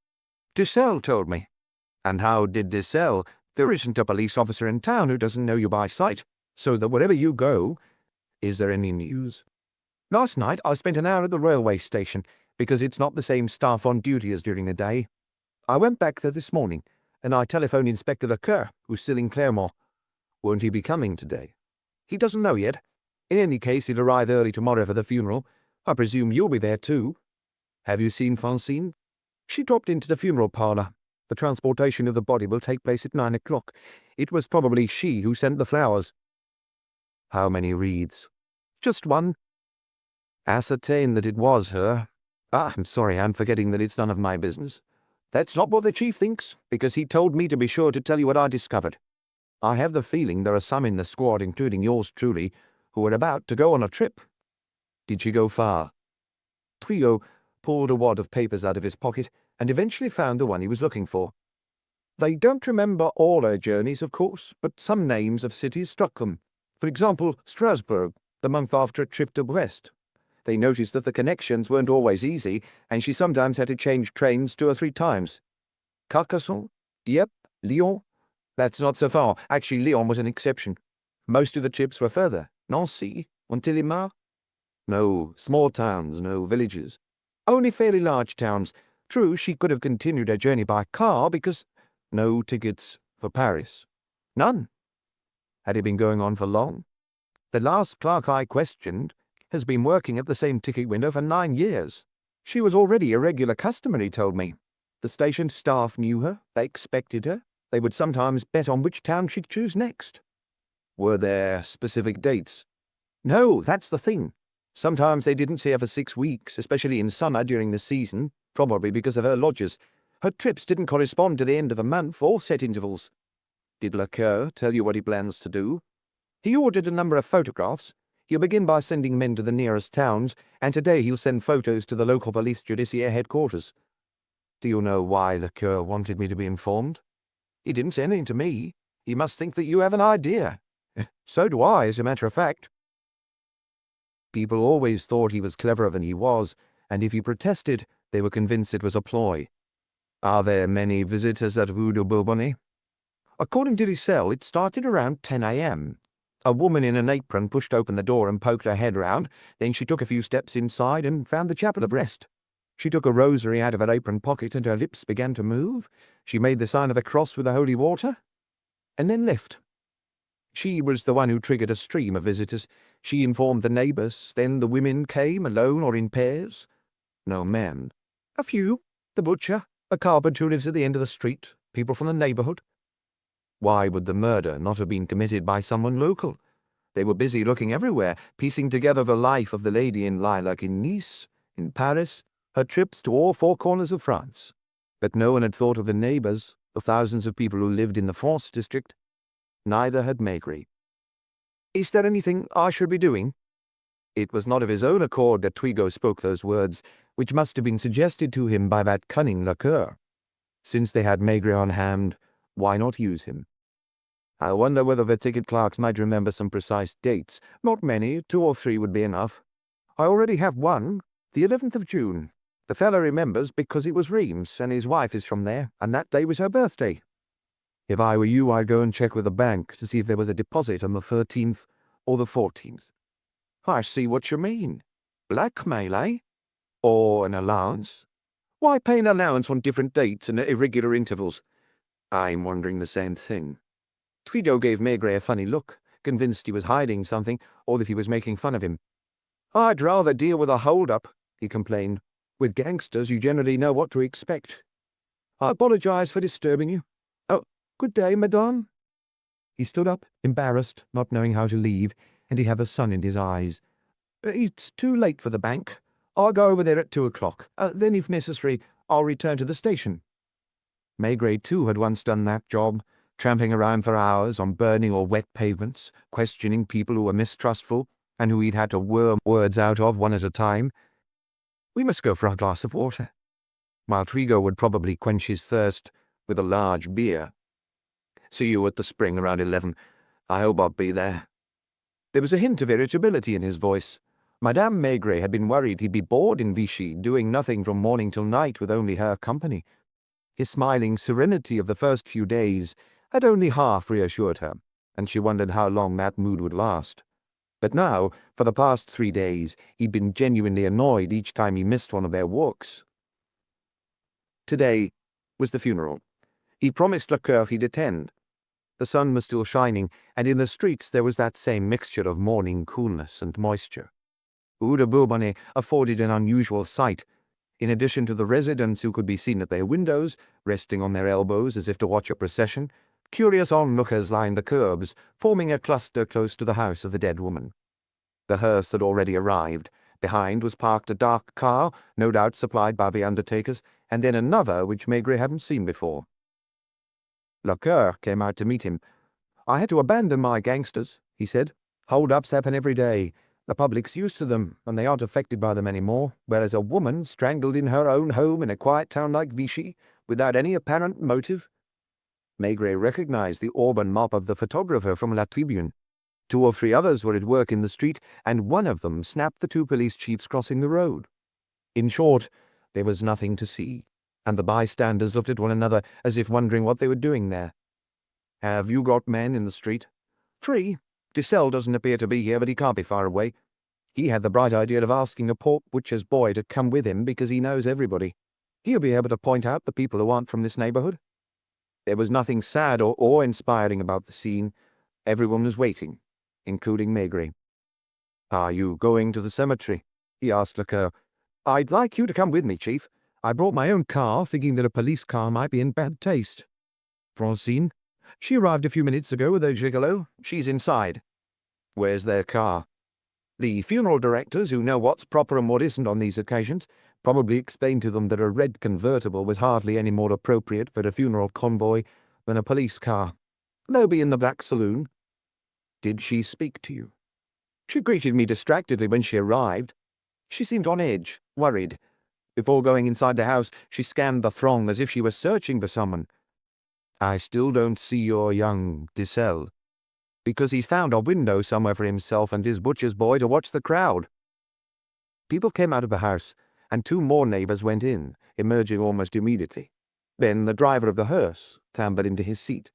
"Dissel told me." "And how did Dissel? There isn't a police officer in town who doesn't know you by sight." so that wherever you go, is there any news? Last night I spent an hour at the railway station, because it's not the same staff on duty as during the day. I went back there this morning, and I telephoned Inspector Lecoeur, who's still in Claremont. Won't he be coming today? He doesn't know yet. In any case, he'll arrive early tomorrow for the funeral. I presume you'll be there too. Have you seen Francine? She dropped into the funeral parlour. The transportation of the body will take place at 9 o'clock. It was probably she who sent the flowers. How many wreaths? Just one. Ascertain that it was her. I'm sorry, I'm forgetting that it's none of my business. That's not what the chief thinks, because he told me to be sure to tell you what I discovered. I have the feeling there are some in the squad, including yours truly, who are about to go on a trip. Did she go far? Twigo pulled a wad of papers out of his pocket and eventually found the one he was looking for. They don't remember all her journeys, of course, but some names of cities struck them. For example, Strasbourg, the month after a trip to Brest. They noticed that the connections weren't always easy, and she sometimes had to change trains 2 or 3 times. Carcassonne? Yep. Lyon? That's not so far. Actually, Lyon was an exception. Most of the trips were further. Nancy? Montélimar? No, small towns, no villages. Only fairly large towns. True, she could have continued her journey by car because no tickets for Paris. None. Had it been going on for long? The last clerk I questioned has been working at the same ticket window for 9 years. She was already a regular customer, he told me. The station staff knew her, they expected her, they would sometimes bet on which town she'd choose next. Were there specific dates? No, that's the thing. Sometimes they didn't see her for 6 weeks, especially in summer during the season, probably because of her lodgers. Her trips didn't correspond to the end of a month or set intervals. Did Lecoeur tell you what he plans to do? He ordered a number of photographs. He'll begin by sending men to the nearest towns, and today he'll send photos to the local police justiciar headquarters. Do you know why Lecoeur wanted me to be informed? He didn't say anything to me. He must think that you have an idea. So do I, as a matter of fact. People always thought he was cleverer than he was, and if he protested, they were convinced it was a ploy. Are there many visitors at Rue de Bourbonnais? According to Giselle, it started around 10 a.m. A woman in an apron pushed open the door and poked her head round. Then she took a few steps inside and found the chapel of rest. She took a rosary out of her apron pocket and her lips began to move. She made the sign of the cross with the holy water, and then left. She was the one who triggered a stream of visitors. She informed the neighbours. Then the women came, alone or in pairs. No men. A few. The butcher, a carpenter who lives at the end of the street, people from the neighbourhood. Why would the murder not have been committed by someone local? They were busy looking everywhere, piecing together the life of the lady in lilac in Nice, in Paris, her trips to all 4 corners of France. But no one had thought of the neighbours, the thousands of people who lived in the France district. Neither had Maigret. Is there anything I should be doing? It was not of his own accord that Twigo spoke those words, which must have been suggested to him by that cunning Lecoeur. Since they had Maigret on hand, why not use him? I wonder whether the ticket clerks might remember some precise dates. Not many, 2 or 3 would be enough. I already have one, the 11th of June. The fellow remembers because it was Reims, and his wife is from there, and that day was her birthday. If I were you, I'd go and check with the bank to see if there was a deposit on the 13th or the 14th. I see what you mean. Blackmail, eh? Or an allowance? Why pay an allowance on different dates and at irregular intervals? I'm wondering the same thing. Twigo gave Maigret a funny look, convinced he was hiding something or that he was making fun of him. I'd rather deal with a hold-up, he complained. With gangsters, you generally know what to expect. I apologize for disturbing you. Oh, good day, madame. He stood up, embarrassed, not knowing how to leave, and he had the sun in his eyes. It's too late for the bank. I'll go over there at 2 o'clock. Then, if necessary, I'll return to the station. Maigret, too, had once done that job, tramping around for hours on burning or wet pavements, questioning people who were mistrustful and who he'd had to worm words out of one at a time. We must go for a glass of water. While Twigo would probably quench his thirst with a large beer. See you at the spring around 11. I hope I'll be there. There was a hint of irritability in his voice. Madame Maigret had been worried he'd be bored in Vichy, doing nothing from morning till night with only her company. His smiling serenity of the first few days had only half reassured her, and she wondered how long that mood would last. But now, for the past 3 days, he'd been genuinely annoyed each time he missed one of their walks. Today was the funeral. He promised Lecoeur he'd attend. The sun was still shining, and in the streets there was that same mixture of morning coolness and moisture. Rue de Bourbonnais afforded an unusual sight. In addition to the residents who could be seen at their windows, resting on their elbows as if to watch a procession, curious onlookers lined the curbs, forming a cluster close to the house of the dead woman. The hearse had already arrived. Behind was parked a dark car, no doubt supplied by the undertakers, and then another which Maigret hadn't seen before. Lecoeur came out to meet him. "I had to abandon my gangsters," he said. "Hold-ups happen every day. The public's used to them, and they aren't affected by them anymore, whereas a woman strangled in her own home in a quiet town like Vichy, without any apparent motive." Maigret recognized the auburn mop of the photographer from La Tribune. 2 or 3 others were at work in the street, and one of them snapped the 2 police chiefs crossing the road. In short, there was nothing to see, and the bystanders looked at one another as if wondering what they were doing there. "Have you got men in the street?" "3. Dissel doesn't appear to be here, but he can't be far away. He had the bright idea of asking a pork butcher's boy to come with him because he knows everybody. He'll be able to point out the people who aren't from this neighborhood." There was nothing sad or awe-inspiring about the scene. Everyone was waiting, including Maigret. "Are you going to the cemetery?" he asked Lecoeur. "I'd like you to come with me, Chief. I brought my own car, thinking that a police car might be in bad taste." "Francine? She arrived a few minutes ago with a gigolo. She's inside." "Where's their car?" "The funeral directors, who know what's proper and what isn't on these occasions, probably explained to them that a red convertible was hardly any more appropriate for a funeral convoy than a police car. They'll be in the back saloon." "Did she speak to you?" "She greeted me distractedly when she arrived. She seemed on edge, worried. Before going inside the house, she scanned the throng as if she was searching for someone." "I still don't see your young Dissel." "Because he's found a window somewhere for himself and his butcher's boy to watch the crowd." People came out of the house, and 2 more neighbors went in, emerging almost immediately. Then the driver of the hearse clambered into his seat.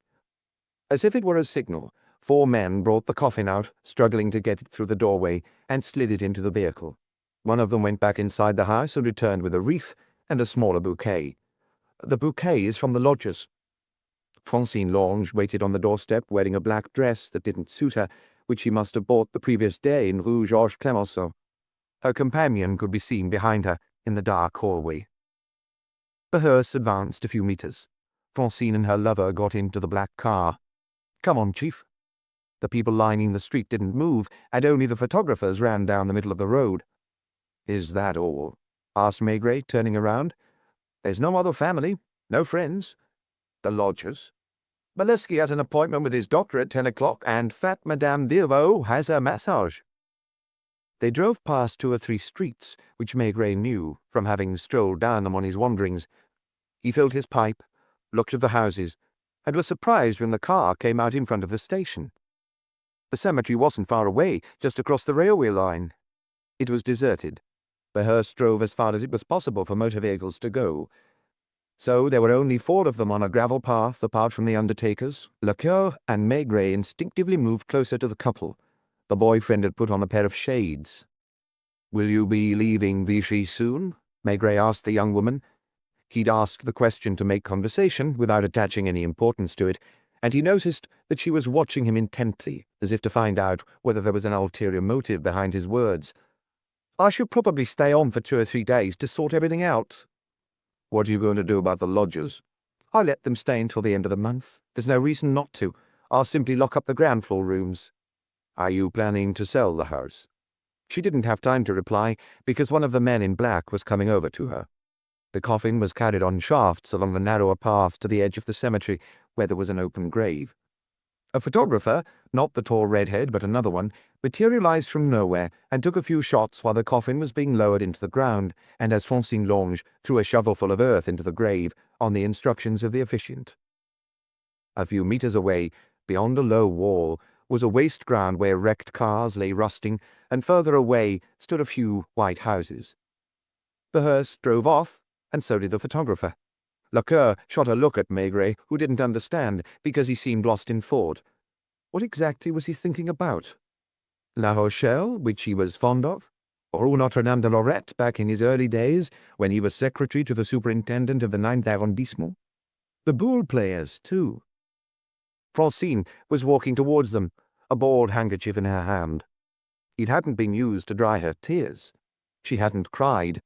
As if it were a signal, 4 men brought the coffin out, struggling to get it through the doorway, and slid it into the vehicle. One of them went back inside the house and returned with a wreath and a smaller bouquet. "The bouquet is from the lodgers." Francine Lang waited on the doorstep, wearing a black dress that didn't suit her, which she must have bought the previous day in Rue Georges Clemenceau. Her companion could be seen behind her in the dark hallway. The hearse advanced a few meters. Francine and her lover got into the black car. "Come on, Chief." The people lining the street didn't move, and only the photographers ran down the middle of the road. "Is that all?" asked Maigret, turning around. "There's no other family, no friends. The lodgers. Bolesky has an appointment with his doctor at 10 o'clock, and fat Madame Virveau has her massage." They drove past 2 or 3 streets, which Maigret knew from having strolled down them on his wanderings. He filled his pipe, looked at the houses, and was surprised when the car came out in front of the station. The cemetery wasn't far away, just across the railway line. It was deserted. The hearse drove as far as it was possible for motor vehicles to go. So there were only 4 of them on a gravel path apart from the undertakers. Lecoeur and Maigret instinctively moved closer to the couple. The boyfriend had put on a pair of shades. "Will you be leaving Vichy soon?" Maigret asked the young woman. He'd asked the question to make conversation, without attaching any importance to it, and he noticed that she was watching him intently, as if to find out whether there was an ulterior motive behind his words. "I should probably stay on for 2 or 3 days to sort everything out." "What are you going to do about the lodgers?" "I let them stay until the end of the month. There's no reason not to. I'll simply lock up the ground floor rooms." "Are you planning to sell the house?" She didn't have time to reply, because one of the men in black was coming over to her. The coffin was carried on shafts along the narrower path to the edge of the cemetery, where there was an open grave. A photographer, not the tall redhead but another one, materialized from nowhere and took a few shots while the coffin was being lowered into the ground, and as Francine Lang threw a shovelful of earth into the grave on the instructions of the officiant. A few meters away, beyond a low wall, was a waste ground where wrecked cars lay rusting, and further away stood a few white houses. The hearse drove off, and so did the photographer. Lecoeur shot a look at Maigret, who didn't understand, because he seemed lost in thought. What exactly was he thinking about? La Rochelle, which he was fond of? Or Notre-Dame de Lorette back in his early days when he was secretary to the superintendent of the 9th arrondissement? The Boule players, too. Francine was walking towards them, a bald handkerchief in her hand. It hadn't been used to dry her tears. She hadn't cried.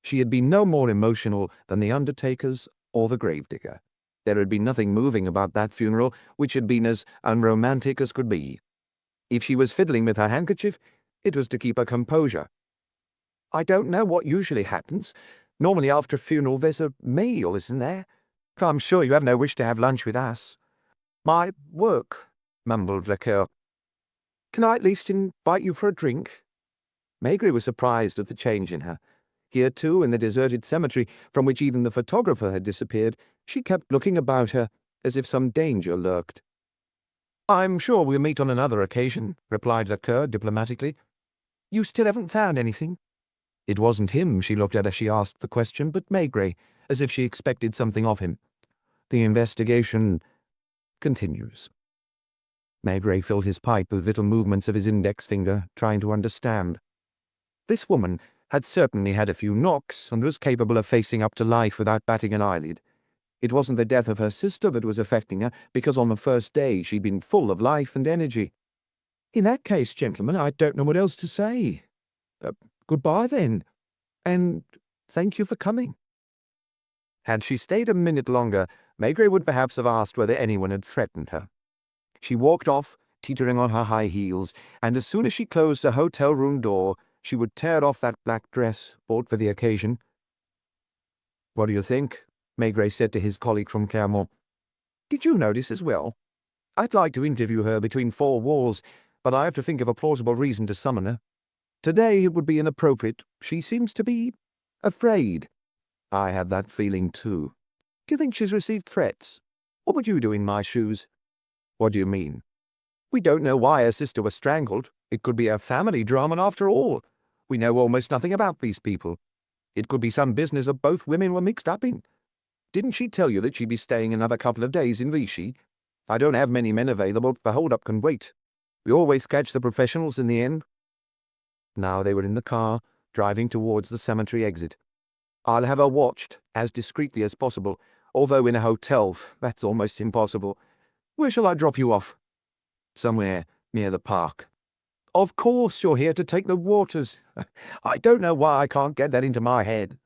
She had been no more emotional than the undertakers or the gravedigger. There had been nothing moving about that funeral, which had been as unromantic as could be. If she was fiddling with her handkerchief, it was to keep her composure. I don't know what usually happens. Normally after a funeral there's a meal, isn't there? I'm sure you have no wish to have lunch with us. My work, mumbled Lecoeur. Can I at least invite you for a drink? Maigret was surprised at the change in her. Here, too, in the deserted cemetery, from which even the photographer had disappeared, she kept looking about her as if some danger lurked. I'm sure we'll meet on another occasion, replied Lecoeur diplomatically. You still haven't found anything? It wasn't him she looked at as she asked the question, but Maigret, as if she expected something of him. The investigation continues. Maigret filled his pipe with little movements of his index finger, trying to understand. This woman had certainly had a few knocks and was capable of facing up to life without batting an eyelid. It wasn't the death of her sister that was affecting her, because on the first day she'd been full of life and energy. In that case, gentlemen, I don't know what else to say. Goodbye, then, and thank you for coming. Had she stayed a minute longer, Maigret would perhaps have asked whether anyone had threatened her. She walked off, teetering on her high heels, and as soon as she closed the hotel room door, she would tear off that black dress, bought for the occasion. What do you think? Maigret said to his colleague from Clermont. Did you notice as well? I'd like to interview her between four walls, but I have to think of a plausible reason to summon her. Today it would be inappropriate. She seems to be afraid. I have that feeling too. Do you think she's received threats? What would you do in my shoes? What do you mean? We don't know why her sister was strangled. It could be a family drama after all. We know almost nothing about these people. It could be some business that both women were mixed up in. Didn't she tell you that she'd be staying another couple of days in Vichy? I don't have many men available, but the hold-up can wait. We always catch the professionals in the end. Now they were in the car, driving towards the cemetery exit. I'll have her watched, as discreetly as possible, although in a hotel, that's almost impossible. Where shall I drop you off? Somewhere near the park. Of course you're here to take the waters. I don't know why I can't get that into my head.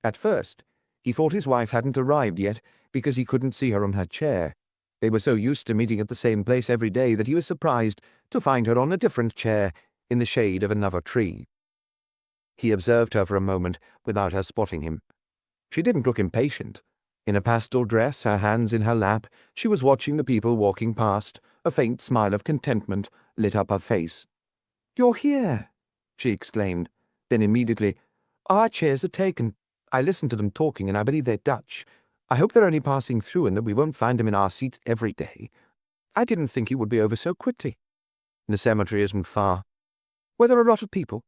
At first, he thought his wife hadn't arrived yet because he couldn't see her on her chair. They were so used to meeting at the same place every day that he was surprised to find her on a different chair in the shade of another tree. He observed her for a moment without her spotting him. She didn't look impatient. In a pastel dress, her hands in her lap, she was watching the people walking past. A faint smile of contentment lit up her face. "You're here," she exclaimed. Then immediately, "Our chairs are taken. I listened to them talking, and I believe they're Dutch. I hope they're only passing through and that we won't find them in our seats every day. I didn't think you would be over so quickly. The cemetery isn't far. Were there a lot of people?"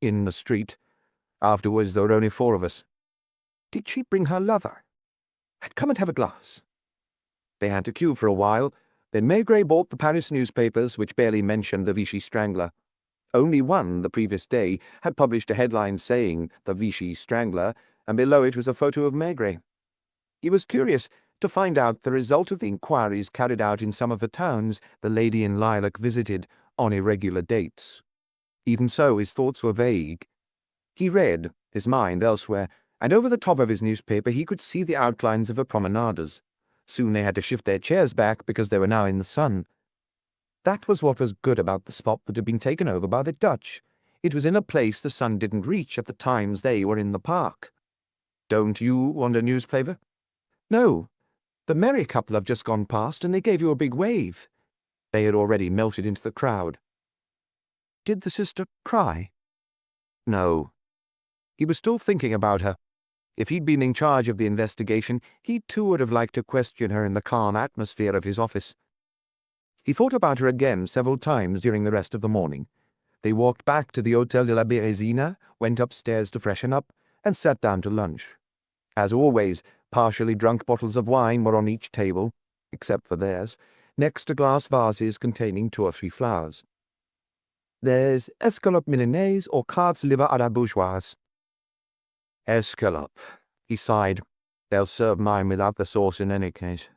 "In the street. Afterwards there were only 4 of us." "Did she bring her lover?" "I'd come and have a glass." They had to queue for a while. Then Maigret bought the Paris newspapers, which barely mentioned the Vichy strangler. Only one, the previous day, had published a headline saying "The Vichy Strangler," and below it was a photo of Maigret. He was curious to find out the result of the inquiries carried out in some of the towns the lady in lilac visited on irregular dates. Even so, his thoughts were vague. He read, his mind elsewhere, and over the top of his newspaper he could see the outlines of the promenaders. Soon they had to shift their chairs back because they were now in the sun. That was what was good about the spot that had been taken over by the Dutch. It was in a place the sun didn't reach at the times they were in the park. "Don't you want a newspaper?" "No. The merry couple have just gone past, and they gave you a big wave." They had already melted into the crowd. "Did the sister cry?" "No." He was still thinking about her. If he'd been in charge of the investigation, he too would have liked to question her in the calm atmosphere of his office. He thought about her again several times during the rest of the morning. They walked back to the Hôtel de la Bérésina, went upstairs to freshen up, and sat down to lunch. As always, partially drunk bottles of wine were on each table, except for theirs. next to glass vases containing 2 or 3 flowers. "There's escalope milanaise or cart's liver à la bourgeoise." "Escalope," he sighed. "They'll serve mine without the sauce in any case.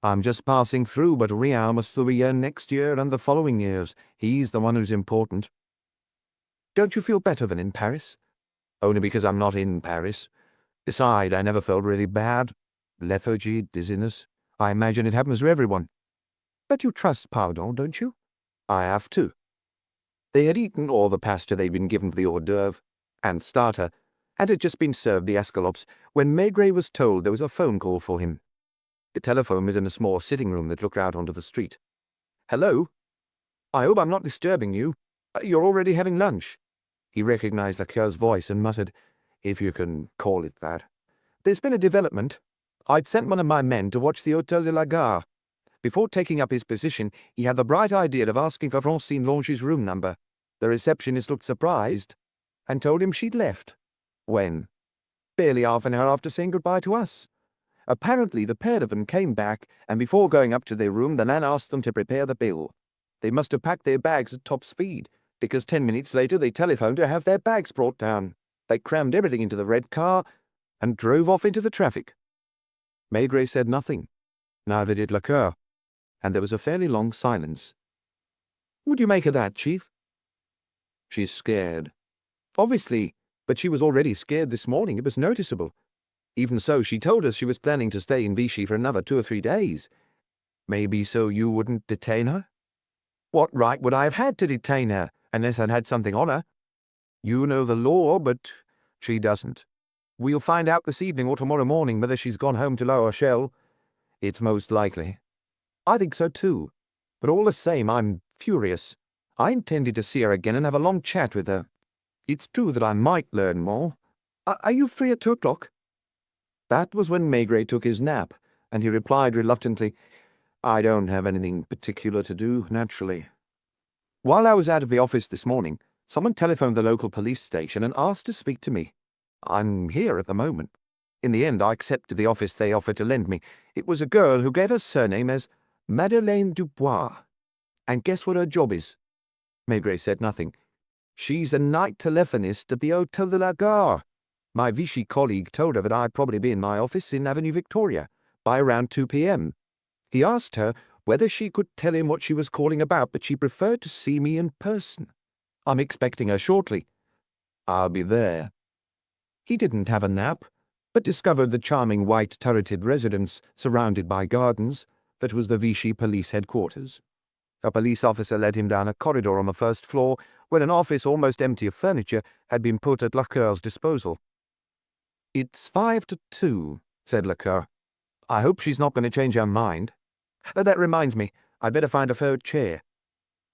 I'm just passing through, but Rial must still be here next year and the following years. He's the one who's important." "Don't you feel better than in Paris?" "Only because I'm not in Paris. Besides, I never felt really bad. Lethargy, dizziness. I imagine it happens to everyone." "But you trust Pardon, don't you?" "I have to." They had eaten all the pasta they'd been given for the hors d'oeuvre and starter, and had just been served the escalopes, when Maigret was told there was a phone call for him. The telephone was in a small sitting room that looked out onto the street. "Hello? I hope I'm not disturbing you. You're already having lunch." He recognized Lacoeur's voice and muttered, "If you can call it that. There's been a development. I'd sent one of my men to watch the Hôtel de la Gare. Before taking up his position, he had the bright idea of asking for Francine Lange's room number. The receptionist looked surprised and told him she'd left." "When?" "Barely half an hour after saying goodbye to us. Apparently the pair of them came back, and before going up to their room the man asked them to prepare the bill. They must have packed their bags at top speed, because 10 minutes later they telephoned to have their bags brought down. They crammed everything into the red car and drove off into the traffic." Maigret said nothing. Neither did Lacoeur, and there was a fairly long silence. "What do you make of that, Chief?" "She's scared." "Obviously, but she was already scared this morning. It was noticeable. Even so, she told us she was planning to stay in Vichy for another 2 or 3 days. Maybe so you wouldn't detain her?" "What right would I have had to detain her, unless I'd had something on her?" "You know the law, but she doesn't. We'll find out this evening or tomorrow morning whether she's gone home to La Rochelle. It's most likely." "I think so too. But all the same, I'm furious. I intended to see her again and have a long chat with her. It's true that I might learn more. Are you free at 2 o'clock? That was when Maigret took his nap, and he replied reluctantly, "I don't have anything particular to do, naturally." "While I was out of the office this morning, someone telephoned the local police station and asked to speak to me. I'm here at the moment. In the end, I accepted the office they offered to lend me. It was a girl who gave her surname as Madeleine Dubois. And guess what her job is?" Maigret said nothing. "She's a night telephonist at the Hôtel de la Gare. My Vichy colleague told her that I'd probably be in my office in Avenue Victoria by around 2 p.m. He asked her whether she could tell him what she was calling about, but she preferred to see me in person. I'm expecting her shortly." "I'll be there." He didn't have a nap, but discovered the charming white turreted residence surrounded by gardens that was the Vichy police headquarters. A police officer led him down a corridor on the first floor, where an office almost empty of furniture had been put at Lacoeur's disposal. "It's 5 to 2, said Lacoeur. "I hope she's not going to change her mind. That reminds me, I'd better find a third chair."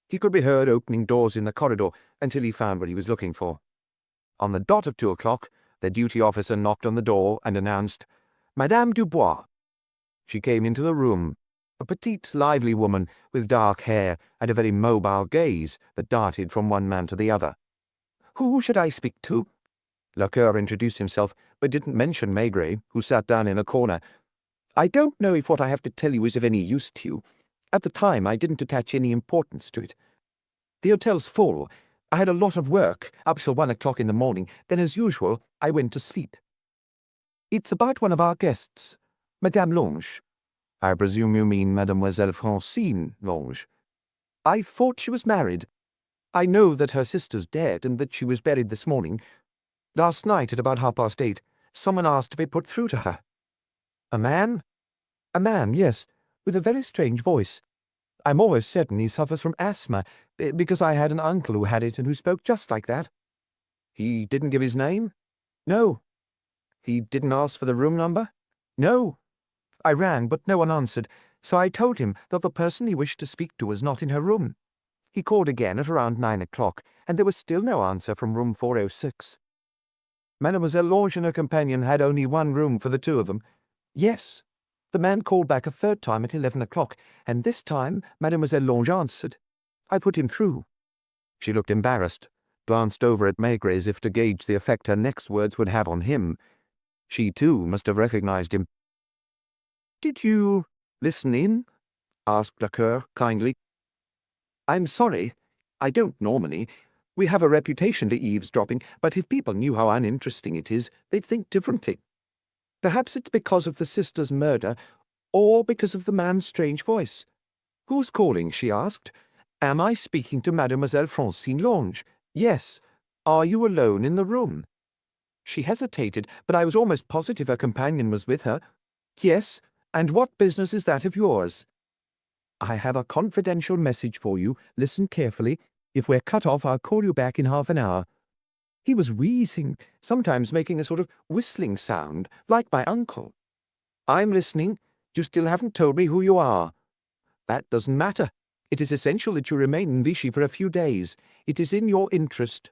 He could be heard opening doors in the corridor until he found what he was looking for. On the dot of 2 o'clock, the duty officer knocked on the door and announced, "Madame Dubois." She came into the room, a petite, lively woman with dark hair and a very mobile gaze that darted from one man to the other. "Who should I speak to?" Lacoeur introduced himself, but didn't mention Maigret, who sat down in a corner. "I don't know if what I have to tell you is of any use to you. At the time, I didn't attach any importance to it. The hotel's full. I had a lot of work, up till 1 o'clock in the morning. Then, as usual, I went to sleep. It's about one of our guests, Madame Lange." "I presume you mean Mademoiselle Francine Lange." "I thought she was married. I know that her sister's dead and that she was buried this morning. Last night at about 8:30, someone asked to be put through to her." "A man?" "A man, yes, with a very strange voice. I'm almost certain he suffers from asthma, because I had an uncle who had it and who spoke just like that." "He didn't give his name?" "No." "He didn't ask for the room number?" "No. I rang, but no one answered, so I told him that the person he wished to speak to was not in her room. He called again at around 9 o'clock, and there was still no answer from room 406. "Mademoiselle Lange and her companion had only one room for the 2 of them?" "Yes. The man called back a 3rd time at 11 o'clock, and this time Mademoiselle Lange answered. I put him through." She looked embarrassed, glanced over at Maigret as if to gauge the effect her next words would have on him. She, too, must have recognized him. "Did you listen in?" asked Lacour kindly. I'm sorry. I don't normally. We have a reputation for eavesdropping, but if people knew how uninteresting it is, they'd think differently. Perhaps it's because of the sister's murder, or because of the man's strange voice. Who's calling? She asked. Am I speaking to Mademoiselle Francine Lang? Yes. Are you alone in the room? She hesitated, but I was almost positive her companion was with her. Yes. And what business is that of yours? I have a confidential message for you. Listen carefully. If we're cut off, I'll call you back in half an hour. He was wheezing, sometimes making a sort of whistling sound, like my uncle. I'm listening. You still haven't told me who you are. That doesn't matter. It is essential that you remain in Vichy for a few days. It is in your interest.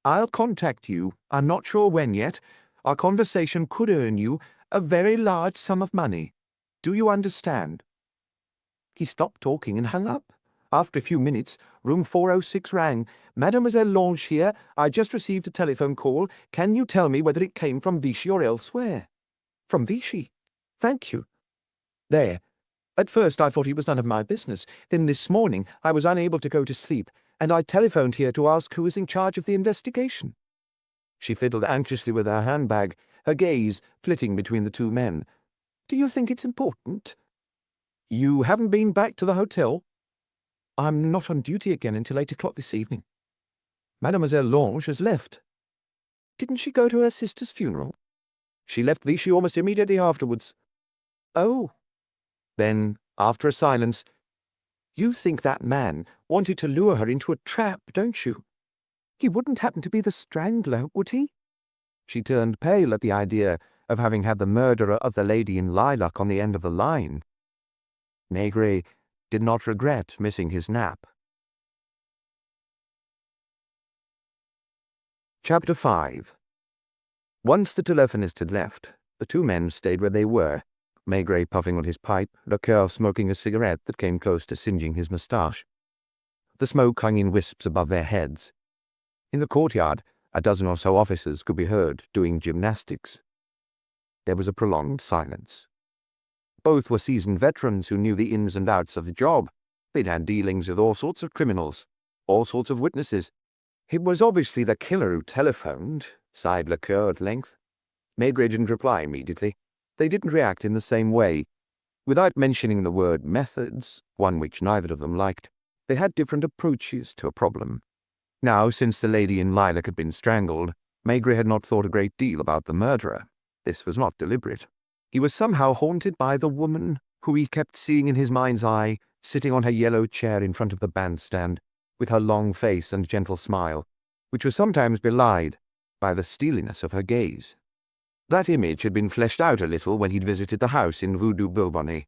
I'll contact you. I'm not sure when yet. Our conversation could earn you a very large sum of money. Do you understand? He stopped talking and hung up. After a few minutes, room 406 rang. Mademoiselle Lang here. I just received a telephone call. Can you tell me whether it came from Vichy or elsewhere? From Vichy. Thank you. There. At first I thought it was none of my business. Then this morning I was unable to go to sleep, and I telephoned here to ask who is in charge of the investigation. She fiddled anxiously with her handbag, her gaze flitting between the two men. Do you think it's important? You haven't been back to the hotel? I'm not on duty again until 8 o'clock this evening. Mademoiselle Lang has left. Didn't she go to her sister's funeral? She left Vichy almost immediately afterwards. Oh. Then, after a silence, you think that man wanted to lure her into a trap, don't you? He wouldn't happen to be the strangler, would he? She turned pale at the idea of having had the murderer of the lady in lilac on the end of the line. Maigret did not regret missing his nap. Chapter 5. Once the telephonist had left, the two men stayed where they were, Maigret puffing on his pipe, Lacour smoking a cigarette that came close to singeing his moustache. The smoke hung in wisps above their heads. In the courtyard, a dozen or so officers could be heard doing gymnastics. There was a prolonged silence. Both were seasoned veterans who knew the ins and outs of the job. They'd had dealings with all sorts of criminals, all sorts of witnesses. It was obviously the killer who telephoned, sighed Lacour at length. Maigret didn't reply immediately. They didn't react in the same way. Without mentioning the word methods, one which neither of them liked, they had different approaches to a problem. Now, since the lady in lilac had been strangled, Maigret had not thought a great deal about the murderer. This was not deliberate. He was somehow haunted by the woman who he kept seeing in his mind's eye, sitting on her yellow chair in front of the bandstand, with her long face and gentle smile, which was sometimes belied by the steeliness of her gaze. That image had been fleshed out a little when he'd visited the house in Rue du Bourbonnais,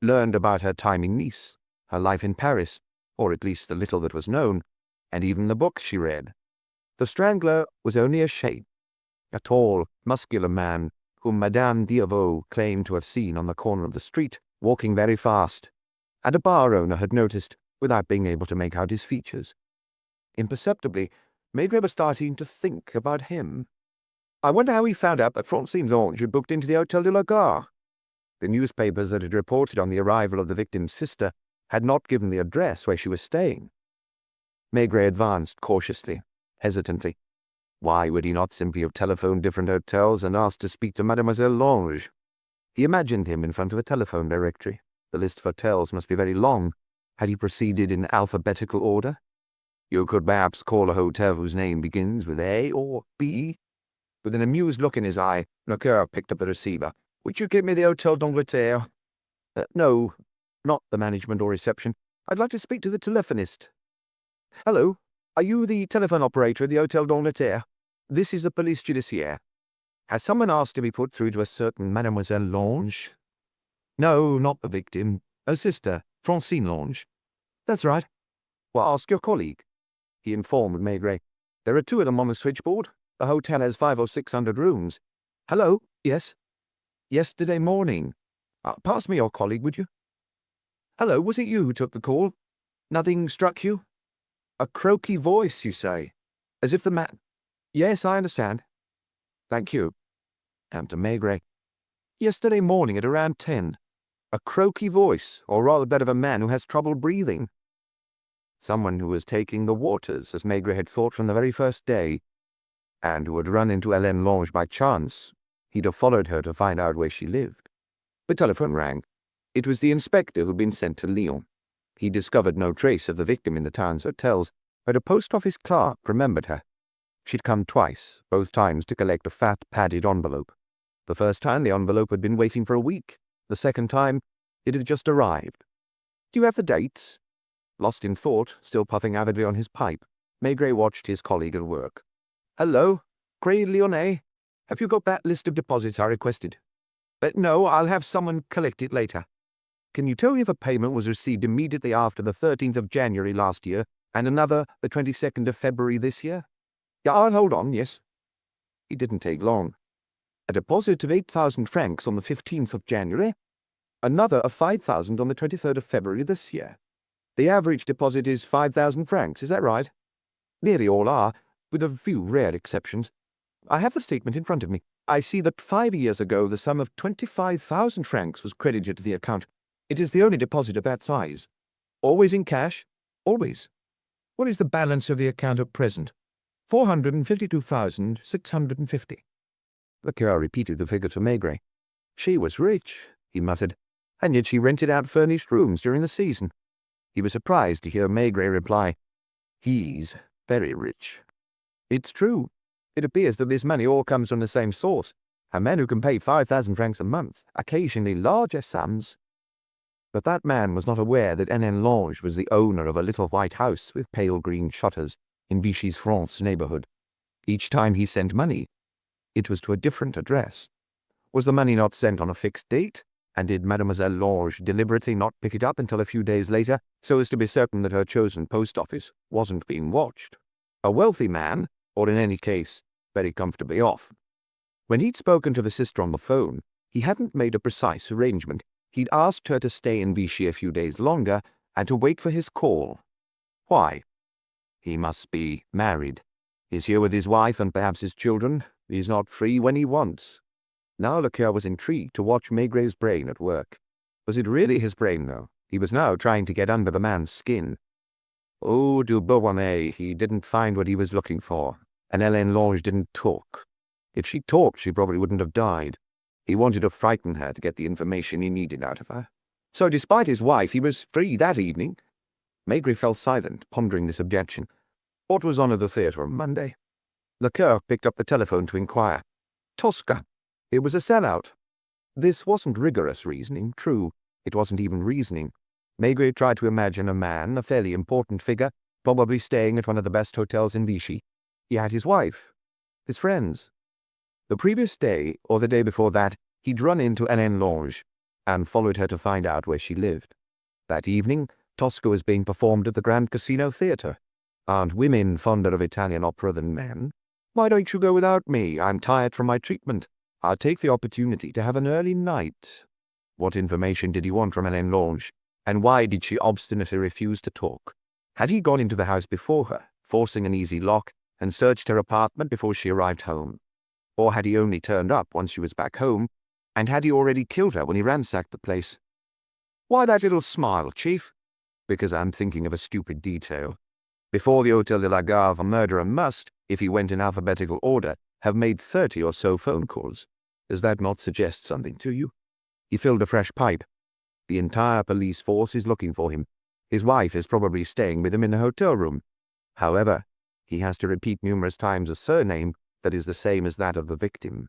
learned about her time in Nice, her life in Paris, or at least the little that was known, and even the books she read. The strangler was only a shape, a tall, muscular man whom Madame Diervaux claimed to have seen on the corner of the street, walking very fast, and a bar owner had noticed without being able to make out his features. Imperceptibly, Maigret was starting to think about him. I wonder how he found out that Francine Lang had booked into the Hôtel de la Gare. The newspapers that had reported on the arrival of the victim's sister had not given the address where she was staying. Maigret advanced cautiously, hesitantly. Why would he not simply have telephoned different hotels and asked to speak to Mademoiselle Lang? He imagined him in front of a telephone directory. The list of hotels must be very long. Had he proceeded in alphabetical order? You could perhaps call a hotel whose name begins with A or B. With an amused look in his eye, Lacour picked up the receiver. Would you give me the Hôtel d'Angleterre? No, not the management or reception. I'd like to speak to the telephonist. Hello, are you the telephone operator at the Hôtel d'Angleterre? This is the police judiciaire. Has someone asked to be put through to a certain Mademoiselle Lang? No, not the victim. Her sister, Francine Lang. That's right. Well, ask your colleague. He informed Maigret. There are two of them on the switchboard. The hotel has 500 or 600 rooms. Hello? Yes? Yesterday morning. Pass me your colleague, would you? Hello, was it you who took the call? Nothing struck you? A croaky voice, you say? As if the man... Yes, I understand. Thank you. To Maigret. Yesterday morning at around 10. A croaky voice, or rather that of a man who has trouble breathing. Someone who was taking the waters, as Maigret had thought from the very first day, and who had run into Hélène Lang by chance. He'd have followed her to find out where she lived. The telephone rang. It was the inspector who'd been sent to Lyon. He discovered no trace of the victim in the town's hotels, but a post office clerk remembered her. She'd come twice, both times to collect a fat, padded envelope. The first time the envelope had been waiting for a week. The second time it had just arrived. "Do you have the dates?" Lost in thought, still puffing avidly on his pipe, Maigret watched his colleague at work. "Hello, Cray Lyonnais. Have you got that list of deposits I requested?" "But no, I'll have someone collect it later." "Can you tell me if a payment was received immediately after the 13th of January last year, and another the 22nd of February this year?" "Yeah, I'll hold on, yes." It didn't take long. A deposit of 8,000 francs on the 15th of January, another of 5,000 on the 23rd of February this year. The average deposit is 5,000 francs, is that right? Nearly all are, with a few rare exceptions. I have the statement in front of me. I see that 5 years ago the sum of 25,000 francs was credited to the account. It is the only deposit of that size. Always in cash? Always. What is the balance of the account at present? 452,650. The cure repeated the figure to Maigret. She was rich, he muttered, and yet she rented out furnished rooms during the season. He was surprised to hear Maigret reply, "He's very rich." It's true. It appears that this money all comes from the same source, a man who can pay 5,000 francs a month, occasionally larger sums. But that man was not aware that Hélène Lang was the owner of a little white house with pale green shutters in Vichy's France neighborhood. Each time he sent money, it was to a different address. Was the money not sent on a fixed date? And did Mademoiselle Lang deliberately not pick it up until a few days later, so as to be certain that her chosen post office wasn't being watched? A wealthy man, or in any case, very comfortably off. When he'd spoken to the sister on the phone, he hadn't made a precise arrangement. He'd asked her to stay in Vichy a few days longer and to wait for his call. Why? He must be married. He's here with his wife and perhaps his children. He's not free when he wants. Now le Coeur was intrigued to watch Maigret's brain at work. Was it really his brain, though? He was now trying to get under the man's skin. Oh, du Beauharnais, he didn't find what he was looking for, and Hélène Lang didn't talk. If she talked, she probably wouldn't have died. He wanted to frighten her to get the information he needed out of her. So despite his wife, he was free that evening. Maigret fell silent, pondering this objection. What was on at the theatre on Monday? Le Coeur picked up the telephone to inquire. Tosca. It was a sellout. This wasn't rigorous reasoning, true. It wasn't even reasoning. Maigret tried to imagine a man, a fairly important figure, probably staying at one of the best hotels in Vichy. He had his wife, his friends. The previous day, or the day before that, he'd run into Hélène Lang and followed her to find out where she lived. That evening, Tosca was being performed at the Grand Casino Theatre. Aren't women fonder of Italian opera than men? Why don't you go without me? I'm tired from my treatment. I'll take the opportunity to have an early night. What information did he want from Hélène Lang, and why did she obstinately refuse to talk? Had he gone into the house before her, forcing an easy lock, and searched her apartment before she arrived home? Or had he only turned up once she was back home, and had he already killed her when he ransacked the place? Why that little smile, Chief? Because I'm thinking of a stupid detail. Before the Hôtel de la Gare, a murderer must, if he went in alphabetical order, have made 30 or so phone calls. Does that not suggest something to you? He filled a fresh pipe. The entire police force is looking for him. His wife is probably staying with him in the hotel room. However, he has to repeat numerous times a surname that is the same as that of the victim.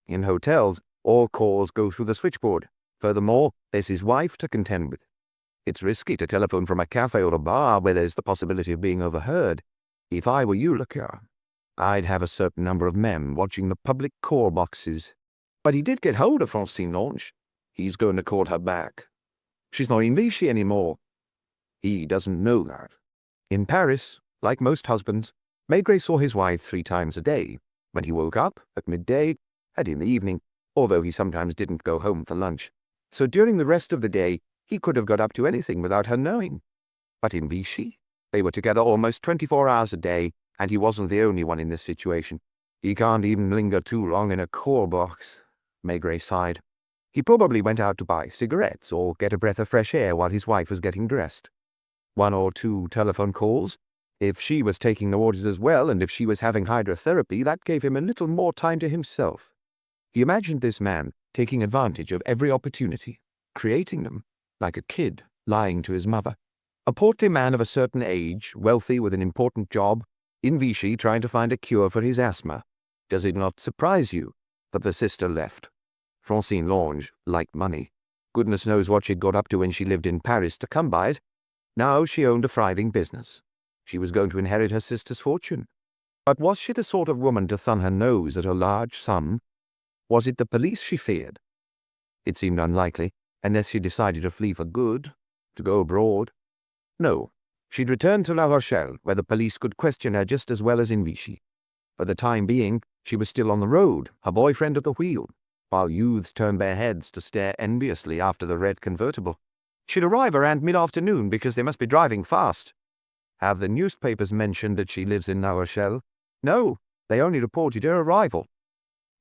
In hotels, all calls go through the switchboard. Furthermore, there's his wife to contend with. It's risky to telephone from a cafe or a bar where there's the possibility of being overheard. If I were you, le Coeur, I'd have a certain number of men watching the public call boxes. But he did get hold of Francine Lang. He's going to call her back. She's not in Vichy anymore. He doesn't know that. In Paris, like most husbands, Maigret saw his wife 3 times a day, when he woke up, at midday, and in the evening, although he sometimes didn't go home for lunch. So during the rest of the day, he could have got up to anything without her knowing. But in Vichy, they were together almost 24 hours a day, and he wasn't the only one in this situation. He can't even linger too long in a call box. Maigret sighed. He probably went out to buy cigarettes or get a breath of fresh air while his wife was getting dressed. 1 or 2 telephone calls. If she was taking the orders as well, and if she was having hydrotherapy, that gave him a little more time to himself. He imagined this man taking advantage of every opportunity, creating them, like a kid lying to his mother. A portly man of a certain age, wealthy with an important job, in Vichy trying to find a cure for his asthma. Does it not surprise you that the sister left? Francine Lang liked money. Goodness knows what she'd got up to when she lived in Paris to come by it. Now she owned a thriving business. She was going to inherit her sister's fortune. But was she the sort of woman to thumb her nose at a large sum? Was it the police she feared? It seemed unlikely, unless she decided to flee for good, to go abroad. No, she'd return to La Rochelle, where the police could question her just as well as in Vichy. For the time being, she was still on the road, her boyfriend at the wheel, while youths turned their heads to stare enviously after the red convertible. She'd arrive around mid-afternoon because they must be driving fast. Have the newspapers mentioned that she lives in La Rochelle? No, they only reported her arrival.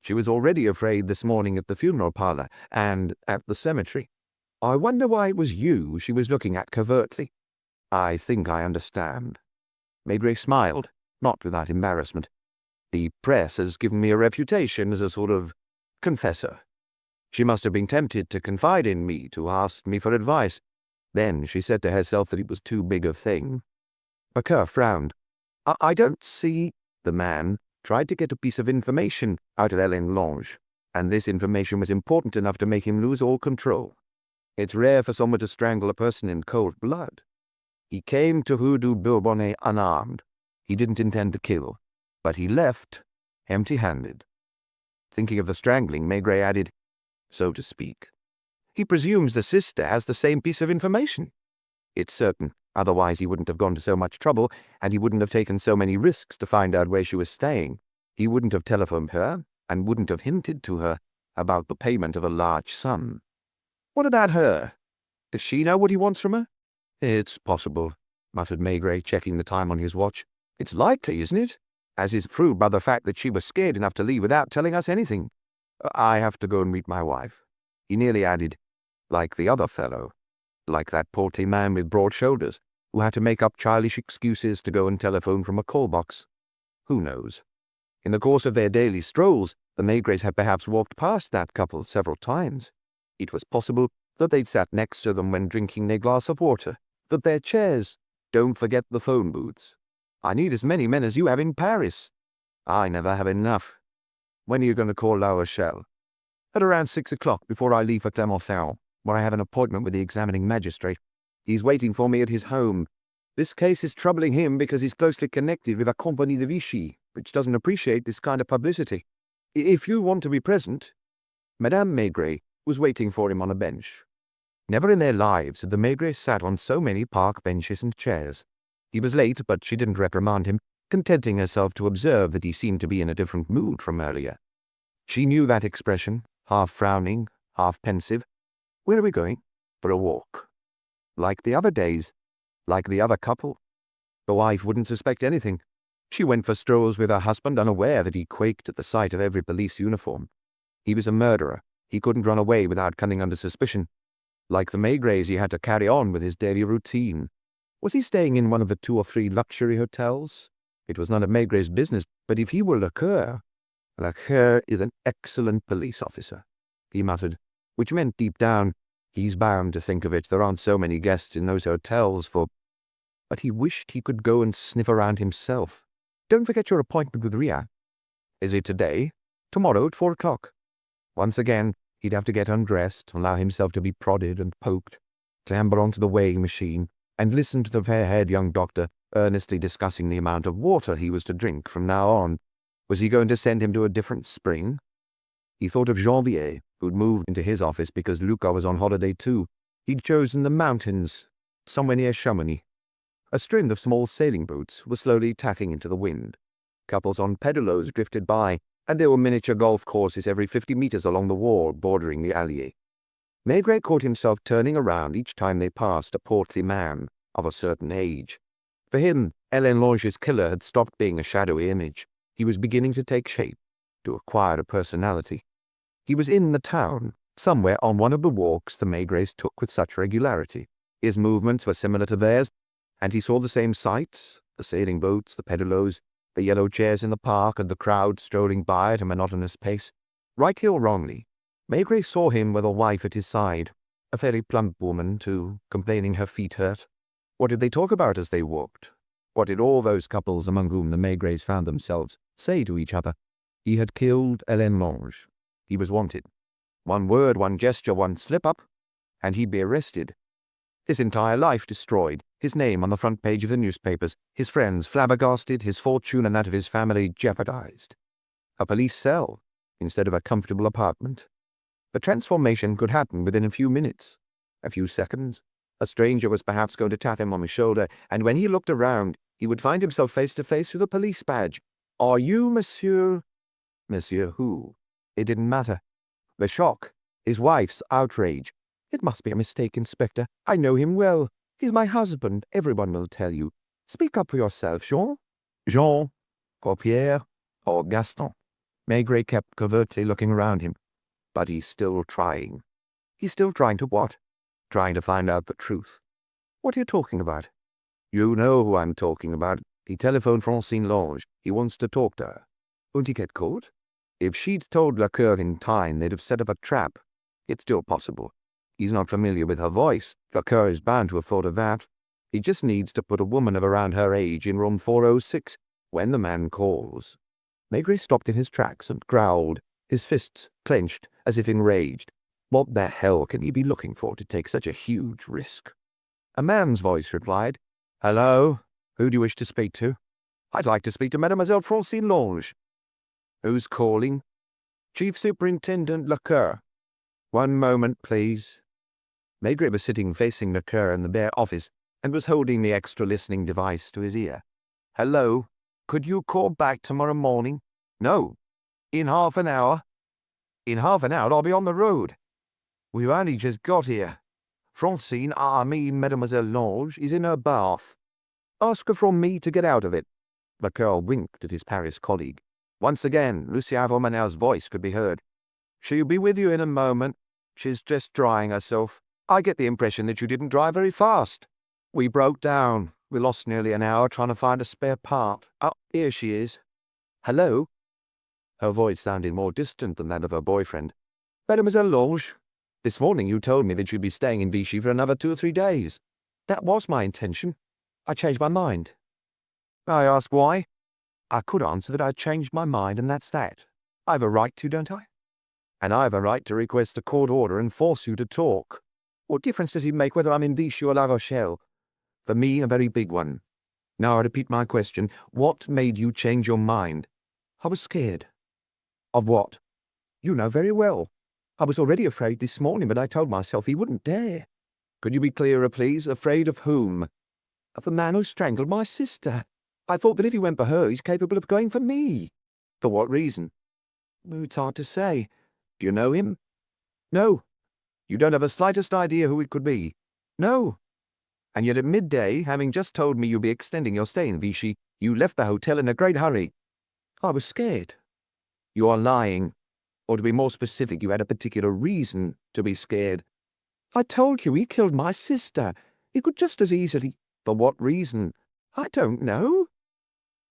She was already afraid this morning at the funeral parlor and at the cemetery. I wonder why it was you she was looking at covertly. I think I understand. Maigret smiled, not without embarrassment. The press has given me a reputation as a sort of confessor. She must have been tempted to confide in me, to ask me for advice. Then she said to herself that it was too big a thing. Baker frowned. I don't see. The man tried to get a piece of information out of Hélène Lang, and this information was important enough to make him lose all control. It's rare for someone to strangle a person in cold blood. He came to Rue du Bourbonnais unarmed. He didn't intend to kill, but he left empty-handed. Thinking of the strangling, Maigret added, so to speak. He presumes the sister has the same piece of information. It's certain, otherwise he wouldn't have gone to so much trouble, and he wouldn't have taken so many risks to find out where she was staying. He wouldn't have telephoned her, and wouldn't have hinted to her about the payment of a large sum. What about her? Does she know what he wants from her? It's possible, muttered Maigret, checking the time on his watch. It's likely, isn't it? As is proved by the fact that she was scared enough to leave without telling us anything. I have to go and meet my wife. He nearly added, like the other fellow, like that portly man with broad shoulders, who had to make up childish excuses to go and telephone from a call box. Who knows? In the course of their daily strolls, the Maigrets had perhaps walked past that couple several times. It was possible that they'd sat next to them when drinking their glass of water, that their chairs, don't forget the phone booths. I need as many men as you have in Paris. I never have enough. When are you going to call La Rochelle? At around 6 o'clock, before I leave for Clermont-Ferrand, where I have an appointment with the examining magistrate. He's waiting for me at his home. This case is troubling him because he's closely connected with a Compagnie de Vichy, which doesn't appreciate this kind of publicity. If you want to be present. Madame Maigret was waiting for him on a bench. Never in their lives had the Maigrets sat on so many park benches and chairs. He was late, but she didn't reprimand him, contenting herself to observe that he seemed to be in a different mood from earlier. She knew that expression, half frowning, half pensive. Where are we going? For a walk. Like the other days, like the other couple. The wife wouldn't suspect anything. She went for strolls with her husband, unaware that he quaked at the sight of every police uniform. He was a murderer. He couldn't run away without coming under suspicion. Like the Maigrets, he had to carry on with his daily routine. Was he staying in one of the 2 or 3 luxury hotels? It was none of Maigret's business, but if he were Lecoeur is an excellent police officer, he muttered, which meant deep down, he's bound to think of it. There aren't so many guests in those hotels for... But he wished he could go and sniff around himself. Don't forget your appointment with Ria. Is it today? Tomorrow at 4 o'clock. Once again, he'd have to get undressed, allow himself to be prodded and poked, clamber onto the weighing machine, and listen to the fair-haired young doctor earnestly discussing the amount of water he was to drink from now on. Was he going to send him to a different spring? He thought of Janvier, who'd moved into his office because Luca was on holiday too. He'd chosen the mountains, somewhere near Chamonix. A string of small sailing boats was slowly tacking into the wind. Couples on pedalos drifted by, and there were miniature golf courses every 50 meters along the wall bordering the Allier. Maigret caught himself turning around each time they passed a portly man of a certain age. For him, Hélène Lang's killer had stopped being a shadowy image. He was beginning to take shape, to acquire a personality. He was in the town, somewhere on one of the walks the Maigrets took with such regularity. His movements were similar to theirs, and he saw the same sights, the sailing boats, the pedalos, the yellow chairs in the park, and the crowd strolling by at a monotonous pace. Rightly or wrongly, Maigret saw him with a wife at his side, a very plump woman, too, complaining her feet hurt. What did they talk about as they walked? What did all those couples among whom the Maigrets found themselves say to each other? He had killed Hélène Lang. He was wanted. One word, one gesture, one slip-up, and he'd be arrested. His entire life destroyed, his name on the front page of the newspapers, his friends flabbergasted, his fortune and that of his family jeopardized. A police cell instead of a comfortable apartment. The transformation could happen within a few minutes, a few seconds. A stranger was perhaps going to tap him on the shoulder, and when he looked around, he would find himself face to face with a police badge. "Are you Monsieur?" Monsieur who? It didn't matter. The shock, his wife's outrage. "It must be a mistake, Inspector. I know him well. He's my husband. Everyone will tell you. Speak up for yourself, Jean." Jean, or Pierre, or Gaston. Maigret kept covertly looking around him. But he's still trying. He's still trying to what? Trying to find out the truth. What are you talking about? You know who I'm talking about. He telephoned Francine Lang. He wants to talk to her. Won't he get caught? If she'd told Lacour in time, they'd have set up a trap. It's still possible. He's not familiar with her voice. Lacour is bound to have thought of that. He just needs to put a woman of around her age in room 406 when the man calls. Maigret stopped in his tracks and growled, his fists clenched as if enraged. What the hell can he be looking for to take such a huge risk? A man's voice replied, "Hello, who do you wish to speak to?" "I'd like to speak to Mademoiselle Francine Lang." "Who's calling?" "Chief Superintendent Lacour." "One moment, please." Maigret was sitting facing Lacour in the bare office and was holding the extra listening device to his ear. "Hello, could you call back tomorrow morning?" "No." "In half an hour?" "In half an hour I'll be on the road." "We've only just got here. Francine, I mean Mademoiselle Lang, is in her bath. Ask her from me to get out of it." Lacour winked at his Paris colleague. Once again, Lucien Romanel's voice could be heard. "She'll be with you in a moment. She's just drying herself. I get the impression that you didn't drive very fast." "We broke down. We lost nearly an hour trying to find a spare part. Oh, here she is." "Hello?" Her voice sounded more distant than that of her boyfriend. "Mademoiselle Lang, this morning you told me that you'd be staying in Vichy for another 2 or 3 days. That was my intention. I changed my mind." "I ask why?" "I could answer that I changed my mind, and that's that. I have a right to, don't I?" "And I have a right to request a court order and force you to talk. What difference does it make whether I'm in Vichy or La Rochelle? For me, a very big one. Now I repeat my question. What made you change your mind?" "I was scared." "Of what?" "You know very well. I was already afraid this morning, but I told myself he wouldn't dare." "Could you be clearer, please? Afraid of whom?" "Of the man who strangled my sister. I thought that if he went for her, he's capable of going for me." "For what reason?" "It's hard to say." "Do you know him?" "No." "You don't have the slightest idea who it could be?" "No." "And yet at midday, having just told me you'd be extending your stay in Vichy, you left the hotel in a great hurry." "I was scared." "You are lying. Or to be more specific, you had a particular reason to be scared." "I told you he killed my sister. He could just as easily—" "For what reason?" "I don't know."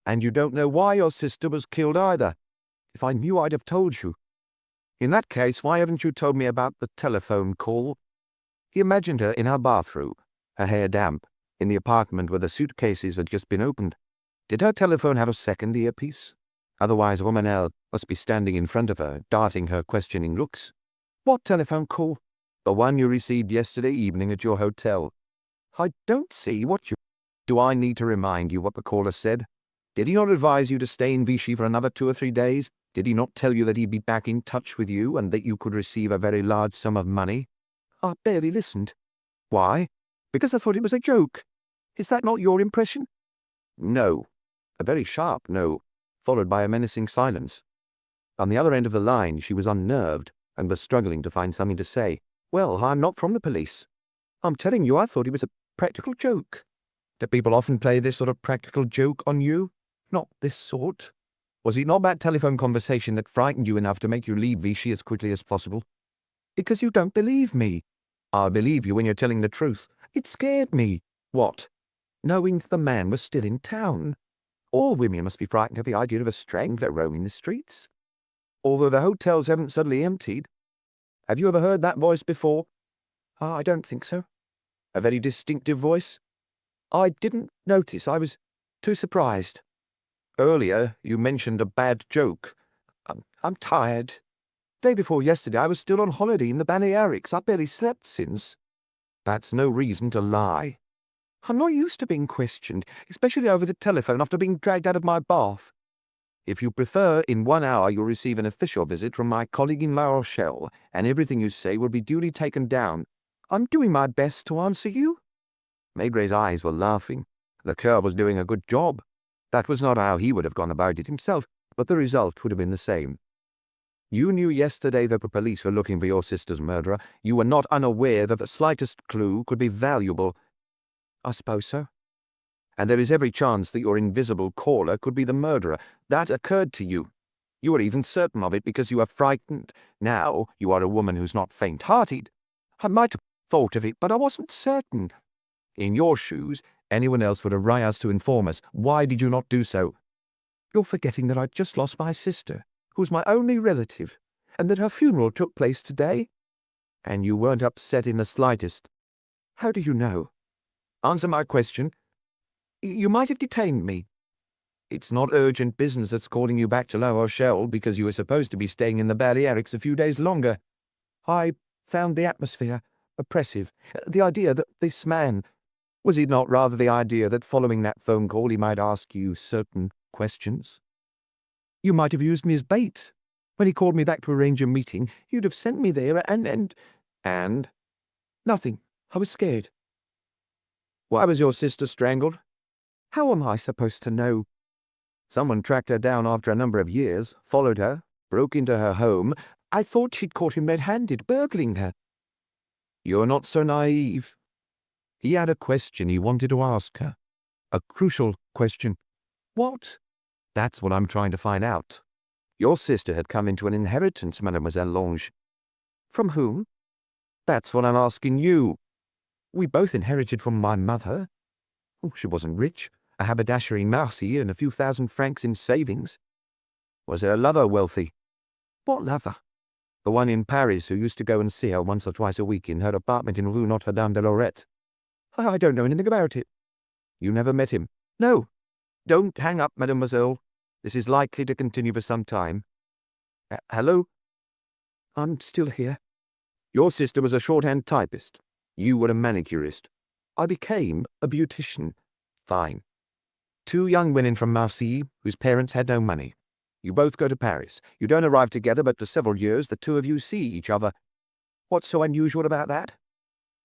"And you don't know why your sister was killed either?" "If I knew, I'd have told you." "In that case, why haven't you told me about the telephone call?" He imagined her in her bathroom, her hair damp, in the apartment where the suitcases had just been opened. Did her telephone have a second earpiece? Otherwise Romanel must be standing in front of her, darting her questioning looks. "What telephone call?" "The one you received yesterday evening at your hotel." "I don't see what you—" "Do I need to remind you what the caller said? Did he not advise you to stay in Vichy for another 2 or 3 days? Did he not tell you that he'd be back in touch with you and that you could receive a very large sum of money?" "I barely listened." "Why?" "Because I thought it was a joke. Is that not your impression?" "No." A very sharp no, followed by a menacing silence. On the other end of the line she was unnerved and was struggling to find something to say. "Well, I'm not from the police. I'm telling you I thought it was a practical joke." "Do people often play this sort of practical joke on you?" "Not this sort." "Was it not that telephone conversation that frightened you enough to make you leave Vichy as quickly as possible?" Because you don't believe me. I'll believe you when you're telling the truth. It scared me. What? Knowing the man was still in town. All women must be frightened at the idea of a strangler roaming the streets. Although the hotels haven't suddenly emptied. Have you ever heard that voice before? I don't think so. A very distinctive voice? I didn't notice. I was too surprised. Earlier, you mentioned a bad joke. I'm tired. Day before yesterday, I was still on holiday in the Balearics. I barely slept since. That's no reason to lie. I'm not used to being questioned, especially over the telephone after being dragged out of my bath. If you prefer, in 1 hour you'll receive an official visit from my colleague in La Rochelle, and everything you say will be duly taken down. I'm doing my best to answer you. Maigret's eyes were laughing. The cur was doing a good job. That was not how he would have gone about it himself, but the result would have been the same. You knew yesterday that the police were looking for your sister's murderer. You were not unaware that the slightest clue could be valuable. I suppose so. And there is every chance that your invisible caller could be the murderer. That occurred to you. You were even certain of it because you were frightened. Now you are a woman who's not faint-hearted. I might have thought of it, but I wasn't certain. In your shoes, anyone else would have roused to inform us. Why did you not do so? You're forgetting that I'd just lost my sister, who's my only relative, and that her funeral took place today. And you weren't upset in the slightest. How do you know? Answer my question. You might have detained me. It's not urgent business that's calling you back to La Rochelle because you were supposed to be staying in the Balearics a few days longer. I found the atmosphere oppressive. The idea that this man... Was it not rather the idea that following that phone call he might ask you certain questions? You might have used me as bait. When he called me back to arrange a meeting, you'd have sent me there and... Nothing. I was scared. Why was your sister strangled? How am I supposed to know? Someone tracked her down after a number of years, followed her, broke into her home. I thought she'd caught him red-handed, burgling her. You're not so naive. He had a question he wanted to ask her. A crucial question. What? That's what I'm trying to find out. Your sister had come into an inheritance, Mademoiselle Lang. From whom? That's what I'm asking you. We both inherited from my mother. Oh, she wasn't rich. A haberdashery in Marseille and a few thousand francs in savings. Was her lover wealthy? What lover? The one in Paris who used to go and see her once or twice a week in her apartment in Rue Notre-Dame-de-Lorette. I don't know anything about it. You never met him? No. Don't hang up, mademoiselle. This is likely to continue for some time. Hello? I'm still here. Your sister was a shorthand typist. You were a manicurist. I became a beautician. Fine. 2 young women from Marseille whose parents had no money. You both go to Paris. You don't arrive together, but for several years the two of you see each other. What's so unusual about that?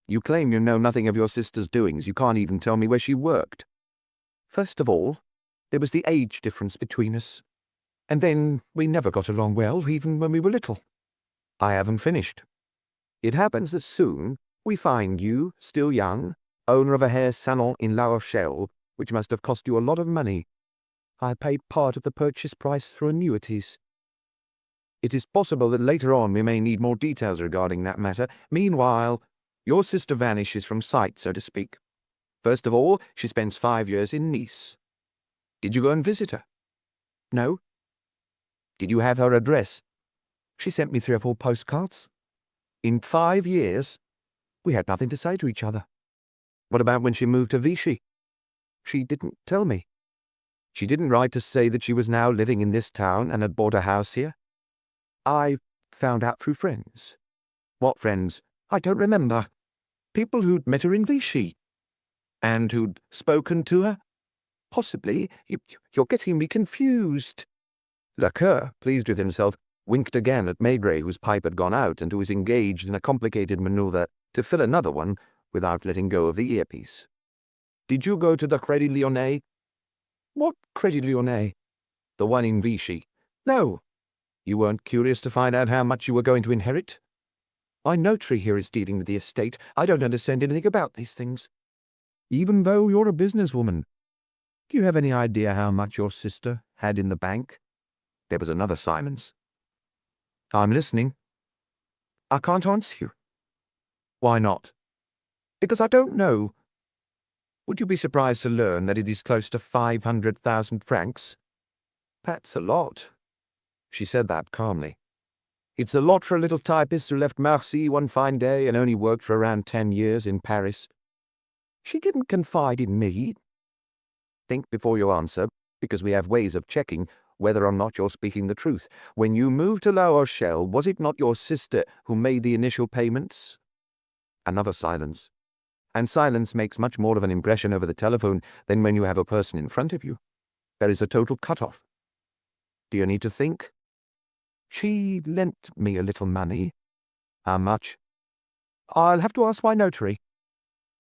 You claim you know nothing of your sister's doings. You can't even tell me where she worked. First of all, there was the age difference between us. And then we never got along well, even when we were little. I haven't finished. It happens that soon we find you, still young, owner of a hair salon in La Rochelle, which must have cost you a lot of money. I paid part of the purchase price through annuities. It is possible that later on we may need more details regarding that matter. Meanwhile, your sister vanishes from sight, so to speak. First of all, she spends 5 years in Nice. Did you go and visit her? No. Did you have her address? She sent me 3 or 4 postcards. In 5 years, we had nothing to say to each other. What about when she moved to Vichy? She didn't tell me. She didn't write to say that she was now living in this town and had bought a house here? I found out through friends. What friends? I don't remember. People who'd met her in Vichy. And who'd spoken to her? Possibly. You're getting me confused. Lecoeur, pleased with himself, winked again at Maigret, whose pipe had gone out and who was engaged in a complicated maneuver to fill another one without letting go of the earpiece. Did you go to the Crédit Lyonnais? What Crédit Lyonnais? The one in Vichy. No. You weren't curious to find out how much you were going to inherit? My notary here is dealing with the estate. I don't understand anything about these things. Even though you're a businesswoman. Do you have any idea how much your sister had in the bank? There was another silence. I'm listening. I can't answer you. Why not? Because I don't know. Would you be surprised to learn that it is close to 500,000 francs? That's a lot. She said that calmly. It's a lot for a little typist who left Marseille one fine day and only worked for around 10 years in Paris. She didn't confide in me. Think before you answer, because we have ways of checking whether or not you're speaking the truth. When you moved to La Rochelle, was it not your sister who made the initial payments? Another silence. And silence makes much more of an impression over the telephone than when you have a person in front of you. There is a total cut-off. Do you need to think? She lent me a little money. How much? I'll have to ask my notary.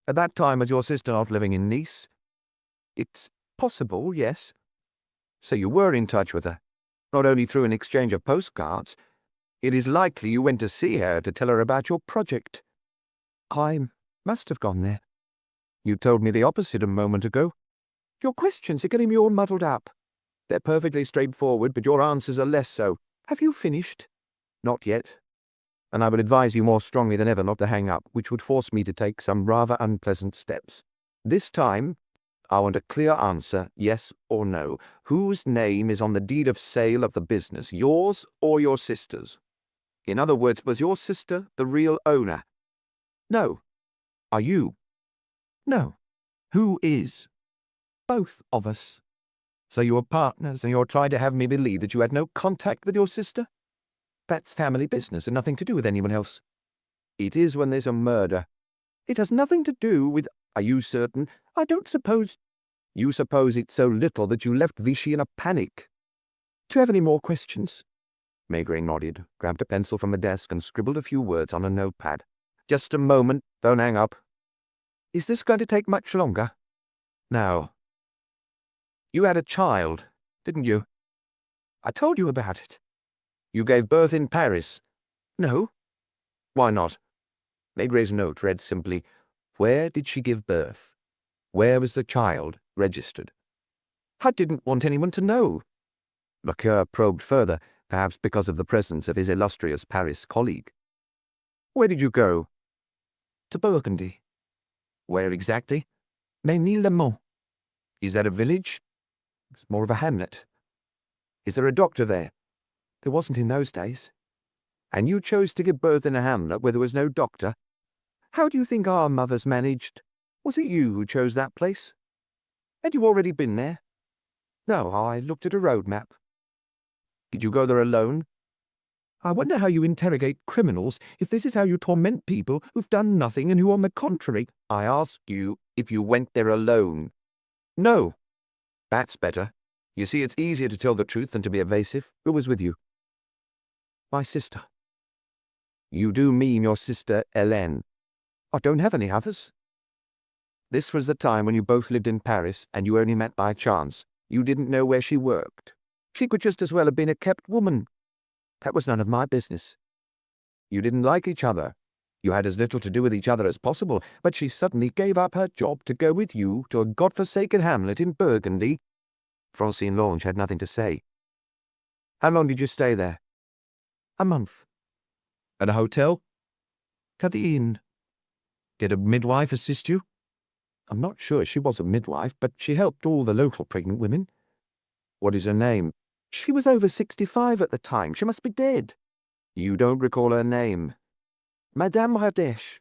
At that time, was your sister not living in Nice? It's possible, yes. So you were in touch with her, not only through an exchange of postcards. It is likely you went to see her to tell her about your project. I must have gone there. You told me the opposite a moment ago. Your questions are getting me all muddled up. They're perfectly straightforward, but your answers are less so. Have you finished? Not yet. And I would advise you more strongly than ever not to hang up, which would force me to take some rather unpleasant steps. This time, I want a clear answer, yes or no. Whose name is on the deed of sale of the business, yours or your sister's? In other words, was your sister the real owner? No. Are you? No. Who is? Both of us. So you are partners, and you're trying to have me believe that you had no contact with your sister? That's family business and nothing to do with anyone else. It is when there's a murder. It has nothing to do with— Are you certain? I don't suppose— You suppose it's so little that you left Vichy in a panic. Do you have any more questions? Maigret nodded, grabbed a pencil from the desk and scribbled a few words on a notepad. Just a moment, don't hang up. Is this going to take much longer? No. You had a child, didn't you? I told you about it. You gave birth in Paris? No. Why not? Maigret's note read simply, Where did she give birth? Where was the child registered? I didn't want anyone to know. Maigret probed further, perhaps because of the presence of his illustrious Paris colleague. Where did you go? To Burgundy. Where exactly? Ménilmonts. Is that a village? It's more of a hamlet. Is there a doctor there? There wasn't in those days. And you chose to give birth in a hamlet where there was no doctor? How do you think our mothers managed? Was it you who chose that place? Had you already been there? No, I looked at a road map. Did you go there alone? I wonder how you interrogate criminals if this is how you torment people who've done nothing and who, on the contrary— I ask you if you went there alone. No. That's better. You see, it's easier to tell the truth than to be evasive. Who was with you? My sister. You do mean your sister, Hélène? I don't have any others. This was the time when you both lived in Paris and you only met by chance. You didn't know where she worked. She could just as well have been a kept woman. That was none of my business. You didn't like each other. You had as little to do with each other as possible, but she suddenly gave up her job to go with you to a godforsaken hamlet in Burgundy. Francine Lange had nothing to say. How long did you stay there? A month. At a hotel? At the inn. Did a midwife assist you? I'm not sure she was a midwife, but she helped all the local pregnant women. What is her name? She was over 65 at the time. She must be dead. You don't recall her name? Madame Radèche.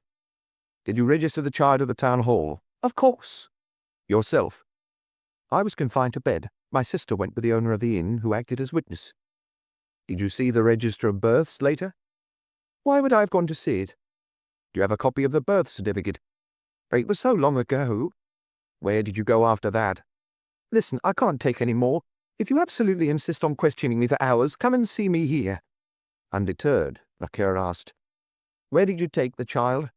Did you register the child at the town hall? Of course. Yourself? I was confined to bed. My sister went with the owner of the inn, who acted as witness. Did you see the register of births later? Why would I have gone to see it? Do you have a copy of the birth certificate? It was so long ago. Where did you go after that? Listen, I can't take any more. If you absolutely insist on questioning me for hours, come and see me here. Undeterred, Maigret asked, Where did you take the child?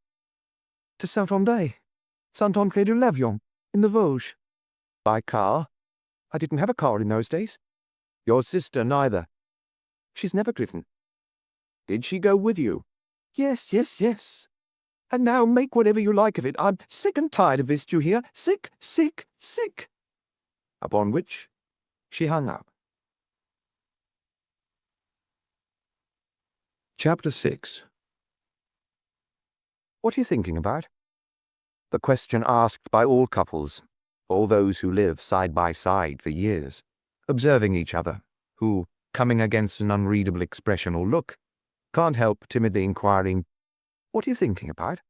To Saint-André. Saint-André-de-l'Avion, in the Vosges. By car? I didn't have a car in those days. Your sister neither. She's never driven. Did she go with you? Yes, yes, yes. And now make whatever you like of it. I'm sick and tired of this, do you hear? Sick, sick, sick. Upon which she hung up. Chapter 6. What are you thinking about? The question asked by all couples, all those who live side by side for years, observing each other, who, coming against an unreadable expression or look, can't help timidly inquiring, "What are you thinking about?"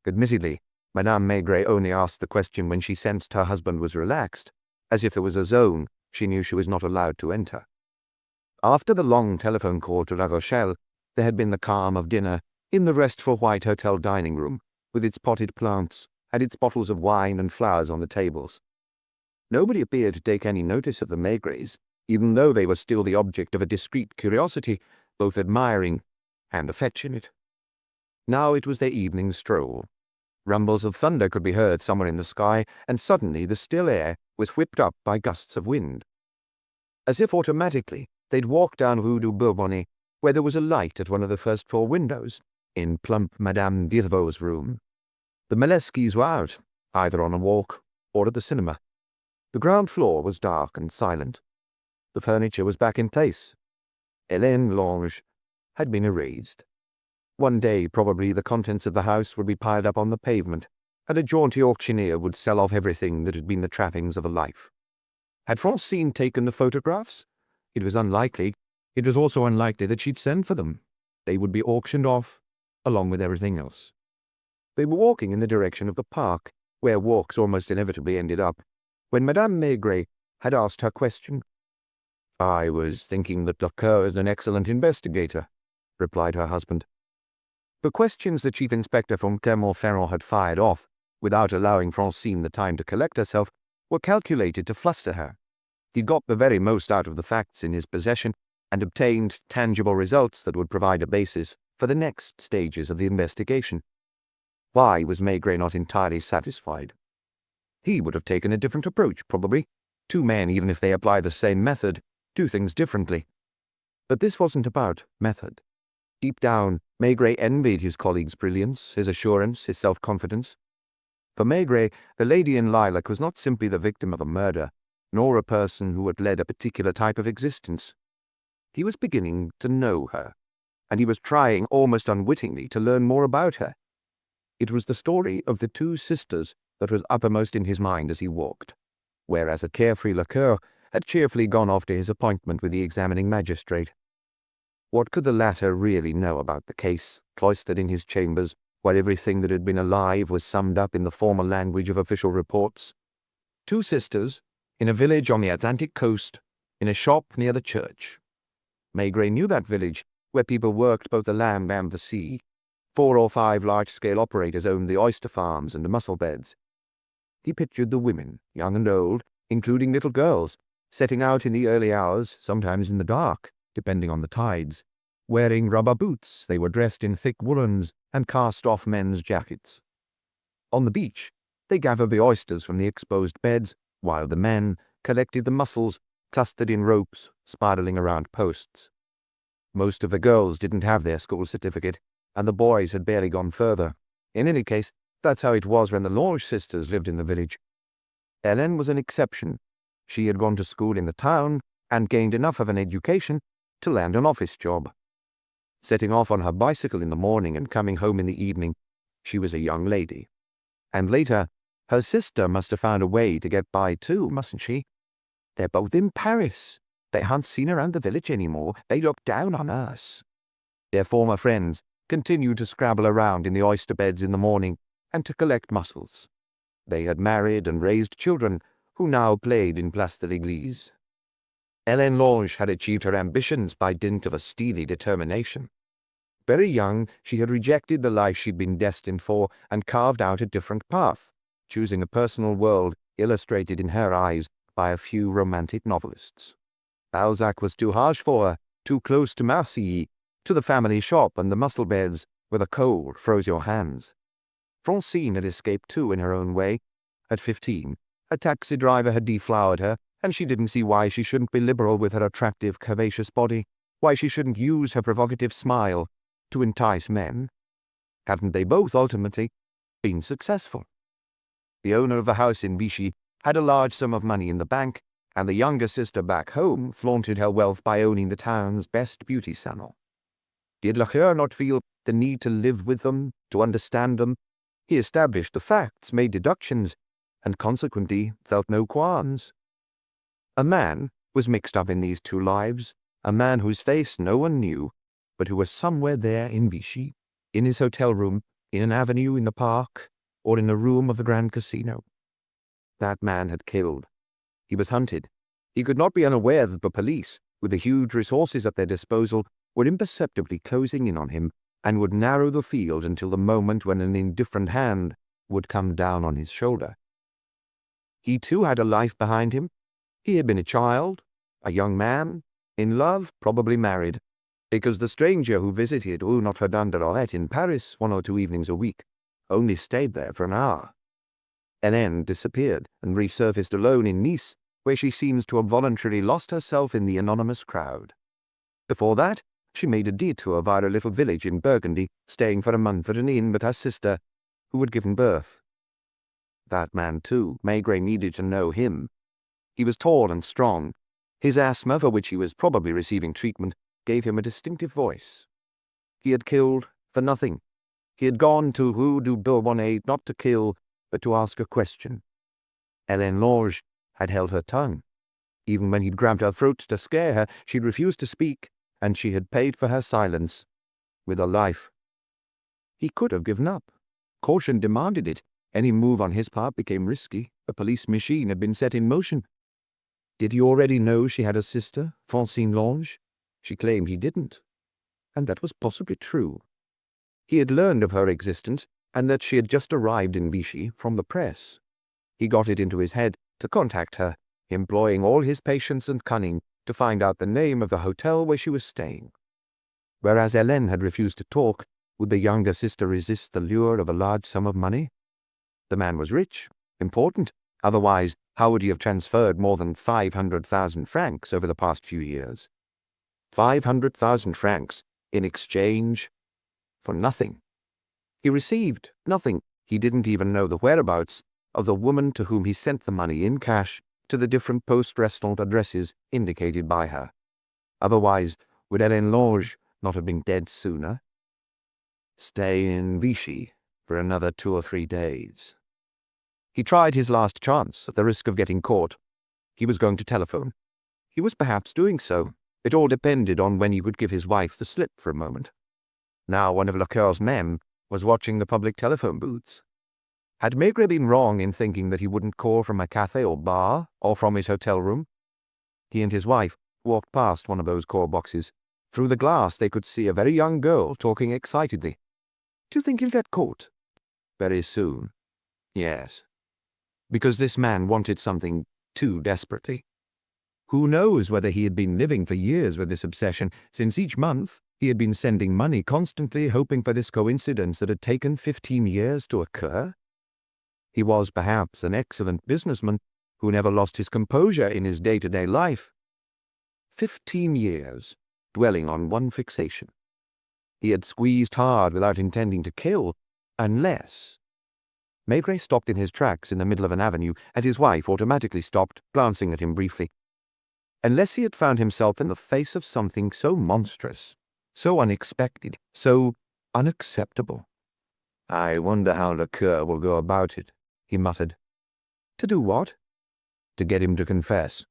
Admittedly, Madame Maigret only asked the question when she sensed her husband was relaxed, as if there was a zone she knew she was not allowed to enter. After the long telephone call to La Rochelle, there had been the calm of dinner in the restful white hotel dining room, with its potted plants and its bottles of wine and flowers on the tables. Nobody appeared to take any notice of the Maigrets, even though they were still the object of a discreet curiosity, both admiring and affectionate. Now it was their evening stroll. Rumbles of thunder could be heard somewhere in the sky, and suddenly the still air was whipped up by gusts of wind. As if automatically, they'd walked down Rue du Bourbonnais, where there was a light at one of the first-floor windows, in plump Madame Dirvaux's room. The Maleskis were out, either on a walk or at the cinema. The ground floor was dark and silent. The furniture was back in place. Hélène Lang had been erased. One day, probably, the contents of the house would be piled up on the pavement, and a jaunty auctioneer would sell off everything that had been the trappings of a life. Had Francine taken the photographs? It was unlikely. It was also unlikely that she'd send for them. They would be auctioned off, along with everything else. They were walking in the direction of the park, where walks almost inevitably ended up, when Madame Maigret had asked her question. "I was thinking that Lecoeur is an excellent investigator," replied her husband. The questions the Chief Inspector from Clermont-Ferrand had fired off, without allowing Francine the time to collect herself, were calculated to fluster her. He'd got the very most out of the facts in his possession, and obtained tangible results that would provide a basis for the next stages of the investigation. Why was Maigret not entirely satisfied? He would have taken a different approach, probably. Two men, even if they apply the same method, do things differently. But this wasn't about method. Deep down, Maigret envied his colleague's brilliance, his assurance, his self-confidence. For Maigret, the lady in lilac was not simply the victim of a murder, nor a person who had led a particular type of existence. He was beginning to know her, and he was trying, almost unwittingly, to learn more about her. It was the story of the two sisters that was uppermost in his mind as he walked, whereas a carefree Lecoeur had cheerfully gone off to his appointment with the examining magistrate. What could the latter really know about the case, cloistered in his chambers, where everything that had been alive was summed up in the formal language of official reports? Two sisters, in a village on the Atlantic coast, in a shop near the church. Maigret knew that village, where people worked both the land and the sea. 4 or 5 large-scale operators owned the oyster farms and the mussel beds. He pictured the women, young and old, including little girls, setting out in the early hours, sometimes in the dark, depending on the tides. Wearing rubber boots, they were dressed in thick woolens and cast-off men's jackets. On the beach, they gathered the oysters from the exposed beds, while the men collected the mussels clustered in ropes, spiraling around posts. Most of the girls didn't have their school certificate, and the boys had barely gone further. In any case, that's how it was when the Lange sisters lived in the village. Hélène was an exception. She had gone to school in the town and gained enough of an education to land an office job. Setting off on her bicycle in the morning and coming home in the evening, she was a young lady. And later, her sister must have found a way to get by too, mustn't she? They're both in Paris. They aren't seen around the village anymore. They look down on us. Their former friends continued to scrabble around in the oyster beds in the morning and to collect mussels. They had married and raised children who now played in Place de l'Église. Hélène Lang had achieved her ambitions by dint of a steely determination. Very young, she had rejected the life she'd been destined for and carved out a different path, choosing a personal world illustrated in her eyes by a few romantic novelists. Balzac was too harsh for her, too close to Marseille, to the family shop and the mussel beds where the cold froze your hands. Francine had escaped too in her own way. At 15, a taxi driver had deflowered her, and she didn't see why she shouldn't be liberal with her attractive, curvaceous body, why she shouldn't use her provocative smile to entice men. Hadn't they both ultimately been successful? The owner of the house in Vichy had a large sum of money in the bank, and the younger sister back home flaunted her wealth by owning the town's best beauty salon. Did Lacour not feel the need to live with them, to understand them? He established the facts, made deductions, and consequently felt no qualms. A man was mixed up in these two lives, a man whose face no one knew, but who was somewhere there in Vichy, in his hotel room, in an avenue in the park, or in a room of the Grand Casino. That man had killed. He was hunted. He could not be unaware that the police, with the huge resources at their disposal, were imperceptibly closing in on him and would narrow the field until the moment when an indifferent hand would come down on his shoulder. He too had a life behind him. He had been a child, a young man, in love, probably married, because the stranger who visited Rue Notre-Dame-de-Lorette in Paris 1 or 2 evenings a week only stayed there for an hour. Hélène disappeared and resurfaced alone in Nice, where she seems to have voluntarily lost herself in the anonymous crowd. Before that, she made a detour via a little village in Burgundy, staying for a month at an inn with her sister, who had given birth. That man, too, Maigret needed to know him. He was tall and strong. His asthma, for which he was probably receiving treatment, gave him a distinctive voice. He had killed for nothing. He had gone to Rue du Bourbonnais not to kill, but to ask a question. Hélène Lang had held her tongue. Even when he'd grabbed her throat to scare her, she'd refused to speak, and she had paid for her silence with her life. He could have given up. Caution demanded it. Any move on his part became risky. A police machine had been set in motion. Did he already know she had a sister, Francine Lang? She claimed he didn't. And that was possibly true. He had learned of her existence, and that she had just arrived in Vichy from the press. He got it into his head to contact her, employing all his patience and cunning to find out the name of the hotel where she was staying. Whereas Hélène had refused to talk, would the younger sister resist the lure of a large sum of money? The man was rich, important. Otherwise, how would he have transferred more than 500,000 francs over the past few years? 500,000 francs in exchange for nothing. He received nothing. He didn't even know the whereabouts of the woman to whom he sent the money in cash to the different post-restaurant addresses indicated by her. Otherwise, would Hélène Lang not have been dead sooner? Stay in Vichy for another 2 or 3 days. He tried his last chance at the risk of getting caught. He was going to telephone. He was perhaps doing so. It all depended on when he could give his wife the slip for a moment. Now one of Lacour's men was watching the public telephone booths. Had Maigret been wrong in thinking that he wouldn't call from a cafe or bar, or from his hotel room? He and his wife walked past one of those call boxes. Through the glass they could see a very young girl talking excitedly. Do you think he'll get caught? Very soon. Yes. Because this man wanted something too desperately. Who knows whether he had been living for years with this obsession, since each month he had been sending money constantly, hoping for this coincidence that had taken 15 years to occur? He was perhaps an excellent businessman who never lost his composure in his day-to-day life. 15 years, dwelling on one fixation. He had squeezed hard without intending to kill, unless... Maigret stopped in his tracks in the middle of an avenue, and his wife automatically stopped, glancing at him briefly. Unless he had found himself in the face of something so monstrous, so unexpected, so unacceptable. I wonder how Lacour will go about it, he muttered. To do what? To get him to confess.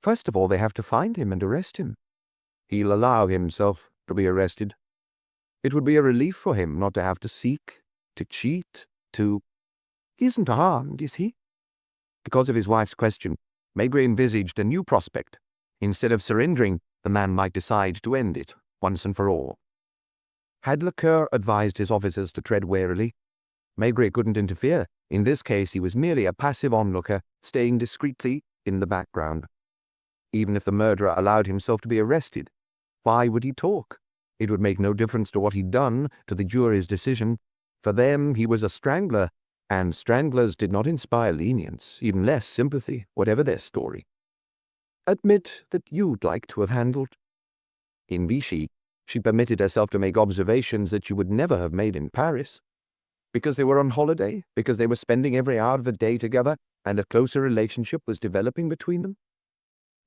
First of all, they have to find him and arrest him. He'll allow himself to be arrested. It would be a relief for him not to have to seek, to cheat, to... He isn't harmed, is he? Because of his wife's question, Maigret envisaged a new prospect. Instead of surrendering, the man might decide to end it, once and for all. Had Lacour advised his officers to tread warily? Maigret couldn't interfere. In this case, he was merely a passive onlooker, staying discreetly in the background. Even if the murderer allowed himself to be arrested, why would he talk? It would make no difference to what he'd done, to the jury's decision. For them, he was a strangler, and stranglers did not inspire lenience, even less sympathy, whatever their story. Admit that you'd like to have handled. In Vichy, she permitted herself to make observations that she would never have made in Paris. Because they were on holiday, because they were spending every hour of the day together, and a closer relationship was developing between them.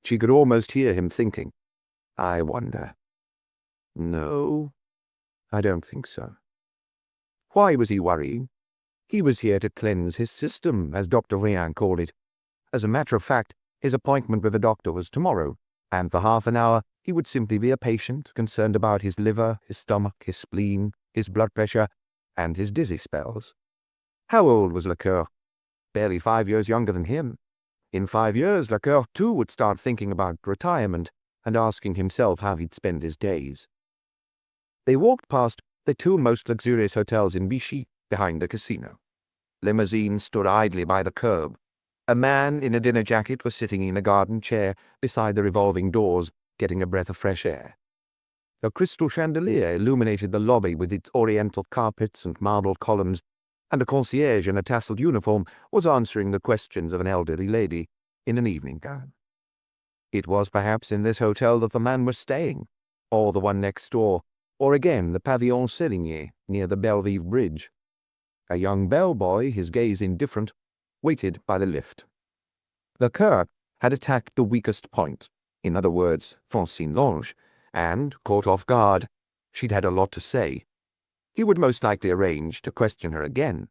She could almost hear him thinking, I wonder. No, I don't think so. Why was he worrying? He was here to cleanse his system, as Dr. Rian called it. As a matter of fact, his appointment with the doctor was tomorrow, and for half an hour he would simply be a patient concerned about his liver, his stomach, his spleen, his blood pressure, and his dizzy spells. How old was Lecoeur? Barely 5 years younger than him. In 5 years, Lecoeur too would start thinking about retirement and asking himself how he'd spend his days. They walked past the two most luxurious hotels in Vichy, behind the casino. Limousines stood idly by the curb. A man in a dinner jacket was sitting in a garden chair beside the revolving doors, getting a breath of fresh air. A crystal chandelier illuminated the lobby with its oriental carpets and marble columns, and a concierge in a tasseled uniform was answering the questions of an elderly lady in an evening gown. It was perhaps in this hotel that the man was staying, or the one next door, or again the Pavillon Séligné near the Belleville Bridge. A young bellboy, his gaze indifferent, waited by the lift. Lecoeur had attacked the weakest point, in other words, Francine Lange, and, caught off guard, she'd had a lot to say. He would most likely arrange to question her again.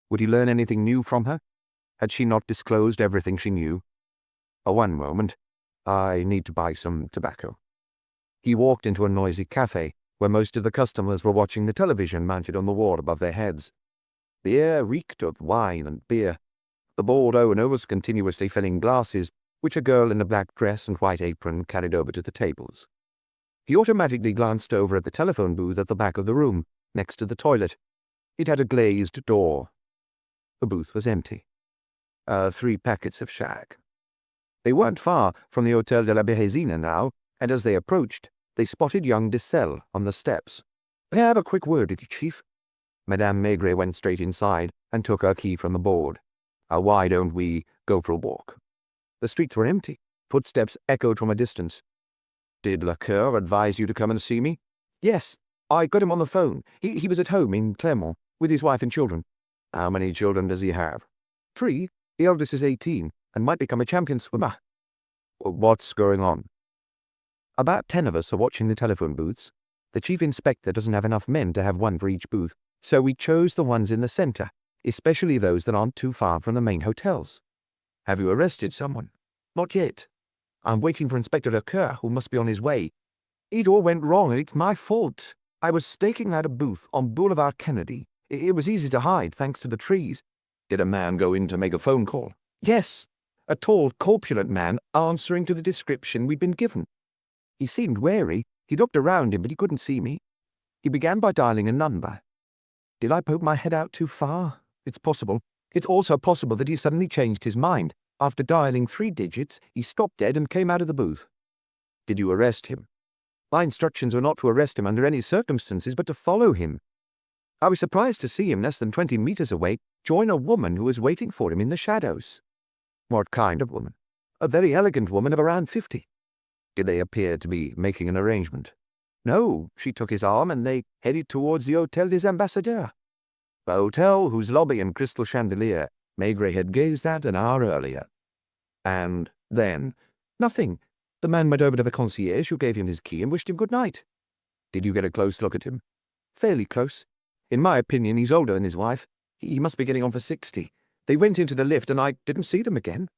Would he learn anything new from her? Had she not disclosed everything she knew? One moment. I need to buy some tobacco. He walked into a noisy cafe, where most of the customers were watching the television mounted on the wall above their heads. The air reeked of wine and beer. The bald owner was continuously filling glasses, which a girl in a black dress and white apron carried over to the tables. He automatically glanced over at the telephone booth at the back of the room, next to the toilet. It had a glazed door. The booth was empty. 3 packets of shag. They weren't far from the Hôtel de la Bérésina now, and as they approached, they spotted young Desselle on the steps. "May I have a quick word with you, Chief?" Madame Maigret went straight inside and took her key from the board. Why don't we go for a walk?" The streets were empty. Footsteps echoed from a distance. "Did Lecoeur advise you to come and see me?" "Yes. I got him on the phone. He was at home in Clermont with his wife and children." "How many children does he have?" 3. The eldest is 18 and might become a champion swimmer." "What's going on?" "About 10 of us are watching the telephone booths. The chief inspector doesn't have enough men to have one for each booth, so we chose the ones in the center, especially those that aren't too far from the main hotels." "Have you arrested someone?" "Not yet. I'm waiting for Inspector Lecoeur, who must be on his way. It all went wrong, and it's my fault. I was staking out a booth on Boulevard Kennedy. It was easy to hide, thanks to the trees." "Did a man go in to make a phone call?" "Yes. A tall, corpulent man answering to the description we'd been given. He seemed wary. He looked around him, but he couldn't see me. He began by dialing a number. Did I poke my head out too far? It's possible. It's also possible that he suddenly changed his mind. After dialing 3 digits, he stopped dead and came out of the booth." "Did you arrest him?" "My instructions were not to arrest him under any circumstances, but to follow him. I was surprised to see him less than 20 meters away join a woman who was waiting for him in the shadows." "What kind of woman?" "A very elegant woman of around 50. Did they appear to be making an arrangement?" "No, she took his arm and they headed towards the Hôtel des Ambassadeurs, the hotel whose lobby and crystal chandelier Maigret had gazed at an hour earlier." "And then?" "Nothing. The man went over to the concierge, who gave him his key and wished him good night." "Did you get a close look at him?" "Fairly close. In my opinion, he's older than his wife. He must be getting on for 60. They went into the lift and I didn't see them again."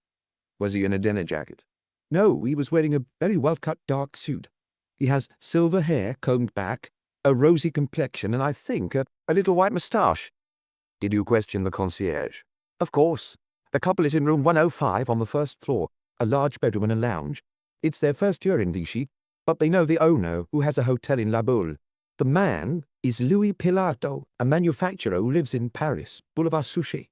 "Was he in a dinner jacket?" "No, he was wearing a very well-cut dark suit. He has silver hair combed back, a rosy complexion, and I think a little white moustache." "Did you question the concierge?" "Of course. The couple is in room 105 on the first floor, a large bedroom and a lounge. It's their first year in Vichy, but they know the owner, who has a hotel in La Boule. The man is Louis Pilato, a manufacturer who lives in Paris, Boulevard Suchet."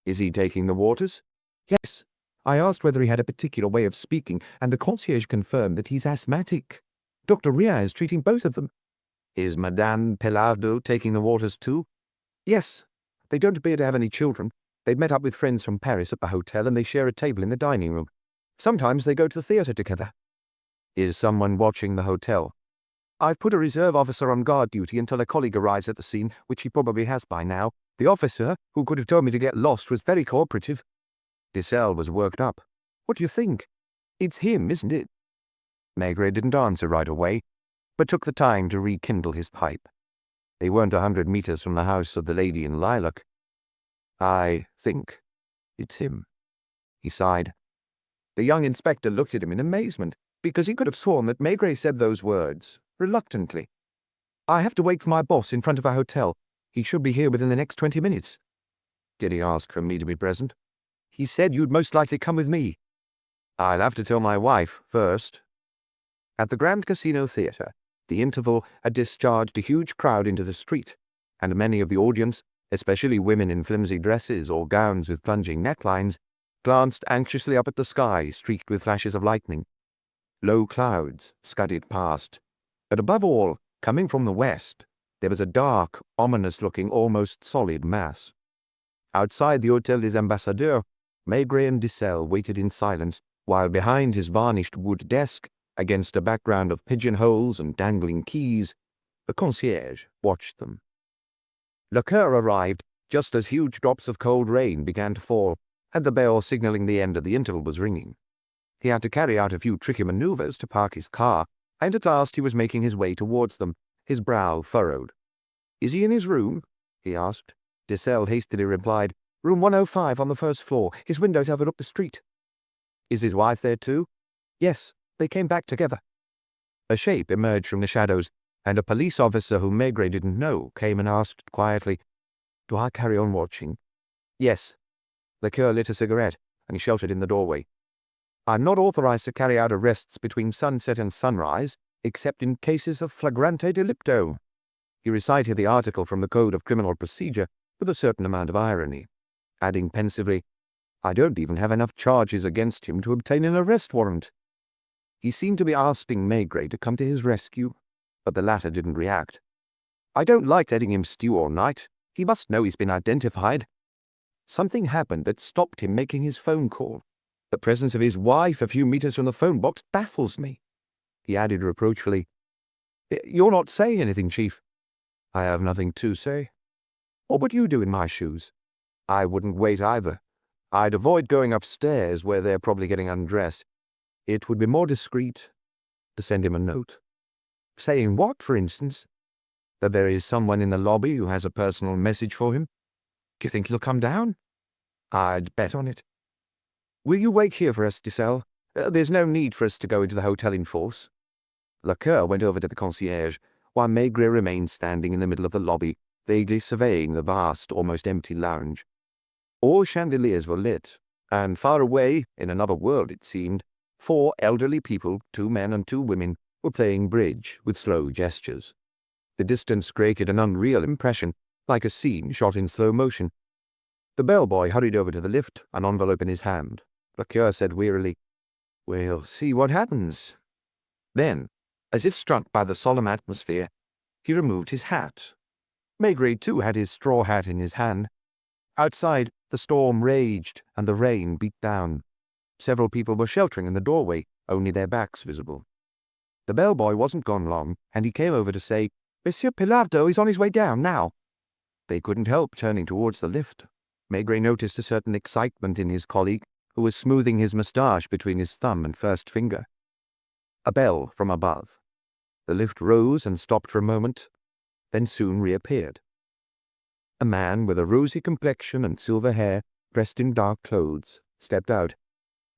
"Is he taking the waters?" "Yes. I asked whether he had a particular way of speaking, and the concierge confirmed that he's asthmatic. Dr. Ria is treating both of them." "Is Madame Pilardo taking the waters too?" "Yes. They don't appear to have any children. They've met up with friends from Paris at the hotel, and they share a table in the dining room. Sometimes they go to the theatre together." "Is someone watching the hotel?" "I've put a reserve officer on guard duty until a colleague arrives at the scene, which he probably has by now. The officer, who could have told me to get lost, was very cooperative." Desselle was worked up. "What do you think? It's him, isn't it?" Maigret didn't answer right away. but took the time to rekindle his pipe. They weren't 100 meters from the house of the lady in lilac. "I think it's him," he sighed. The young inspector looked at him in amazement, because he could have sworn that Maigret said those words, reluctantly. "I have to wait for my boss in front of a hotel. He should be here within the next 20 minutes. "Did he ask for me to be present?" "He said you'd most likely come with me." "I'll have to tell my wife first." At the Grand Casino Theatre, the interval had discharged a huge crowd into the street, and many of the audience, especially women in flimsy dresses or gowns with plunging necklines, glanced anxiously up at the sky streaked with flashes of lightning. Low clouds scudded past, but above all, coming from the west, there was a dark, ominous-looking, almost solid mass. Outside the Hôtel des Ambassadeurs, Maigret and Dissel waited in silence, while behind his varnished wood desk, against a background of pigeonholes and dangling keys, the concierge watched them. Lecoeur arrived just as huge drops of cold rain began to fall, and the bell signaling the end of the interval was ringing. He had to carry out a few tricky maneuvers to park his car, and at last he was making his way towards them, his brow furrowed. "Is he in his room?" he asked. Dissel hastily replied, "Room 105 on the first floor. His windows overlook the street." "Is his wife there too?" "Yes, they came back together." A shape emerged from the shadows, and a police officer whom Maigret didn't know came and asked quietly, "Do I carry on watching?" "Yes." Lecoeur lit a cigarette and sheltered in the doorway. "I'm not authorized to carry out arrests between sunset and sunrise, except in cases of flagrante delicto." He recited the article from the Code of Criminal Procedure with a certain amount of irony, adding pensively, "I don't even have enough charges against him to obtain an arrest warrant." He seemed to be asking Maigret to come to his rescue, but the latter didn't react. "I don't like letting him stew all night. He must know he's been identified. Something happened that stopped him making his phone call. The presence of his wife a few meters from the phone box baffles me." He added reproachfully, "You're not saying anything, Chief." "I have nothing to say." "What would you do in my shoes?" "I wouldn't wait either. I'd avoid going upstairs where they're probably getting undressed. It would be more discreet to send him a note." "Saying what, for instance?" "That there is someone in the lobby who has a personal message for him." "Do you think he'll come down?" "I'd bet on it." "Will you wait here for us, Dissel? There's no need for us to go into the hotel in force." Lecoeur went over to the concierge, while Maigret remained standing in the middle of the lobby, vaguely surveying the vast, almost empty lounge. All chandeliers were lit, and far away, in another world it seemed, 4 elderly people, 2 men and 2 women, were playing bridge with slow gestures. The distance created an unreal impression, like a scene shot in slow motion. The bellboy hurried over to the lift, an envelope in his hand. Lecoeur said wearily, "We'll see what happens." Then, as if struck by the solemn atmosphere, he removed his hat. Maigret too had his straw hat in his hand. Outside, the storm raged and the rain beat down. Several people were sheltering in the doorway, only their backs visible. The bellboy wasn't gone long, and he came over to say, "Monsieur Pilardo is on his way down now." They couldn't help turning towards the lift. Maigret noticed a certain excitement in his colleague, who was smoothing his moustache between his thumb and first finger. A bell from above. The lift rose and stopped for a moment, then soon reappeared. A man with a rosy complexion and silver hair, dressed in dark clothes, stepped out.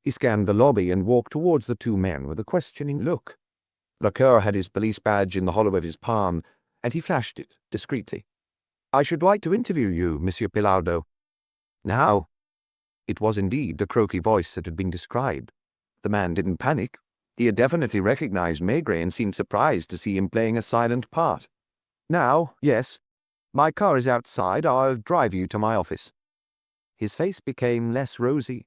He scanned the lobby and walked towards the 2 men with a questioning look. Lecoeur had his police badge in the hollow of his palm, and he flashed it discreetly. "I should like to interview you, Monsieur Pilardo." "Now?" It was indeed the croaky voice that had been described. The man didn't panic. He had definitely recognized Maigret and seemed surprised to see him playing a silent part. "Now, yes. My car is outside. I'll drive you to my office." His face became less rosy.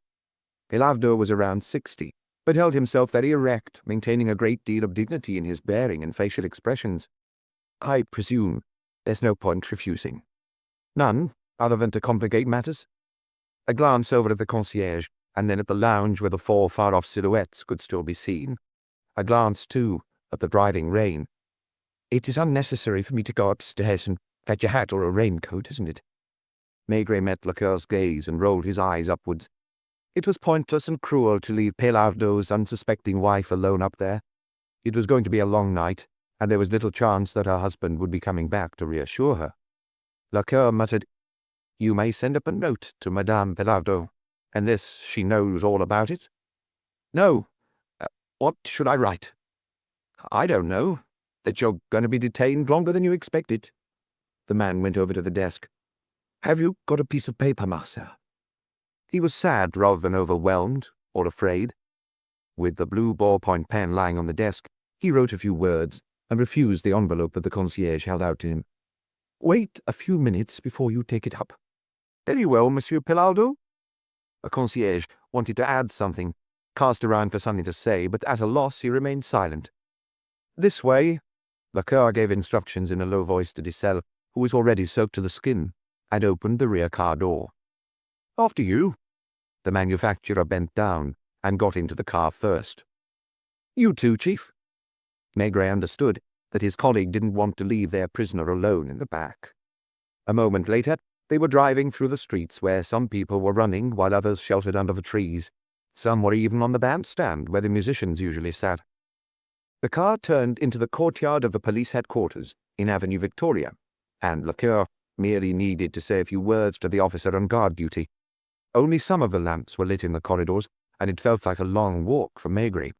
Pilardo was around 60, but held himself very erect, maintaining a great deal of dignity in his bearing and facial expressions. "I presume there's no point refusing." "None, other than to complicate matters." A glance over at the concierge, and then at the lounge where the 4 far-off silhouettes could still be seen. A glance, too, at the driving rain. "It is unnecessary for me to go upstairs and fetch a hat or a raincoat, isn't it?" Maigret met Lecoeur's gaze and rolled his eyes upwards. It was pointless and cruel to leave Pilardo's unsuspecting wife alone up there. It was going to be a long night, and there was little chance that her husband would be coming back to reassure her. Lacour muttered, "You may send up a note to Madame Pilardo, unless she knows all about it." "No. What should I write?" "I don't know. That you're going to be detained longer than you expected." The man went over to the desk. "Have you got a piece of paper, Marcel?" He was sad rather than overwhelmed or afraid. With the blue ballpoint pen lying on the desk, he wrote a few words and refused the envelope that the concierge held out to him. "Wait a few minutes before you take it up." "Very well, Monsieur Pilardo." The concierge wanted to add something, cast around for something to say, but at a loss he remained silent. "This way." Lacour gave instructions in a low voice to Dissel, who was already soaked to the skin, and opened the rear car door. "After you." The manufacturer bent down and got into the car first. "You too, Chief." Maigret understood that his colleague didn't want to leave their prisoner alone in the back. A moment later, they were driving through the streets where some people were running while others sheltered under the trees. Some were even on the bandstand where the musicians usually sat. The car turned into the courtyard of the police headquarters in Avenue Victoria, and Lacour merely needed to say a few words to the officer on guard duty. Only some of the lamps were lit in the corridors, and it felt like a long walk for Maigret.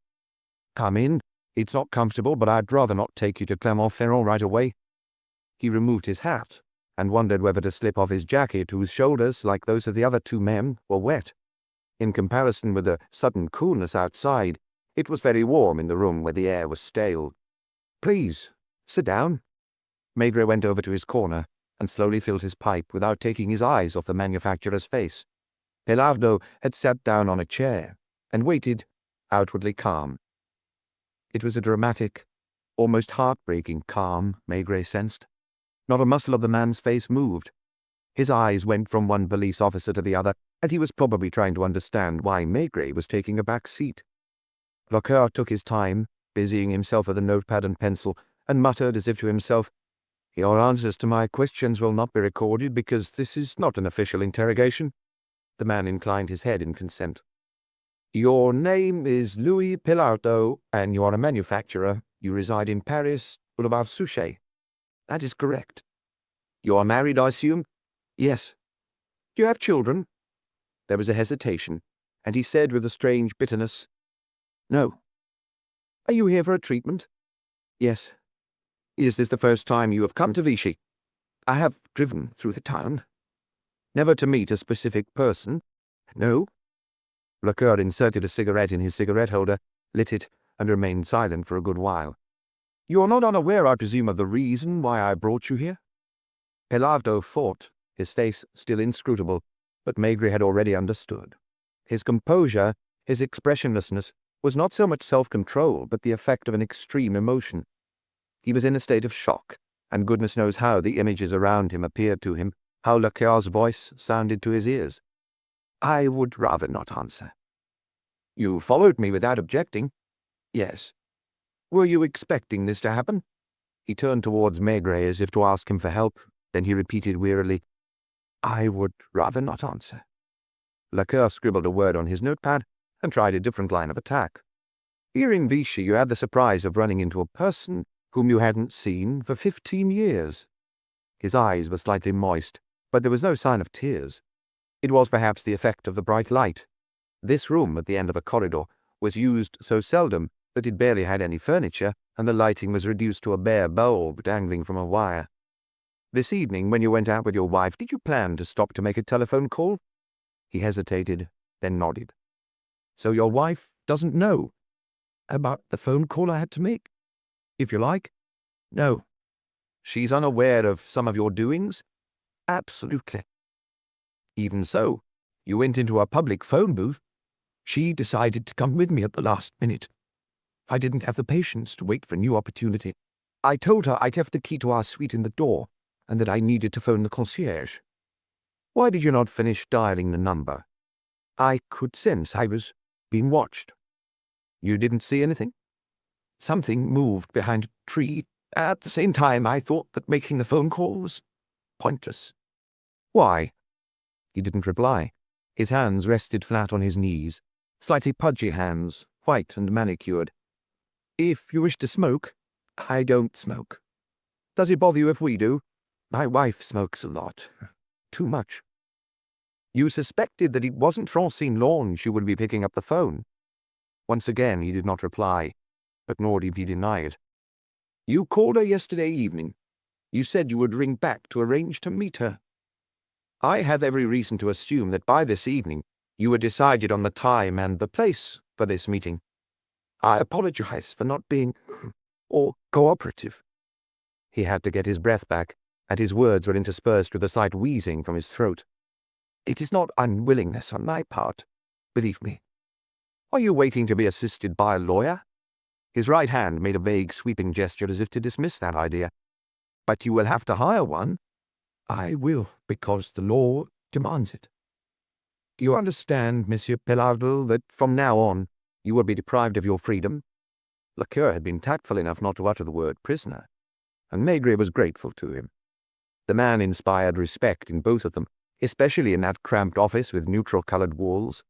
"Come in. It's not comfortable, but I'd rather not take you to Clermont-Ferrand right away." He removed his hat and wondered whether to slip off his jacket, whose shoulders, like those of the other two men, were wet. In comparison with the sudden coolness outside, it was very warm in the room where the air was stale. "Please, sit down." Maigret went over to his corner and slowly filled his pipe without taking his eyes off the manufacturer's face. Pilardo had sat down on a chair and waited, outwardly calm. It was a dramatic, almost heartbreaking calm, Maigret sensed. Not a muscle of the man's face moved. His eyes went from one police officer to the other, and he was probably trying to understand why Maigret was taking a back seat. Lacour took his time, busying himself with a notepad and pencil, and muttered as if to himself, "Your answers to my questions will not be recorded because this is not an official interrogation." The man inclined his head in consent. "Your name is Louis Pilardo, and you are a manufacturer. You reside in Paris, Boulevard Suchet." "That is correct." "You are married, I assume?" "Yes." "Do you have children?" There was a hesitation, and he said with a strange bitterness, "No." "Are you here for a treatment?" "Yes." "Is this the first time you have come to Vichy?" "I have driven through the town." "Never to meet a specific person?" "No." Lacour inserted a cigarette in his cigarette holder, lit it, and remained silent for a good while. "You are not unaware, I presume, of the reason why I brought you here?" Pilardo thought, his face still inscrutable, but Maigret had already understood. His composure, his expressionlessness, was not so much self-control, but the effect of an extreme emotion. He was in a state of shock, and goodness knows how the images around him appeared to him, how Lacour's voice sounded to his ears. "I would rather not answer." "You followed me without objecting?" "Yes." "Were you expecting this to happen?" He turned towards Maigret as if to ask him for help, then he repeated wearily, "I would rather not answer." Lacour scribbled a word on his notepad and tried a different line of attack. "Here in Vichy you had the surprise of running into a person whom you hadn't seen for 15 years. His eyes were slightly moist, but there was no sign of tears. It was perhaps the effect of the bright light. This room at the end of a corridor was used so seldom that it barely had any furniture, and the lighting was reduced to a bare bulb dangling from a wire. "This evening, when you went out with your wife, did you plan to stop to make a telephone call?" He hesitated, then nodded. "So your wife doesn't know?" "About the phone call I had to make?" "If you like." "No." "She's unaware of some of your doings?" "Absolutely." "Even so, you went into a public phone booth." "She decided to come with me at the last minute. I didn't have the patience to wait for a new opportunity. I told her I'd left the key to our suite in the door, and that I needed to phone the concierge." "Why did you not finish dialing the number?" "I could sense I was being watched." "You didn't see anything?" "Something moved behind a tree. At the same time, I thought that making the phone call was pointless." "Why?" He didn't reply. His hands rested flat on his knees, slightly pudgy hands, white and manicured. "If you wish to smoke," I don't smoke. Does it bother you if we do? My wife smokes a lot. Too much. You suspected that it wasn't Francine Lange who would be picking up the phone. Once again he did not reply, but nor did he deny it. You called her yesterday evening. You said you would ring back to arrange to meet her. I have every reason to assume that by this evening you had decided on the time and the place for this meeting. I apologize for not being or cooperative. He had to get his breath back, and his words were interspersed with a slight wheezing from his throat. It is not unwillingness on my part, believe me. Are you waiting to be assisted by a lawyer? His right hand made a vague sweeping gesture as if to dismiss that idea. But you will have to hire one. I will, because the law demands it. Do you understand, Monsieur Pelardel, that from now on you will be deprived of your freedom? Lecoeur had been tactful enough not to utter the word prisoner, and Maigret was grateful to him. The man inspired respect in both of them, especially in that cramped office with neutral-colored walls.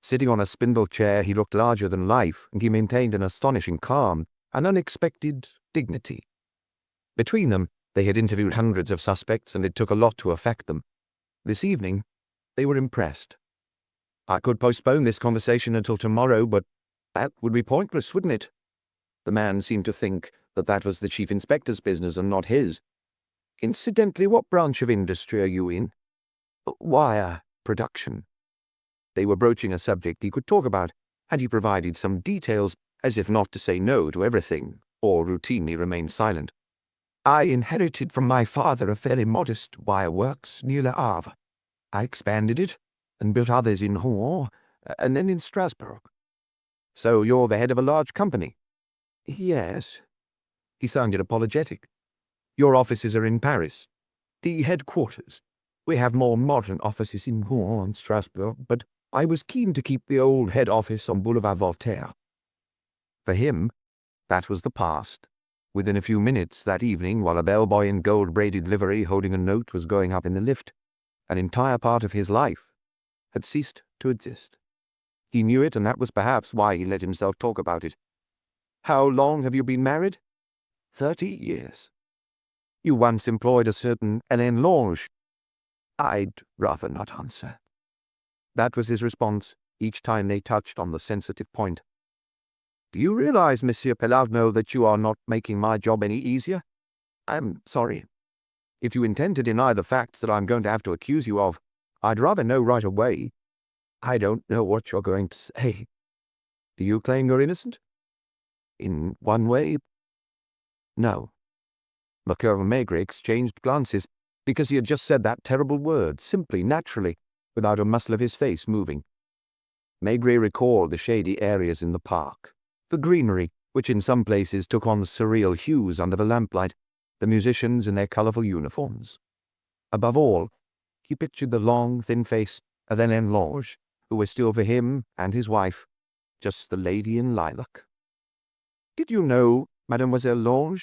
Sitting on a spindle chair, he looked larger than life, and he maintained an astonishing calm, an unexpected dignity. Between them, they had interviewed hundreds of suspects, and it took a lot to affect them. This evening, they were impressed. I could postpone this conversation until tomorrow, but that would be pointless, wouldn't it? The man seemed to think that that was the chief inspector's business and not his. Incidentally, what branch of industry are you in? Wire production. They were broaching a subject he could talk about, and he provided some details, as if not to say no to everything, or routinely remain silent. I inherited from my father a fairly modest wire works near Le Havre. I expanded it, and built others in Rouen, and then in Strasbourg. So you're the head of a large company? Yes. He sounded apologetic. Your offices are in Paris? The headquarters. We have more modern offices in Rouen and Strasbourg, but I was keen to keep the old head office on Boulevard Voltaire. For him, that was the past. Within a few minutes that evening, while a bellboy in gold-braided livery holding a note was going up in the lift, an entire part of his life had ceased to exist. He knew it, and that was perhaps why he let himself talk about it. How long have you been married? 30 years. You once employed a certain Hélène Lang. I'd rather not answer. That was his response each time they touched on the sensitive point. Do you realize, Monsieur Pelardel, that you are not making my job any easier? I'm sorry. If you intend to deny the facts that I'm going to have to accuse you of, I'd rather know right away. I don't know what you're going to say. Do you claim you're innocent? In one way? No. Lecoeur and Maigret exchanged glances, because he had just said that terrible word, simply, naturally, without a muscle of his face moving. Maigret recalled the shady areas in the park, the greenery, which in some places took on surreal hues under the lamplight, the musicians in their colourful uniforms. Above all, he pictured the long, thin face of Hélène Lang, who was still for him and his wife, just the lady in lilac. Did you know Mademoiselle Lang?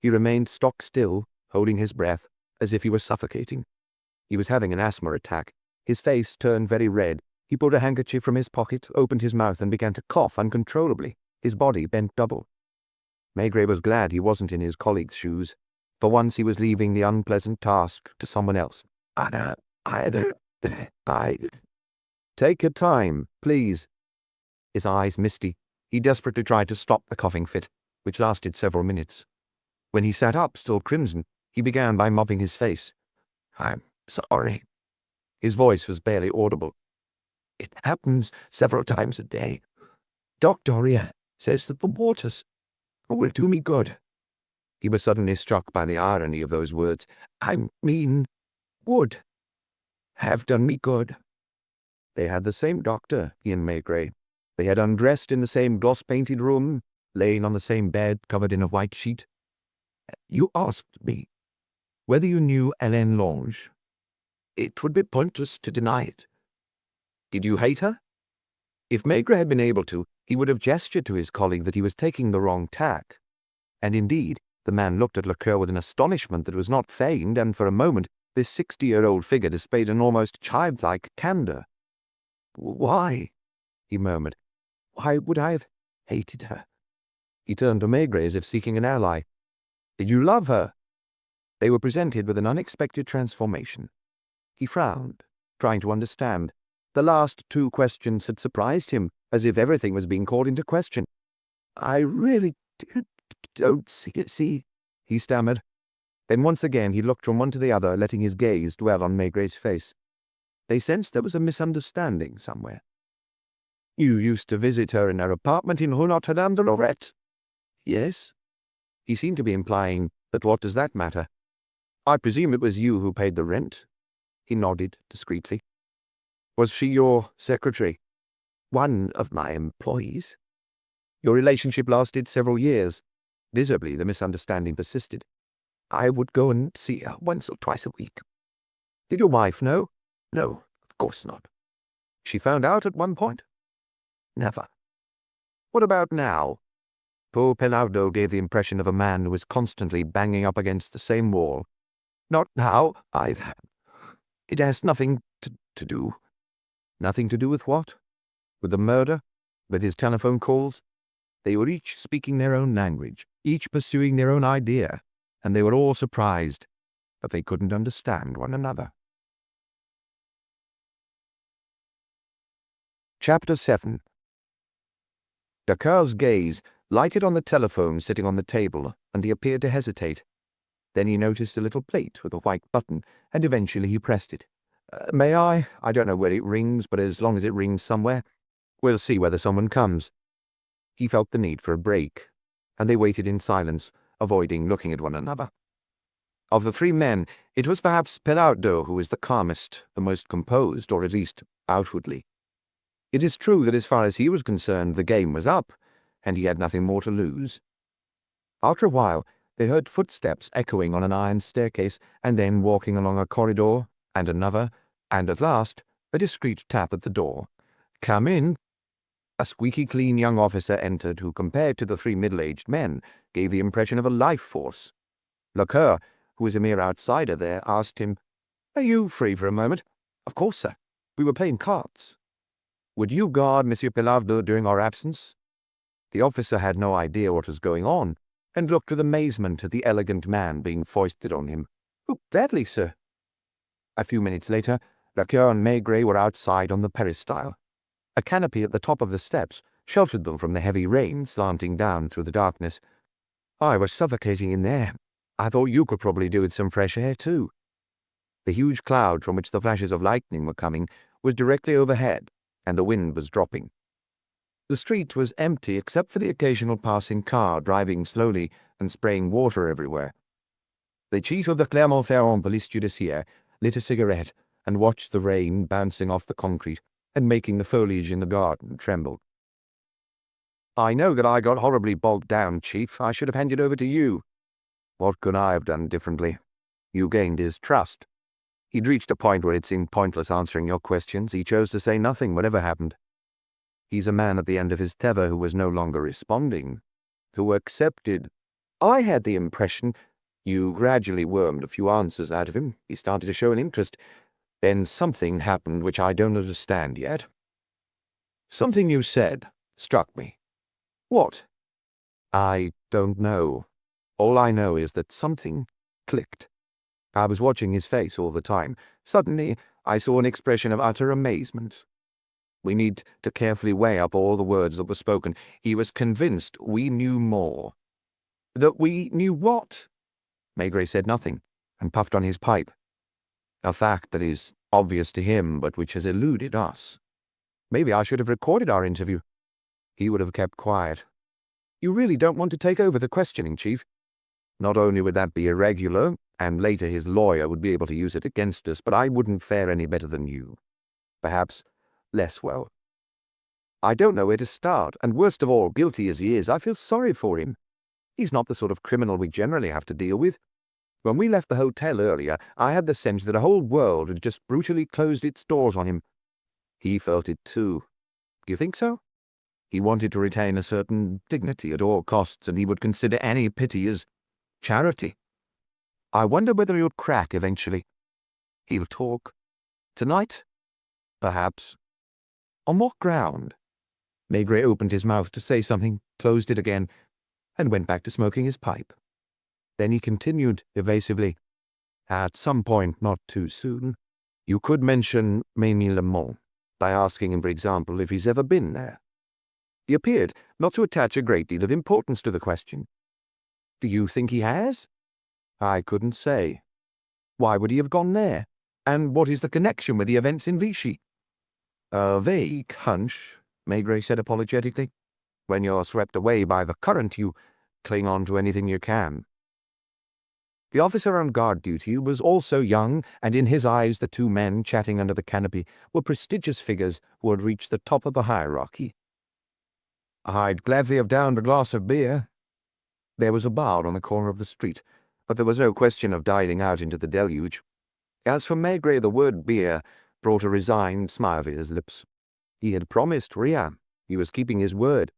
He remained stock still, holding his breath, as if he were suffocating. He was having an asthma attack. His face turned very red. He pulled a handkerchief from his pocket, opened his mouth, and began to cough uncontrollably. His body bent double. Maigret was glad he wasn't in his colleague's shoes. For once he was leaving the unpleasant task to someone else. Take your time, please. His eyes misty. He desperately tried to stop the coughing fit, which lasted several minutes. When he sat up, still crimson, he began by mopping his face. I'm sorry. His voice was barely audible. It happens several times a day. Doctor says that the waters will do me good. He was suddenly struck by the irony of those words. I mean, would have done me good. They had the same doctor, he and Maigret. They had undressed in the same gloss-painted room, lain on the same bed covered in a white sheet. You asked me whether you knew Hélène Lang. It would be pointless to deny it. Did you hate her? If Maigret had been able to, he would have gestured to his colleague that he was taking the wrong tack. And indeed, the man looked at Lecoeur with an astonishment that was not feigned, and for a moment this 60-year-old figure displayed an almost childlike candour. Why? He murmured. Why would I have hated her? He turned to Maigret as if seeking an ally. "Did you love her?" They were presented with an unexpected transformation. He frowned, trying to understand. The last two questions had surprised him, as if everything was being called into question. "I really don't see," he stammered. Then once again he looked from one to the other, letting his gaze dwell on Maigret's face. They sensed there was a misunderstanding somewhere. "You used to visit her in her apartment in Rue Notre-Dame-de-Lorette?" "Yes." He seemed to be implying that what does that matter? "I presume it was you who paid the rent?" He nodded discreetly. "Was she your secretary?" "One of my employees." "Your relationship lasted several years." Visibly, the misunderstanding persisted. "I would go and see her once or twice a week." "Did your wife know?" "No, of course not." "She found out at one point?" "Never." "What about now?" Poor Penaldo gave the impression of a man who was constantly banging up against the same wall. "Not now. It has nothing to do." "Nothing to do with what? With the murder? With his telephone calls?" They were each speaking their own language, each pursuing their own idea, and they were all surprised that they couldn't understand one another. Chapter 7. Dakar's gaze lighted on the telephone sitting on the table, and he appeared to hesitate. Then he noticed a little plate with a white button, and eventually he pressed it. "May I? I don't know where it rings, but as long as it rings somewhere, we'll see whether someone comes." He felt the need for a break, and they waited in silence, avoiding looking at one another. Of the three men, it was perhaps Penaldo who was the calmest, the most composed, or at least outwardly. It is true that as far as he was concerned, the game was up, and he had nothing more to lose. After a while, they heard footsteps echoing on an iron staircase, and then walking along a corridor, and another, and at last, a discreet tap at the door. "Come in." A squeaky clean young officer entered who, compared to the three middle-aged men, gave the impression of a life force. Lecoeur, who was a mere outsider there, asked him, "Are you free for a moment?" "Of course, sir. We were playing cards." "Would you guard Monsieur Penaldo during our absence?" The officer had no idea what was going on, and looked with amazement at the elegant man being foisted on him. "Oh, gladly, sir." A few minutes later, Lecoeur and Maigret were outside on the peristyle. A canopy at the top of the steps sheltered them from the heavy rain slanting down through the darkness. "I was suffocating in there. I thought you could probably do with some fresh air, too." The huge cloud from which the flashes of lightning were coming was directly overhead, and the wind was dropping. The street was empty except for the occasional passing car driving slowly and spraying water everywhere. The chief of the Clermont-Ferrand police judiciaire lit a cigarette and watched the rain bouncing off the concrete and making the foliage in the garden tremble. "I know that I got horribly bogged down, Chief. I should have handed over to you." "What could I have done differently? You gained his trust. He'd reached a point where it seemed pointless answering your questions. He chose to say nothing, whatever happened. He's a man at the end of his tether who was no longer responding, who accepted. I had the impression you gradually wormed a few answers out of him. He started to show an interest. Then something happened which I don't understand yet." "Something you said struck me." "What?" "I don't know. All I know is that something clicked. I was watching his face all the time. Suddenly, I saw an expression of utter amazement. We need to carefully weigh up all the words that were spoken. He was convinced we knew more." "That we knew what?" Maigret said nothing, and puffed on his pipe. "A fact that is obvious to him, but which has eluded us. Maybe I should have recorded our interview." He would have kept quiet. "You really don't want to take over the questioning, Chief?" "Not only would that be irregular, and later his lawyer would be able to use it against us, but I wouldn't fare any better than you. Perhaps less well. I don't know where to start, and worst of all, guilty as he is, I feel sorry for him. He's not the sort of criminal we generally have to deal with. When we left the hotel earlier, I had the sense that a whole world had just brutally closed its doors on him. He felt it too. Do you think so? He wanted to retain a certain dignity at all costs, and he would consider any pity as charity. I wonder whether he'll crack eventually. He'll talk. Tonight? Perhaps. On what ground?" Maigret opened his mouth to say something, closed it again. and went back to smoking his pipe. Then he continued evasively, "At some point, not too soon, you could mention Ménilmonts by asking him, for example, if he's ever been there." He appeared not to attach a great deal of importance to the question. "Do you think he has?" "I couldn't say." "Why would he have gone there? And what is the connection with the events in Vichy?" "A vague hunch," Maigret said apologetically. "When you're swept away by the current, you cling on to anything you can." The officer on guard duty was also young, and in his eyes the two men chatting under the canopy were prestigious figures who had reached the top of the hierarchy. "I'd gladly have downed a glass of beer." There was a bar on the corner of the street, but there was no question of dining out into the deluge. As for Maigret, the word beer brought a resigned smile to his lips. He had promised Ria. He was keeping his word.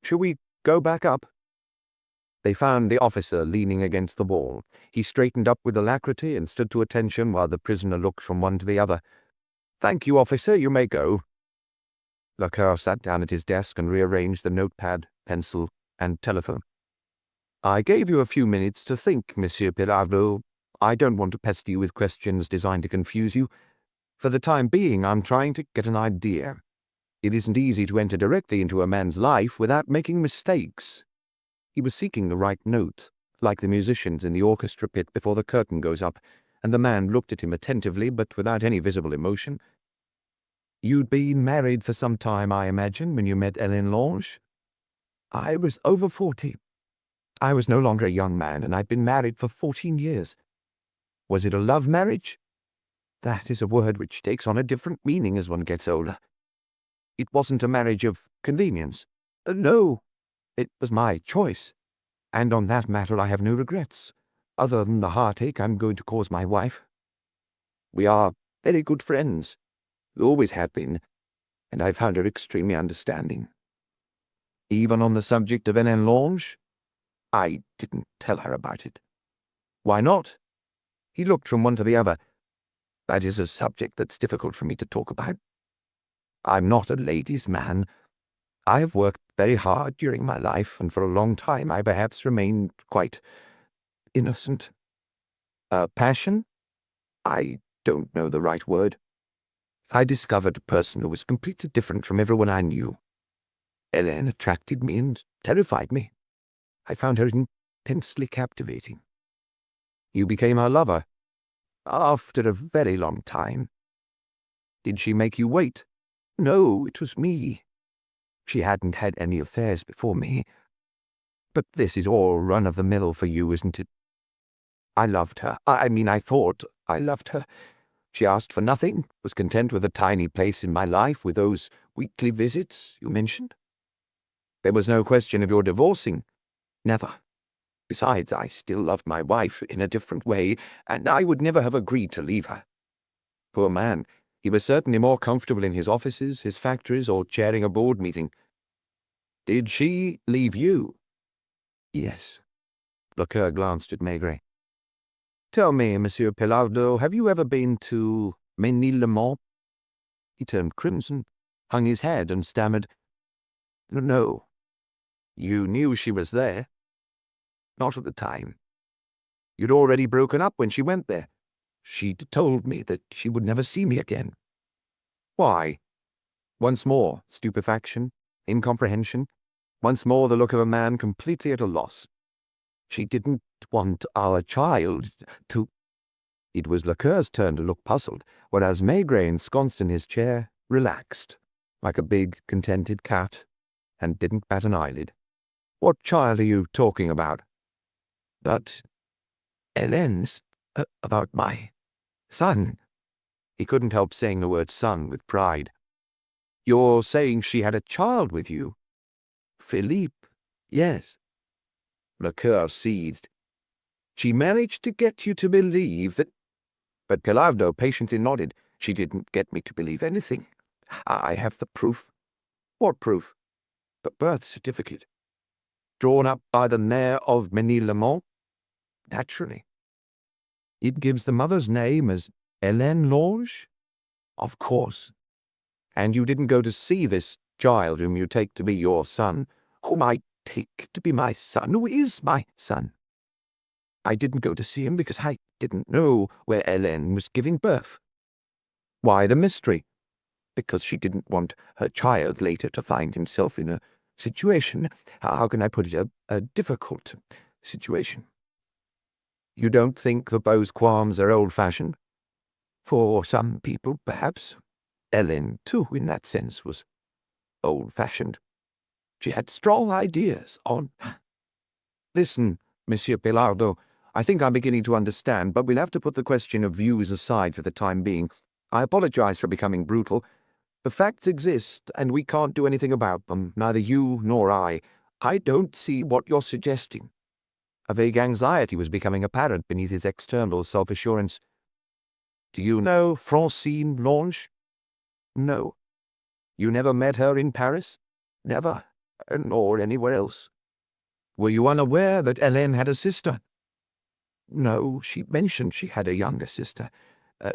"Shall we go back up?" They found the officer leaning against the wall. He straightened up with alacrity and stood to attention while the prisoner looked from one to the other. "Thank you, officer. You may go." Lacour sat down at his desk and rearranged the notepad, pencil, and telephone. "I gave you a few minutes to think, Monsieur Pilardo. I don't want to pester you with questions designed to confuse you. For the time being, I'm trying to get an idea. It isn't easy to enter directly into a man's life without making mistakes." He was seeking the right note, like the musicians in the orchestra pit before the curtain goes up, and the man looked at him attentively but without any visible emotion. "You'd been married for some time, I imagine, when you met Hélène Lang?" "I was over 40. I was no longer a young man, and I'd been married for 14 years. "Was it a love marriage?" "That is a word which takes on a different meaning as one gets older." "It wasn't a marriage of convenience?" "No. It was my choice, and on that matter I have no regrets, other than the heartache I'm going to cause my wife. We are very good friends. We always have been, and I found her extremely understanding." "Even on the subject of Hélène Lang?" "I didn't tell her about it." "Why not?" He looked from one to the other. "That is a subject that's difficult for me to talk about. I'm not a ladies' man. I have worked very hard during my life, and for a long time I perhaps remained quite innocent." "Passion?" "I don't know the right word. I discovered a person who was completely different from everyone I knew. Hélène attracted me and terrified me. I found her intensely captivating." "You became her lover?" "After a very long time." "Did she make you wait?" "No, it was me. She hadn't had any affairs before me. But this is all run-of-the-mill for you, isn't it?" "I loved her. I thought I loved her. She asked for nothing, was content with a tiny place in my life with those weekly visits you mentioned." "There was no question of your divorcing?" "Never. Besides, I still loved my wife in a different way, and I would never have agreed to leave her." "Poor man. He was certainly more comfortable in his offices, his factories, or chairing a board meeting." "Did she leave you?" "Yes." Lacour glanced at Maigret. "Tell me, Monsieur Pilardo, have you ever been to Ménilmonts?" He turned crimson, hung his head, and stammered, "No." "You knew she was there?" "Not at the time." "You'd already broken up when she went there?" "She'd told me that she would never see me again." "Why?" Once more stupefaction, incomprehension, once more the look of a man completely at a loss. "She didn't want our child to—" It was Lacour's turn to look puzzled, whereas Maigret, ensconced in his chair, relaxed, like a big, contented cat, and didn't bat an eyelid. "What child are you talking about?" "But Hélène's, about my son." He couldn't help saying the word son with pride. "You're saying she had a child with you?" "Philippe, yes." Lacour seethed. "She managed to get you to believe that—" But Pilardo patiently nodded. "She didn't get me to believe anything. I have the proof." "What proof?" "The birth certificate." "Drawn up by the mayor of Ménilmonts?" "Naturally." "It gives the mother's name as Hélène Lang?" "Of course." "And you didn't go to see this child whom you take to be your son?" "Whom I take to be my son, who is my son. I didn't go to see him because I didn't know where Hélène was giving birth. Why the mystery? Because she didn't want her child later to find himself in a situation, how can I put it, a difficult situation. You don't think that those qualms are old-fashioned? For some people, perhaps. Hélène, too, in that sense, was old-fashioned. She had strong ideas on... Listen, Monsieur Pilardo, I think I'm beginning to understand, but we'll have to put the question of views aside for the time being. I apologize for becoming brutal. The facts exist, and we can't do anything about them, neither you nor I. I don't see what you're suggesting. A vague anxiety was becoming apparent beneath his external self-assurance. Do you know Francine Lang? No. You never met her in Paris? Never, nor anywhere else. Were you unaware that Hélène had a sister? No, she mentioned she had a younger sister.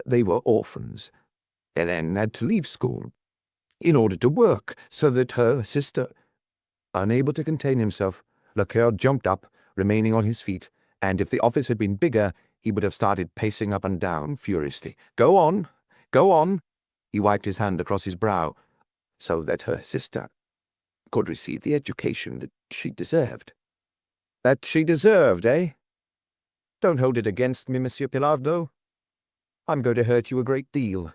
They were orphans. Hélène had to leave school in order to work, so that her sister... Unable to contain himself, Lecoeur jumped up, remaining on his feet, and if the office had been bigger, he would have started pacing up and down furiously. Go on, go on. He wiped his hand across his brow, so that her sister could receive the education that she deserved. That she deserved, eh? Don't hold it against me, Monsieur Pilardo. I'm going to hurt you a great deal.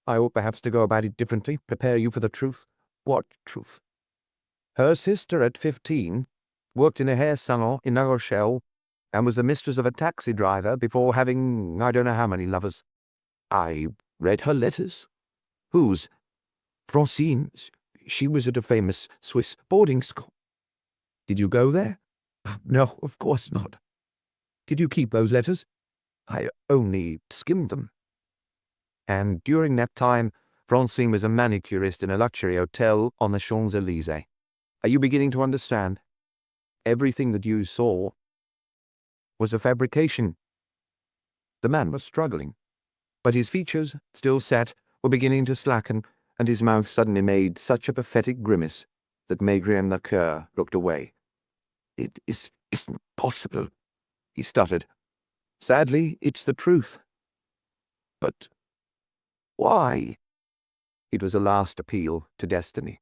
I ought perhaps to go about it differently, prepare you for the truth. What truth? Her sister at 15 worked in a hair salon in La Rochelle and was the mistress of a taxi driver before having I don't know how many lovers. I read her letters. Whose? Francine's. She was at a famous Swiss boarding school. Did you go there? No, of course not. Did you keep those letters? I only skimmed them. And during that time, Francine was a manicurist in a luxury hotel on the Champs-Élysées. Are you beginning to understand? Everything that you saw was a fabrication. The man was struggling, but his features, still set, were beginning to slacken, and his mouth suddenly made such a pathetic grimace that Maigret and Lecoeur looked away. It isn't possible, he stuttered. Sadly, it's the truth. But why? It was a last appeal to destiny.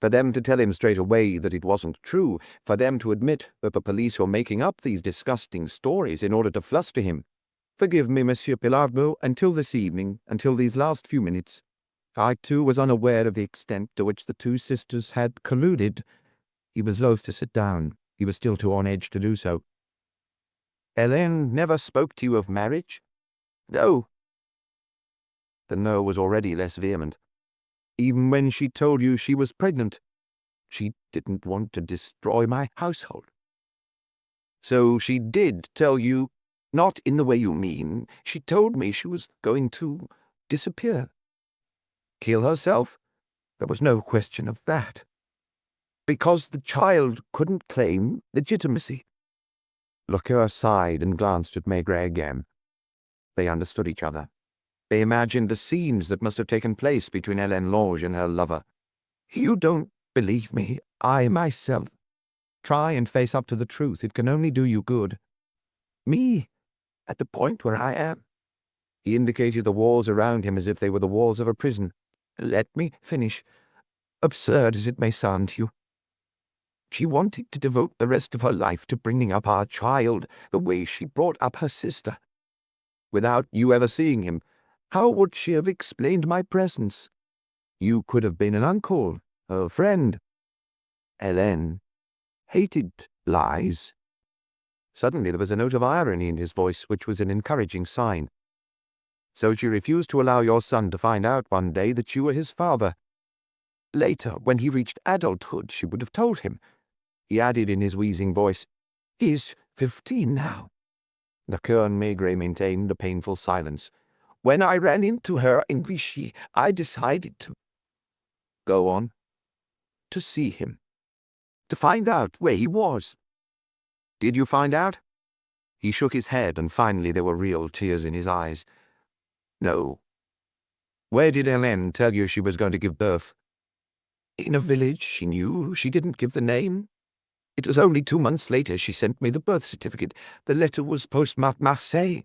For them to tell him straight away that it wasn't true, for them to admit that the police were making up these disgusting stories in order to fluster him. Forgive me, Monsieur Pilardo, until this evening, until these last few minutes. I, too, was unaware of the extent to which the two sisters had colluded. He was loath to sit down. He was still too on edge to do so. Hélène never spoke to you of marriage? No. The no was already less vehement. Even when she told you she was pregnant, she didn't want to destroy my household. So she did tell you, not in the way you mean. She told me she was going to disappear. Kill herself? There was no question of that. Because the child couldn't claim legitimacy. Lecoeur sighed and glanced at Maigret again. They understood each other. They imagined the scenes that must have taken place between Hélène Lang and her lover. You don't believe me. I myself. Try and face up to the truth. It can only do you good. Me? At the point where I am? He indicated the walls around him as if they were the walls of a prison. Let me finish. Absurd as it may sound to you. She wanted to devote the rest of her life to bringing up our child the way she brought up her sister. Without you ever seeing him, how would she have explained my presence? You could have been an uncle, a friend. Hélène hated lies. Suddenly there was a note of irony in his voice, which was an encouraging sign. So she refused to allow your son to find out one day that you were his father. Later, when he reached adulthood, she would have told him. He added in his wheezing voice, He's 15 now. Lecoeur and Maigret maintained a painful silence. When I ran into her in Vichy, I decided to go on, to see him, to find out where he was. Did you find out? He shook his head, and finally there were real tears in his eyes. No. Where did Hélène tell you she was going to give birth? In a village she knew. She didn't give the name. It was only 2 months later she sent me the birth certificate. The letter was postmarked Marseille.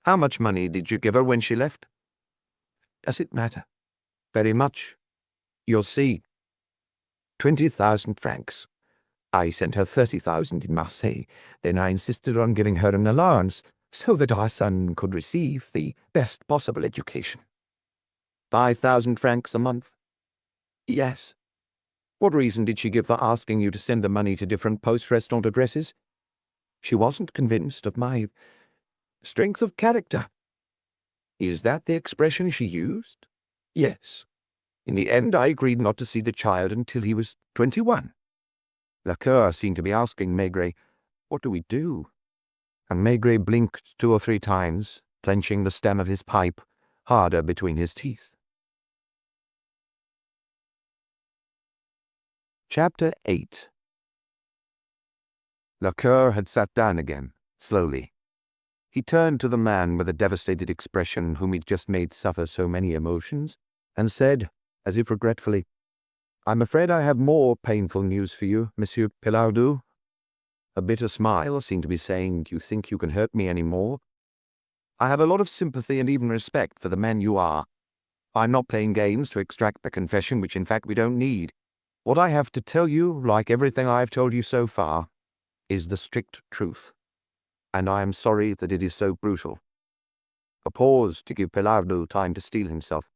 How much money did you give her when she left? Does it matter? Very much. You'll see. 20,000 francs. I sent her 30,000 in Marseille. Then I insisted on giving her an allowance so that our son could receive the best possible education. 5,000 francs a month? Yes. What reason did she give for asking you to send the money to different post-restaurant addresses? She wasn't convinced of my strength of character. Is that the expression she used? Yes. In the end, I agreed not to see the child until he was 21. Lacour seemed to be asking Maigret, "What do we do?" And Maigret blinked 2 or 3 times, clenching the stem of his pipe harder between his teeth. Chapter 8. Lacour had sat down again, slowly. He turned to the man with a devastated expression whom he'd just made suffer so many emotions, and said, as if regretfully, "I'm afraid I have more painful news for you, Monsieur Pilardou." A bitter smile seemed to be saying, "Do you think you can hurt me any more? I have a lot of sympathy and even respect for the men you are. I'm not playing games to extract the confession which in fact we don't need. What I have to tell you, like everything I've told you so far, is the strict truth. And I am sorry that it is so brutal." A pause to give Pilardou time to steel himself.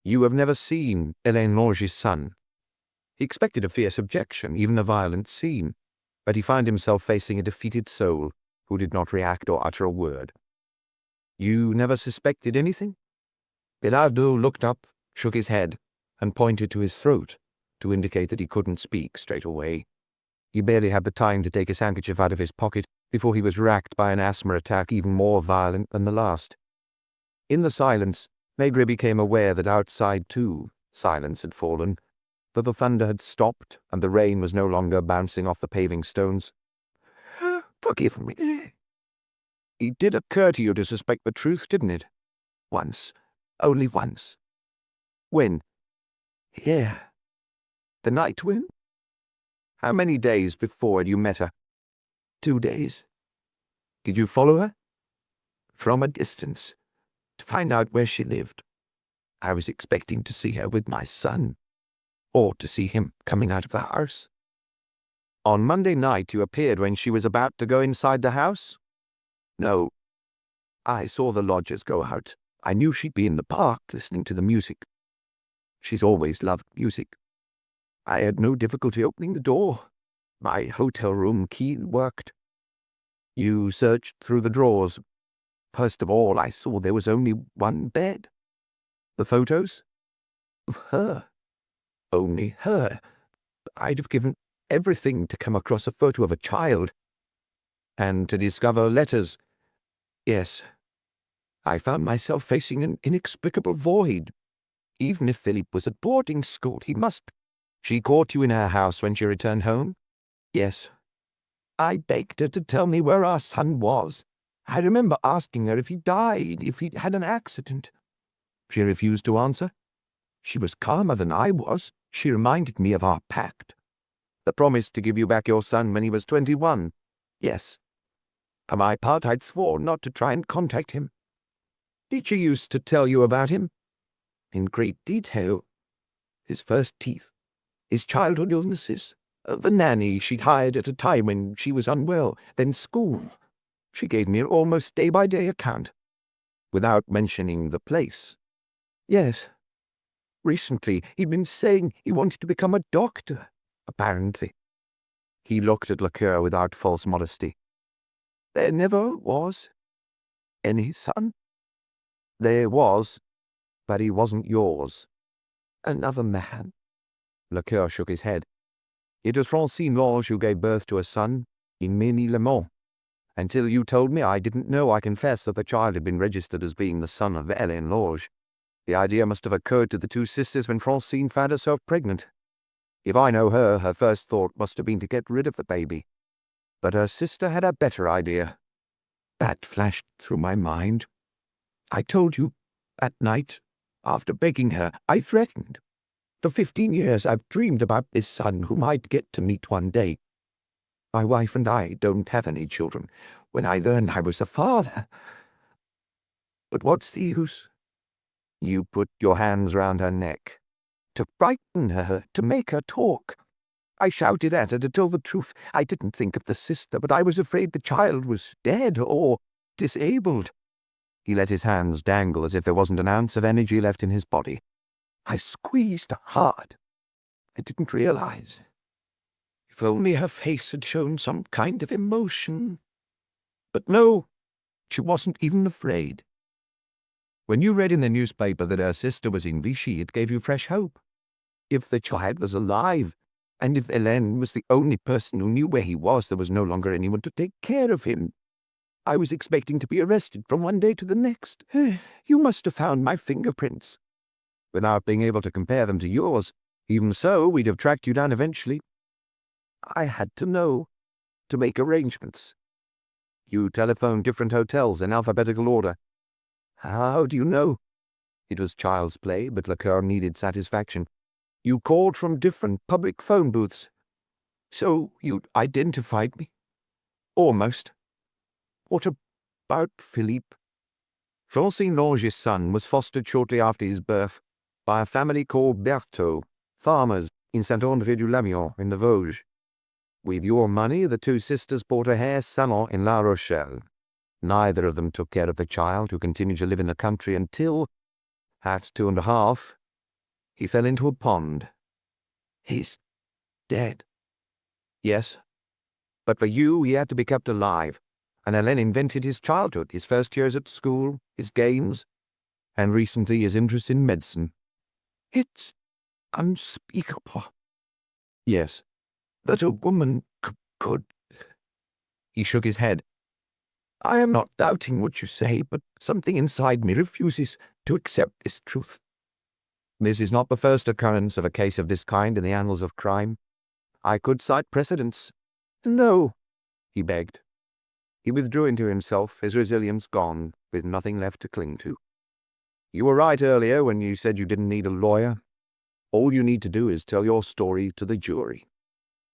"You have never seen Hélène Lang's son." He expected a fierce objection, even a violent scene, but he found himself facing a defeated soul who did not react or utter a word. "You never suspected anything?" Pilardou looked up, shook his head, and pointed to his throat to indicate that he couldn't speak straight away. He barely had the time to take his handkerchief out of his pocket before he was racked by an asthma attack even more violent than the last. In the silence, Maigret became aware that outside, too, silence had fallen, that the thunder had stopped and the rain was no longer bouncing off the paving stones. "Forgive me. It did occur to you to suspect the truth, didn't it? Once. Only once." "When?" "Here. The night when?" "How many days before had you met her?" 2 days. "Did you follow her?" "From a distance, to find out where she lived. I was expecting to see her with my son, or to see him coming out of the house." "On Monday night you appeared when she was about to go inside the house?" "No. I saw the lodgers go out. I knew she'd be in the park listening to the music. She's always loved music. I had no difficulty opening the door. My hotel room key worked." "You searched through the drawers?" "First of all, I saw there was only one bed." "The photos?" "Of her. Only her. I'd have given everything to come across a photo of a child." "And to discover letters?" "Yes. I found myself facing an inexplicable void. Even if Philippe was at boarding school, he must—" "She caught you in her house when she returned home?" "Yes. I begged her to tell me where our son was. I remember asking her if he died, if he'd had an accident." "She refused to answer?" "She was calmer than I was. She reminded me of our pact." "The promise to give you back your son when he was 21? "Yes. For my part, I'd sworn not to try and contact him." "Did she used to tell you about him?" "In great detail. His first teeth, his childhood illnesses, the nanny she'd hired at a time when she was unwell, then school. She gave me an almost day-by-day account." "Without mentioning the place?" "Yes. Recently he'd been saying he wanted to become a doctor, apparently." He looked at Lacour without false modesty. "There never was any son?" "There was, but he wasn't yours." "Another man?" Lacour shook his head. "It was Francine Lang who gave birth to a son in Ménillemont. Until you told me, I didn't know, I confess, that the child had been registered as being the son of Hélène Lang. The idea must have occurred to the 2 sisters when Francine found herself pregnant. If I know her, her first thought must have been to get rid of the baby. But her sister had a better idea." "That flashed through my mind. I told you, at night, after begging her, I threatened. For 15 years I've dreamed about this son whom I'd get to meet one day. My wife and I don't have any children. When I learned I was a father. But what's the use? You put your hands round her neck. To frighten her, to make her talk. I shouted at her to tell the truth. I didn't think of the sister, but I was afraid the child was dead or disabled. He let his hands dangle as if there wasn't an ounce of energy left in his body. I squeezed hard. I didn't realize. If only her face had shown some kind of emotion. But no, she wasn't even afraid. When you read in the newspaper that her sister was in Vichy, it gave you fresh hope. If the child was alive, and if Hélène was the only person who knew where he was, there was no longer anyone to take care of him. I was expecting to be arrested from one day to the next. You must have found my fingerprints. Without being able to compare them to yours. Even so, we'd have tracked you down eventually. I had to know, to make arrangements. You telephoned different hotels in alphabetical order. How do you know? It was child's play, but Lecoeur needed satisfaction. You called from different public phone booths. So you identified me? Almost. What about Philippe? Francine Lange's son was fostered shortly after his birth by a family called Berthaud, farmers in Saint-André-du-Lamion in the Vosges. With your money, the two sisters bought a hair salon in La Rochelle. Neither of them took care of the child, who continued to live in the country until, at 2.5, he fell into a pond. He's dead. Yes, but for you he had to be kept alive, and Hélène invented his childhood, his first years at school, his games, and recently his interest in medicine. It's unspeakable. Yes, that a woman could. He shook his head. I am not doubting what you say, but something inside me refuses to accept this truth. This is not the first occurrence of a case of this kind in the annals of crime. I could cite precedents. No, he begged. He withdrew into himself, his resilience gone, with nothing left to cling to. You were right earlier when you said you didn't need a lawyer. All you need to do is tell your story to the jury.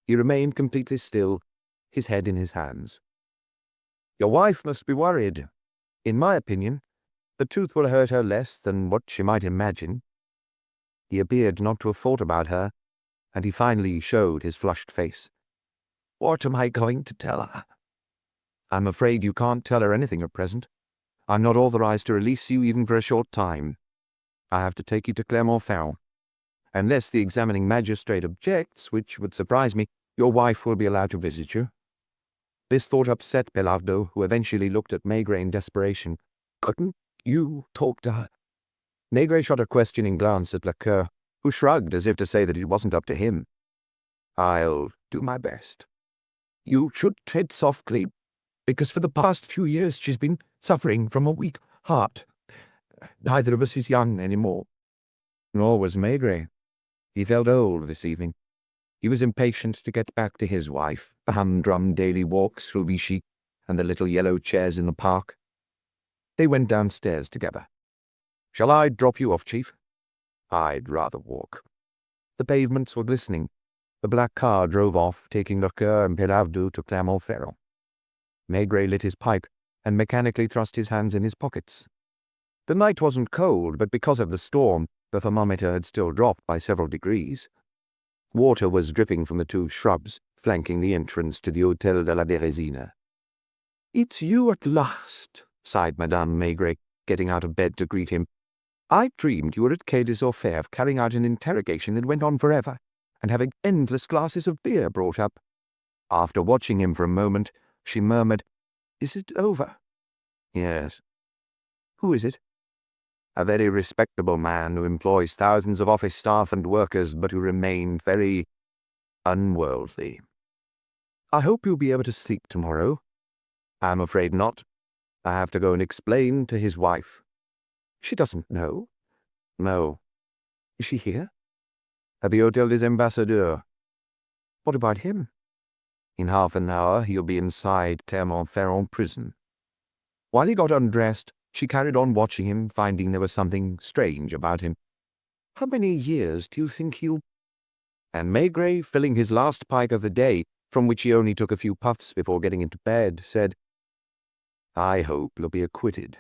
He remained completely still, his head in his hands. Your wife must be worried. In my opinion, the truth will hurt her less than what she might imagine. He appeared not to have thought about her, and he finally showed his flushed face. What am I going to tell her? I'm afraid you can't tell her anything at present. I'm not authorized to release you even for a short time. I have to take you to Clermont-Ferrand. Unless the examining magistrate objects, which would surprise me, your wife will be allowed to visit you. This thought upset Belardo, who eventually looked at Maigret in desperation. Couldn't you talk to her? Maigret shot a questioning glance at Lecoeur, who shrugged as if to say that it wasn't up to him. I'll do my best. You should tread softly, because for the past few years she's been suffering from a weak heart. Neither of us is young anymore. Nor was Maigret. He felt old this evening. He was impatient to get back to his wife, the humdrum daily walks through Vichy, and the little yellow chairs in the park. They went downstairs together. Shall I drop you off, Chief? I'd rather walk. The pavements were glistening. The black car drove off, taking Lecoeur and Pelardo to Clermont-Ferrand. Maigret lit his pipe and mechanically thrust his hands in his pockets. The night wasn't cold, but because of the storm, the thermometer had still dropped by several degrees. Water was dripping from the two shrubs flanking the entrance to the Hôtel de la Bérésina. It's you at last, sighed Madame Maigret, getting out of bed to greet him. I dreamed you were at Quai des Orfèvres carrying out an interrogation that went on forever, and having endless glasses of beer brought up. After watching him for a moment, she murmured, Is it over? Yes. Who is it? A very respectable man who employs thousands of office staff and workers, but who remained very unworldly. I hope you'll be able to sleep tomorrow. I'm afraid not. I have to go and explain to his wife. She doesn't know. No. Is she here? At the Hôtel des Ambassadeurs. What about him? In half an hour he'll be inside Clermont-Ferrand prison. While he got undressed, she carried on watching him, finding there was something strange about him. How many years do you think he'll... And Maigret, filling his last pipe of the day, from which he only took a few puffs before getting into bed, said, "I hope you'll be acquitted."